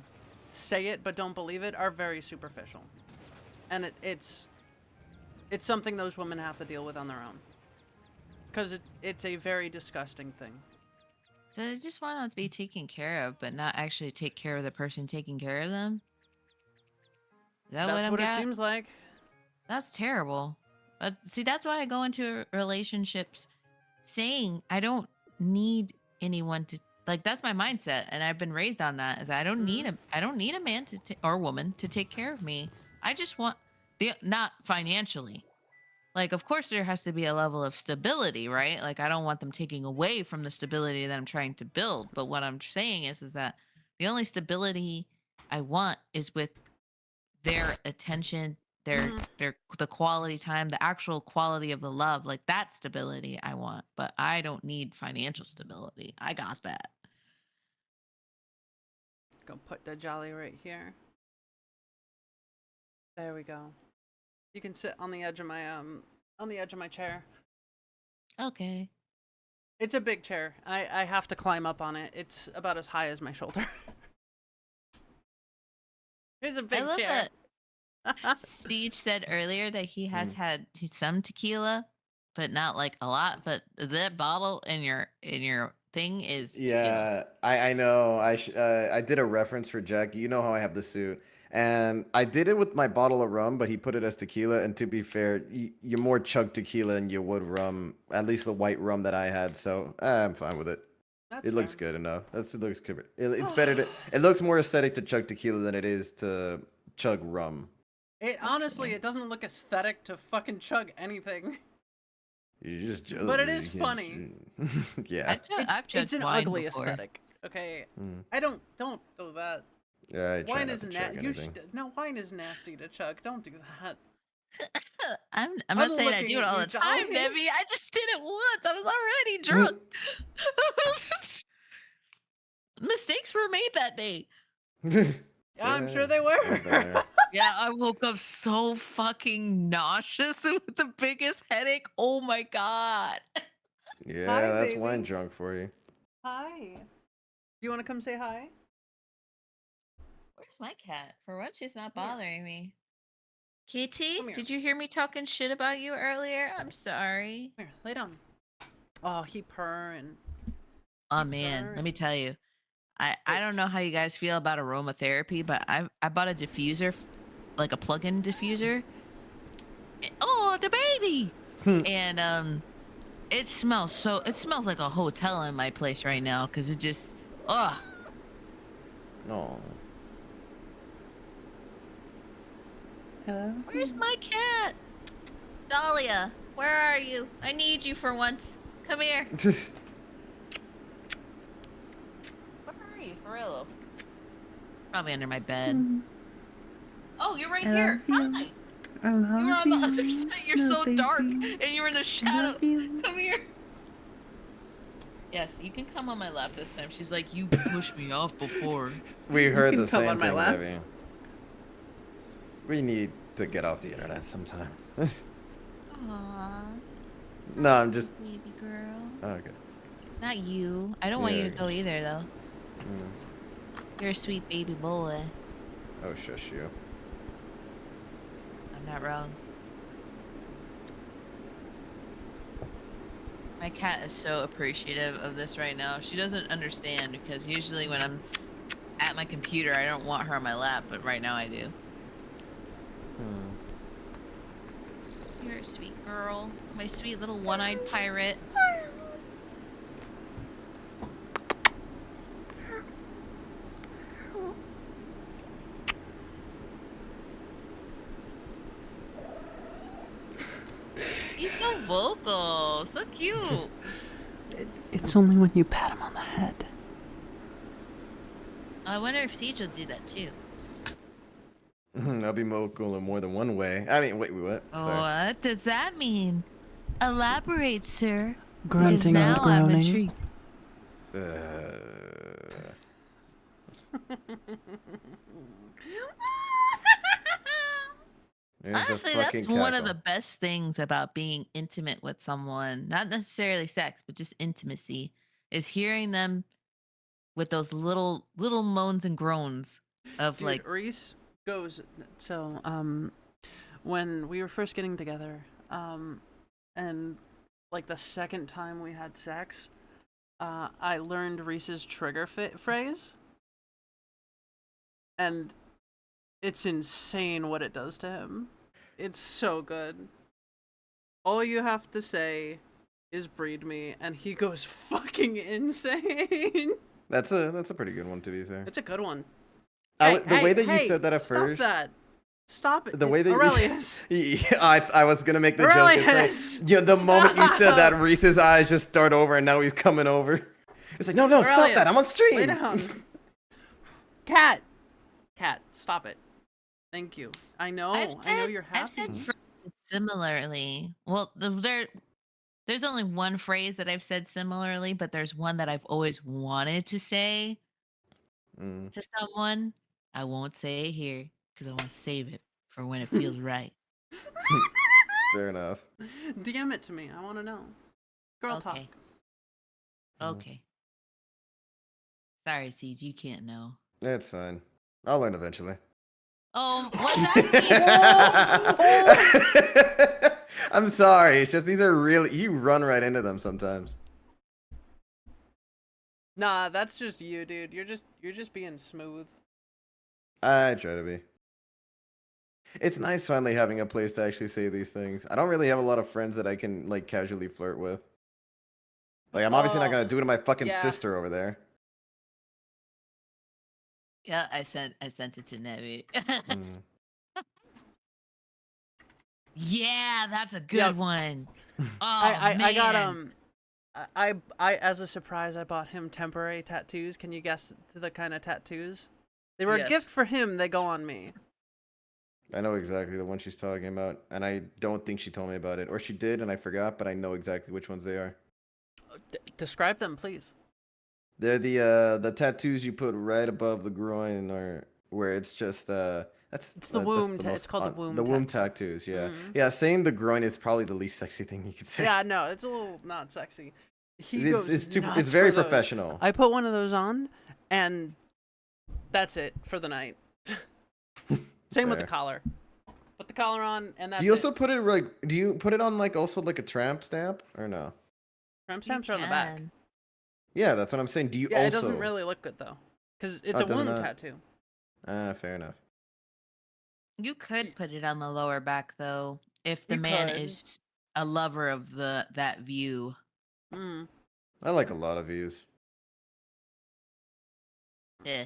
say it but don't believe it are very superficial, and it's something those women have to deal with on their own because it's a very disgusting thing. So they just want to be taken care of, but not actually take care of the person taking care of them. Is that That's what it seems like. That's terrible. But see, that's why I go into relationships saying I don't need anyone to. Like that's my mindset, and I've been raised on that. Is I don't need a man or woman to take care of me. I just want not financially. Like, of course, there has to be a level of stability, right? Like, I don't want them taking away from the stability that I'm trying to build. But what I'm saying is that the only stability I want is with their attention, the quality time, the actual quality of the love. Like that stability I want, but I don't need financial stability. I got that. Go put the jolly right here. There we go. You can sit on the edge of my chair. Okay. It's a big chair. I have to climb up on it. It's about as high as my shoulder. It's a big chair. Steve said earlier that he has had some tequila, but not like a lot. But that bottle in your thing is tequila. I know. I did a reference for Jack. You know how I have the suit, and I did it with my bottle of rum, but he put it as tequila. And to be fair, you more chug tequila than you would rum. At least the white rum that I had. So I'm fine with it. It looks good enough. It looks good. It's better to. It looks more aesthetic to chug tequila than it is to chug rum. It honestly, it doesn't look aesthetic to fucking chug anything. You're just jealous. But it is funny. Yeah. It's an ugly aesthetic. Okay. I don't do that. Yeah, wine is nasty. No, wine is nasty to chug. Don't do that. I'm not saying I do it all the time, Nevi. I just did it once. I was already drunk. Mistakes were made that day. I'm sure they were. Yeah, I woke up so fucking nauseous and with the biggest headache. Oh my god. Yeah, hi, that's baby. wine drunk for you. Hi. You want to come say hi? Where's my cat? For once, she's not bothering me. Kitty, did you hear me talking shit about you earlier? I'm sorry. Here, lay down. Oh, he purring. Oh man, let me tell you. I don't know how you guys feel about aromatherapy, but I bought a diffuser, like a plug-in diffuser. Oh, the baby! And it smells like a hotel in my place right now because it just No. Hello? Where's my cat? Dahlia, where are you? I need you for once. Come here. Where are you? For real. Probably under my bed. Mm, Oh, you're right I here. love you. Hi. I love You were on the other you. side. You're No, so dark, baby. and you were in the I shadow. love you. Come here. Yes, you can come on my lap this time. She's like, you pushed me off before. We heard can the come same on my thing, lap. Nevi. We need to get off the internet sometime. Aww. No, I'm just. Baby girl. Oh, okay. Not you. I don't want you to Yeah. go either, though. Mm. You're a sweet baby boy. Oh, shush you. I'm not wrong. My cat is so appreciative of this right now. She doesn't understand because usually when I'm at my computer, I don't want her on my lap, but right now I do. Hmm. You're a sweet girl. My sweet little one-eyed pirate. He's so vocal. So cute. It's only when you pat him on the head. I wonder if Siege will do that too. I'll be vocal in more than one way. I mean, wait, what? Sorry. What does that mean? Elaborate, sir. Because Grunting and now I'm groaning. intrigued. There's the Honestly, that's fucking one of the cackle. best things about being intimate with someone. Not necessarily sex, but just intimacy. Is hearing them with those little moans and groans of Dude, like, Reese goes. So, when we were first getting together, and like the second time we had sex, I learned Reese's trigger phrase, and it's insane what it does to him. It's so good. All you have to say is "breed me," and he goes fucking insane. That's a pretty good one, to be fair. It's a good one. The way that you said that at stop first. That. Stop it. The way that Aurelius. Yeah, I was gonna make the joke. Aurelius! It's like, yeah, the moment you said that, Stop! Reese's eyes just start over, and now he's coming over. It's like, no, stop that! I'm on stream. Lay down. Cat, stop it. Thank you. I know. I know you're happy. I've said phrases similarly. Well, there's only one phrase that I've said similarly, but there's one that I've always wanted to say to someone. I won't say it here because I want to save it for when it feels right. Fair enough. DM it to me. I want to know. Girl talk. Okay. Okay. Sorry, Siege, you can't know. It's fine. I'll learn eventually. What's that? I'm sorry. It's just these are really, you run right into them sometimes. Nah, that's just you, dude. You're just being smooth. I try to be. It's nice finally having a place to actually say these things. I don't really have a lot of friends that I can like casually flirt with. Like I'm obviously not gonna do it to my fucking yeah. sister over there. Yeah, I sent it to Nevi. Yeah, that's a good one. Oh, I got man. I as a surprise I bought him temporary tattoos. Can you guess the kind of tattoos? They were a Yes. gift for him. They go on me. I know exactly the one she's talking about, and I don't think she told me about it, or she did, and I forgot. But I know exactly which ones they are. Describe them, please. They're the tattoos you put right above the groin, or where it's just it's the womb. It's called the womb. The womb tattoos. Yeah, Mhm. yeah. Saying the groin is probably the least sexy thing you could say. Yeah, no, it's a little not sexy. It's very for those. professional. I put one of those on, and that's it for the night. Same with the Fair. collar. Put the collar on, and that's Do you also it. put it like? Do you put it on like also like a tramp stamp or no? Tramp You stamps are on the back. can. Yeah, that's what I'm saying. Do you Yeah, also? it doesn't really look good though, because it's Oh, a it does wound not? tattoo. Fair enough. You could put it on the lower back though, if the You man could. is a lover of that view. Mm. I like a lot of views. Eh.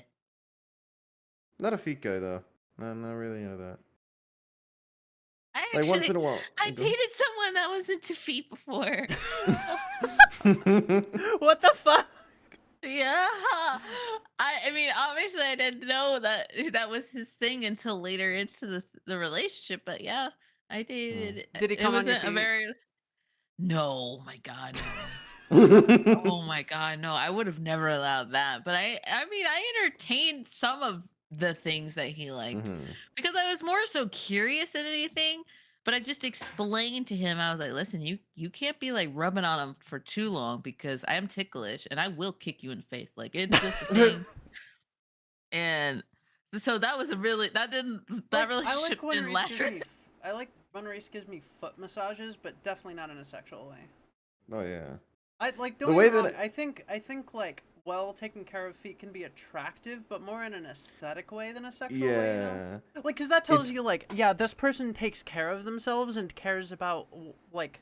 Not a feet guy though. No, not really into that. I Like actually, once in a while. I dated someone that was into feet before. What the fuck? Yeah. I mean, obviously, I didn't know that that was his thing until later into the relationship. But yeah, I did. Did he It come on your wasn't a feet? very. No, my God, no. Oh my God, no! I would have never allowed that. But I mean, I entertained some of the things that he liked Mhm. because I was more so curious than anything. But I just explained to him, I was like, "Listen, you can't be like rubbing on him for too long because I am ticklish and I will kick you in the face. Like it's just a thing." And so that was a really that didn't that I like relationship when didn't Reese last. gives me. I like when Reese gives me foot massages, but definitely not in a sexual way. Oh yeah. I like The don't way get me that wrong. I think like well taken care of feet can be attractive, but more in an aesthetic way than a sexual way. You know? Yeah. Like, cause that tells It's- you like, yeah, this person takes care of themselves and cares about like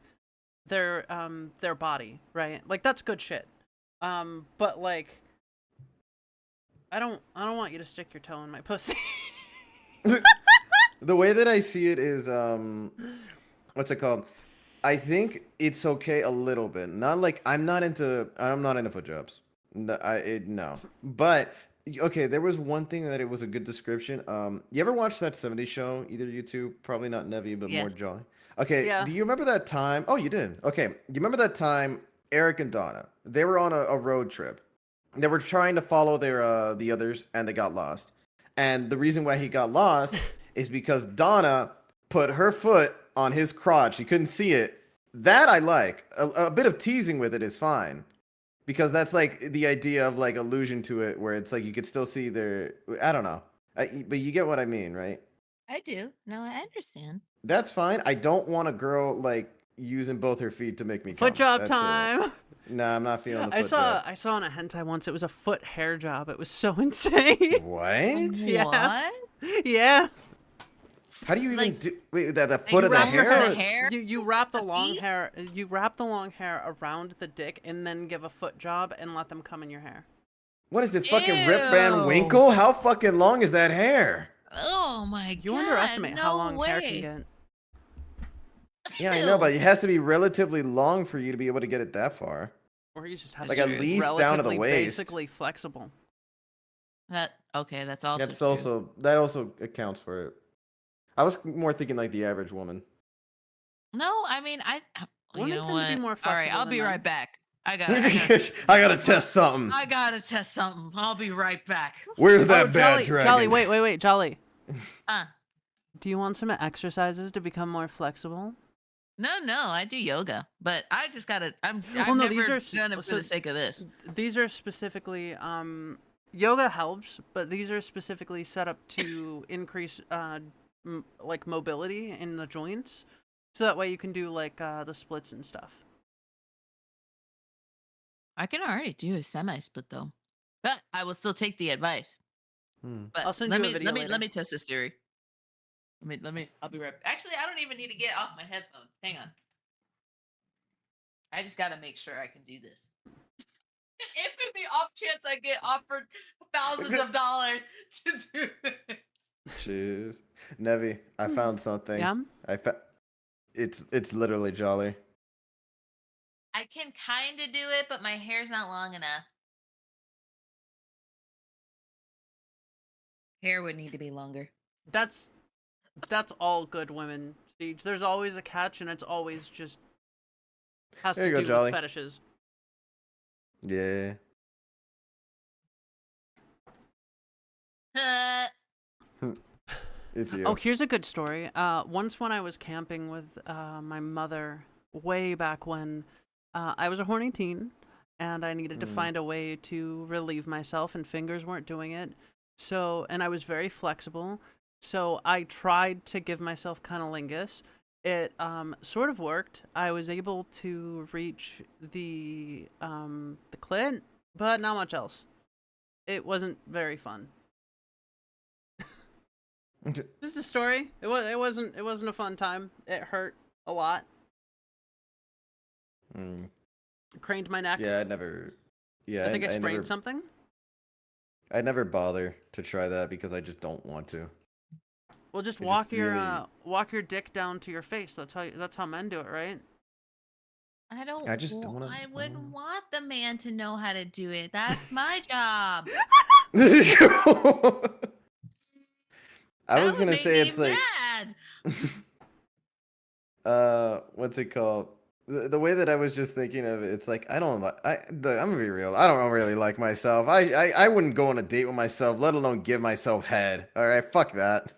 their body, right? Like that's good shit. But like, I don't want you to stick your toe in my pussy. The way that I see it is what's it called? I think it's okay a little bit. Not like I'm not into foot jobs. No. But okay, there was one thing that it was a good description. You ever watched that 70s show? Either you two, probably not Nevi, but more Yes. Jolly. Okay, Yeah. do you remember that time? Oh, you did. Okay. Do you remember that time Eric and Donna? They were on a road trip. They were trying to follow their the others and they got lost. And the reason why he got lost is because Donna put her foot on his crotch. He couldn't see it. That I like. A bit of teasing with it is fine. Because that's like the idea of like allusion to it where it's like you could still see their I don't know. But you get what I mean, right? I do. No, I understand. That's fine. I don't want a girl like using both her feet to make me come. Foot job That's time. Nah, I'm not feeling the I foot saw job. I saw on a hentai once. It was a foot hair job. It was so insane. What? Yeah. What? Yeah. How do you even Like- do? Wait, the Like foot of the wrap hair? the or- hair? You wrap the The long feet? hair. You wrap the long hair around the dick and then give a foot job and let them come in your hair. What is it? Fucking Rip Van Ew. Winkle? How fucking long is that hair? Oh my God! You underestimate no how long way. hair can get. Yeah, I know, but Ew. it has to be relatively long for you to be able to get it that far. Or you just have Like to at be least down to the relatively waist. basically flexible. That okay? That's also That's true. also that also accounts for it. I was more thinking like the average woman. No, I mean you Women know tend what? to be more All right, flexible I'll than be men. right back. I I gotta gotta test something. I gotta test something. I'll be right back. Where's that Oh, bad Jolly, dragon? Jolly, wait, Jolly. Uh, Do you want some exercises to become more flexible? no, I do yoga, but I just gotta. I've Well, no, never these are done it for so- the sake of this. These are specifically yoga helps, but these are specifically set up to increase like mobility in the joints, so that way you can do like the splits and stuff. I can already do a semi-split though, but I will still take the advice. Hmm. But I'll send let you a me video later. let me test this theory. Let me. I'll be right. Actually, I don't even need to get off my headphones. Hang on. I just gotta make sure I can do this. If in the off chance I get offered thousands of dollars to do this. Jeez, Nevi, I found something. Yeah. It's literally Jolly. I can kind of do it, but my hair's not long enough. Hair would need to be longer. That's all good women, Siege. There's always a catch, and it's always just has There to you go, do Jolly. with fetishes. Yeah. It's you. Oh, here's a good story. Once when I was camping with my mother, way back when, I was a horny teen, and I needed to find a way to relieve myself, and fingers weren't doing it. So, and I was very flexible, so I tried to give myself cunnilingus. It sort of worked. I was able to reach the clit, but not much else. It wasn't very fun. This is a story. It wasn't a fun time. It hurt a lot. Mm. Craned my neck. Yeah, I never. Yeah, I think I never, sprained something. I never bother to try that because I just don't want to. Well, just I walk just your really- walk your dick down to your face. That's how men do it, right? I just don't wanna- I wouldn't want the man to know how to do it. That's my job. I was That would gonna make say me it's like, what's it called? The way that I was just thinking of it, it's like I don't like. I'm gonna be real. I don't really like myself. I wouldn't go on a date with myself, let alone give myself head. All right, fuck that.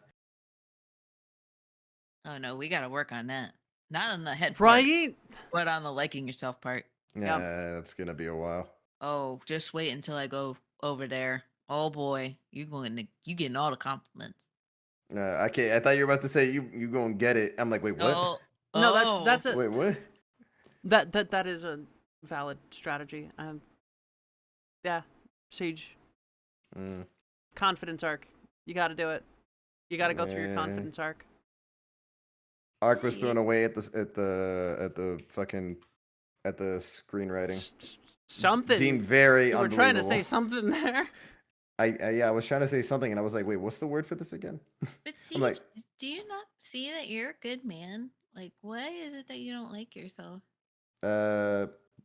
Oh no, we gotta work on that. Not on the head part, Right? but on the liking yourself part. Yeah, that's gonna be a while. Oh, just wait until I go over there. Oh boy, you getting all the compliments. Okay, I thought you were about to say you gonna get it. I'm like, wait, what? Oh, No, oh. that's a Wait, what? that is a valid strategy. Yeah, Siege. Mm, Confidence arc. You got to do it. You got to go through your Yeah. confidence arc. Arc was thrown away at the fucking at the screenwriting. Something. Deemed very You were trying to say unbelievable. something there. I was trying to say something and I was like, wait, what's the word for this again? But I'm like, Siege, do you not see that you're a good man? Like, why is it that you don't like yourself?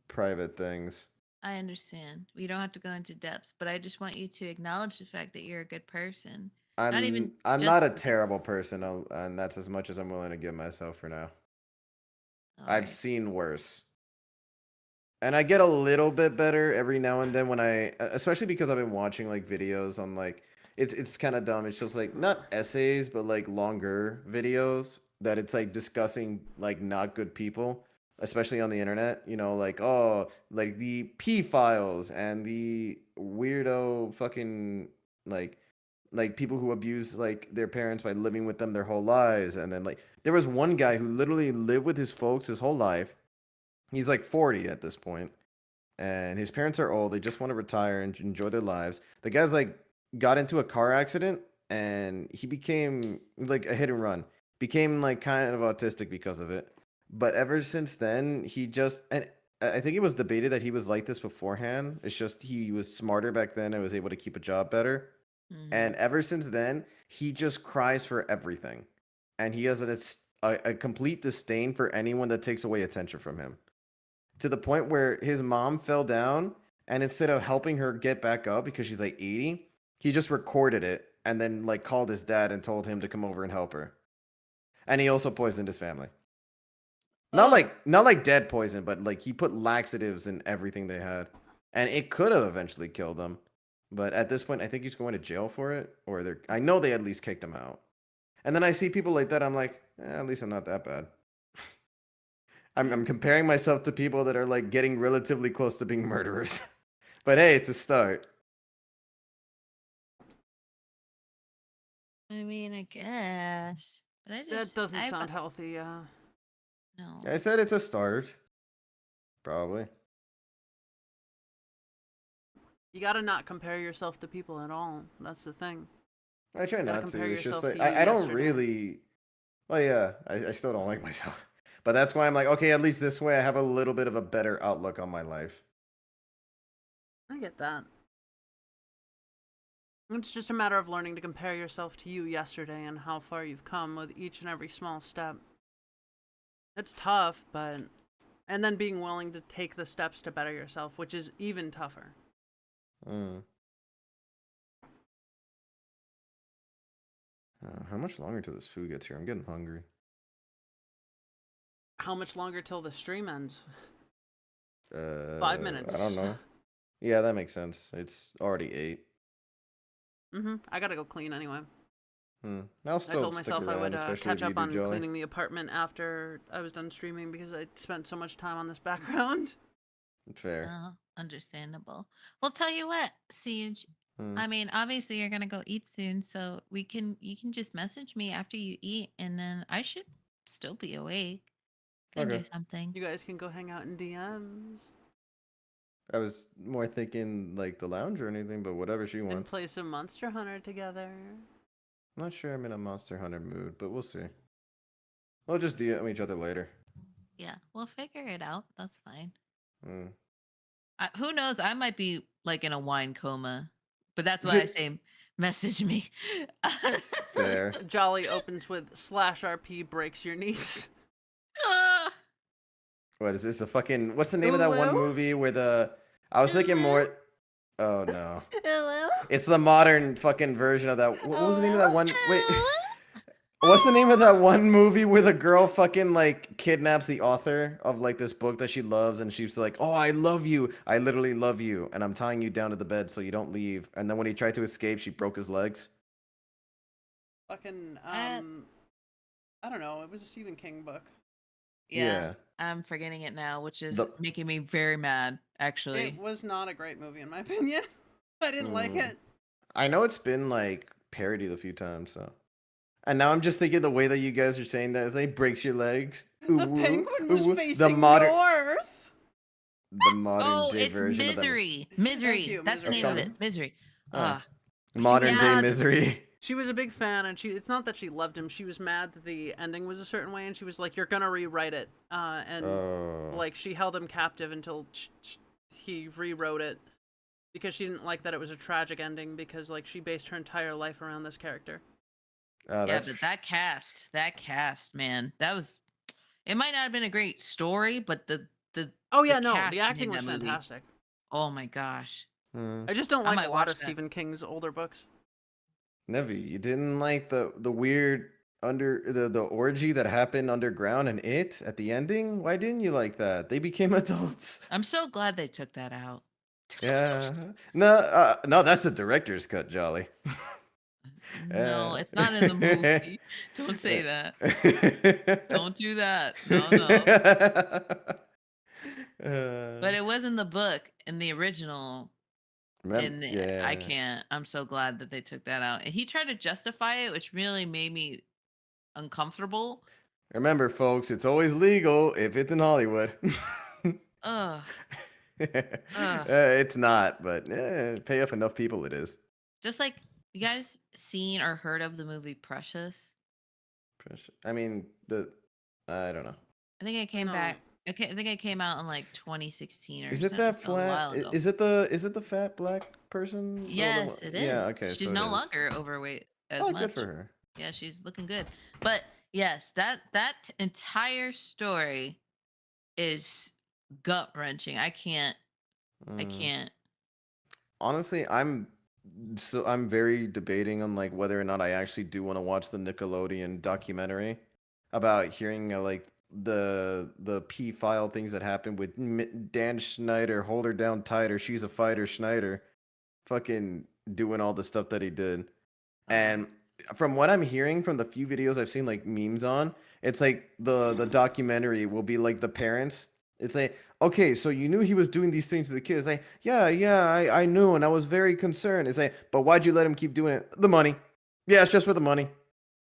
private things. I understand. We don't have to go into depths, but I just want you to acknowledge the fact that you're a good person. Not even I'm just not a because- terrible person, and that's as much as I'm willing to give myself for now. All I've right. seen worse. And I get a little bit better every now and then when especially because I've been watching like videos on like it's kind of dumb. It's just like not essays but like longer videos that it's like discussing like not good people, especially on the internet, like like the P files and the weirdo fucking like people who abuse like their parents by living with them their whole lives. And then like there was one guy who literally lived with his folks his whole life. He's like 40 at this point, and his parents are old. They just want to retire and enjoy their lives. The guy's like got into a car accident, and he became like a hit and run. Became like kind of autistic because of it. But ever since then, and I think it was debated that he was like this beforehand. It's just he was smarter back then and was able to keep a job better. Mhm. And ever since then, he just cries for everything, and he has a complete disdain for anyone that takes away attention from him, to the point where his mom fell down, and instead of helping her get back up because she's like 80, he just recorded it and then like called his dad and told him to come over and help her. And he also poisoned his family. Oh. Not like dead poison, but like he put laxatives in everything they had. And it could have eventually killed them. But at this point, I think he's going to jail for it, or I know they at least kicked him out. And then I see people like that, I'm like, at least I'm not that bad. I'm comparing myself to people that are like getting relatively close to being murderers. But hey, it's a start. I mean, I guess. But I That just doesn't sound healthy. No. I said it's a start. Probably. You got to not compare yourself to people at all. That's the thing. I try gotta not to. compare It's just yourself like to you I don't yesterday. really. Well, yeah, I still don't like myself. But that's why I'm like, okay, at least this way I have a little bit of a better outlook on my life. I get that. It's just a matter of learning to compare yourself to you yesterday and how far you've come with each and every small step. It's tough, but... And then being willing to take the steps to better yourself, which is even tougher. How much longer till this food gets here? I'm getting hungry. How much longer till the stream ends? 5 minutes. I don't know. Yeah, that makes sense. It's already 8. I gotta go clean anyway. I'll still I told stick myself I around, would especially catch if you up do on Jolly. cleaning the apartment after I was done streaming because I spent so much time on this background. Fair. Understandable. Well, tell you what, Siege. I mean, obviously you're gonna go eat soon, so you can just message me after you eat, and then I should still be awake. Can do Okay. something. You guys can go hang out in DMs I was more thinking like the lounge or anything, but whatever she and wants. play some Monster Hunter together. I'm not sure I'm in a Monster Hunter mood, but we'll see. We'll just DM each other later. Yeah, we'll figure it out. That's fine. Mm. Who knows? I might be like in a wine coma, but that's why I say message me. Fair. Jolly opens with /RP breaks your knees. What is this? A fucking what's the name of that one Hulu? movie where I was thinking more Oh no. Hello? It's the modern fucking version of that. What was the name of that one? Wait. Hello? What's the name of that one movie where the girl fucking like kidnaps the author of like this book that she loves and she's like, "Oh, I love you. I literally love you, and I'm tying you down to the bed so you don't leave." And then when he tried to escape, she broke his legs. Fucking Uh, I don't know. It was a Stephen King book. Yeah, I'm forgetting it now, which is The- making me very mad, actually. It was not a great movie in my opinion. I didn't like Mm. it. I know it's been like parodied a few times, so. And now I'm just thinking the way that you guys are saying that is like breaks your legs. The Ooh, penguin ooh, was ooh. facing north. The modern Oh, day it's version Misery. Thank Misery. you, That's the Misery. name of That's it. Misery. Oh. Ah, of modern day Yeah. misery. She was a big fan, and it's not that she loved him. She was mad that the ending was a certain way, and she was like, "You're gonna rewrite it." And Oh. like she held him captive until he rewrote it because she didn't like that it was a tragic ending because like she based her entire life around this character. Oh, yeah, that's but that cast, man, that was. It might not have been a great story, but the Oh yeah, the no, cast the made acting was that movie. fantastic. Oh my gosh. Hmm. I just don't I like might a lot watch of that. Stephen King's older books. Nevi, you didn't like the weird the orgy that happened underground and it at the ending? Why didn't you like that? They became adults. I'm so glad they took that out. Yeah. No, no, that's the director's cut, Jolly. No, it's not in the movie. Don't say that. Don't do that. No, no. But it was in the book, in the original, and I yeah. can't. I'm so glad that they took that out. And he tried to justify it, which really made me uncomfortable. Remember, folks, it's always legal if it's in Hollywood. Ugh. It's not, but pay up enough people, it is. Just like, you guys seen or heard of the movie Precious? I mean, I don't know. I think it came No. back. Okay, I think it came out in like 2016 or Is it something, that a flat? while ago. Is it the fat black person? Oh, Yes, it is. Yeah, okay. She's so no it is. longer overweight as Oh, much. good for her. Yeah, she's looking good. But yes, that entire story is gut wrenching. I can't. I Mm. can't. Honestly, I'm very debating on like whether or not I actually do want to watch the Nickelodeon documentary about hearing like the P file things that happened with Dan Schneider, hold her down tighter, she's a fighter Schneider, fucking doing all the stuff that he did. And from what I'm hearing from the few videos I've seen like memes on, it's like the documentary will be like the parents. It's like, okay, so you knew he was doing these things to the kids. Like, yeah, I knew, and I was very concerned. It's like, but why'd you let him keep doing it? The money. Yeah, it's just for the money.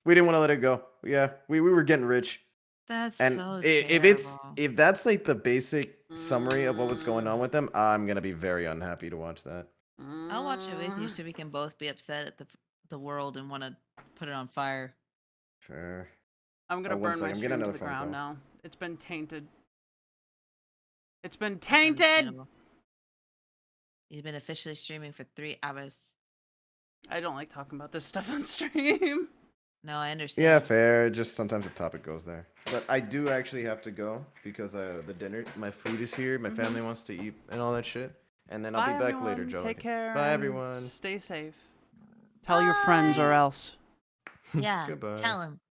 We didn't want to let it go. Yeah, we were getting rich. That's And so if terrible. that's like the basic summary of what was going on with them, I'm gonna be very unhappy to watch that. I'll watch it with you so we can both be upset at the world and want to put it on fire. Sure. I'm gonna Oh, one burn my second, I'm getting stream to another the phone ground call. now. It's been tainted. It's been That's tainted. understandable. You've been officially streaming for 3 hours. I don't like talking about this stuff on stream. No, I understand. Yeah, fair. Just sometimes the topic goes there. But I do actually have to go because the dinner, my food is here. My family wants to eat and all that shit. And then I'll Bye, be back everyone. later, Joe. Take care. Bye, and everyone. Stay safe. Tell your friends or Bye. else. Yeah. Goodbye. Tell him.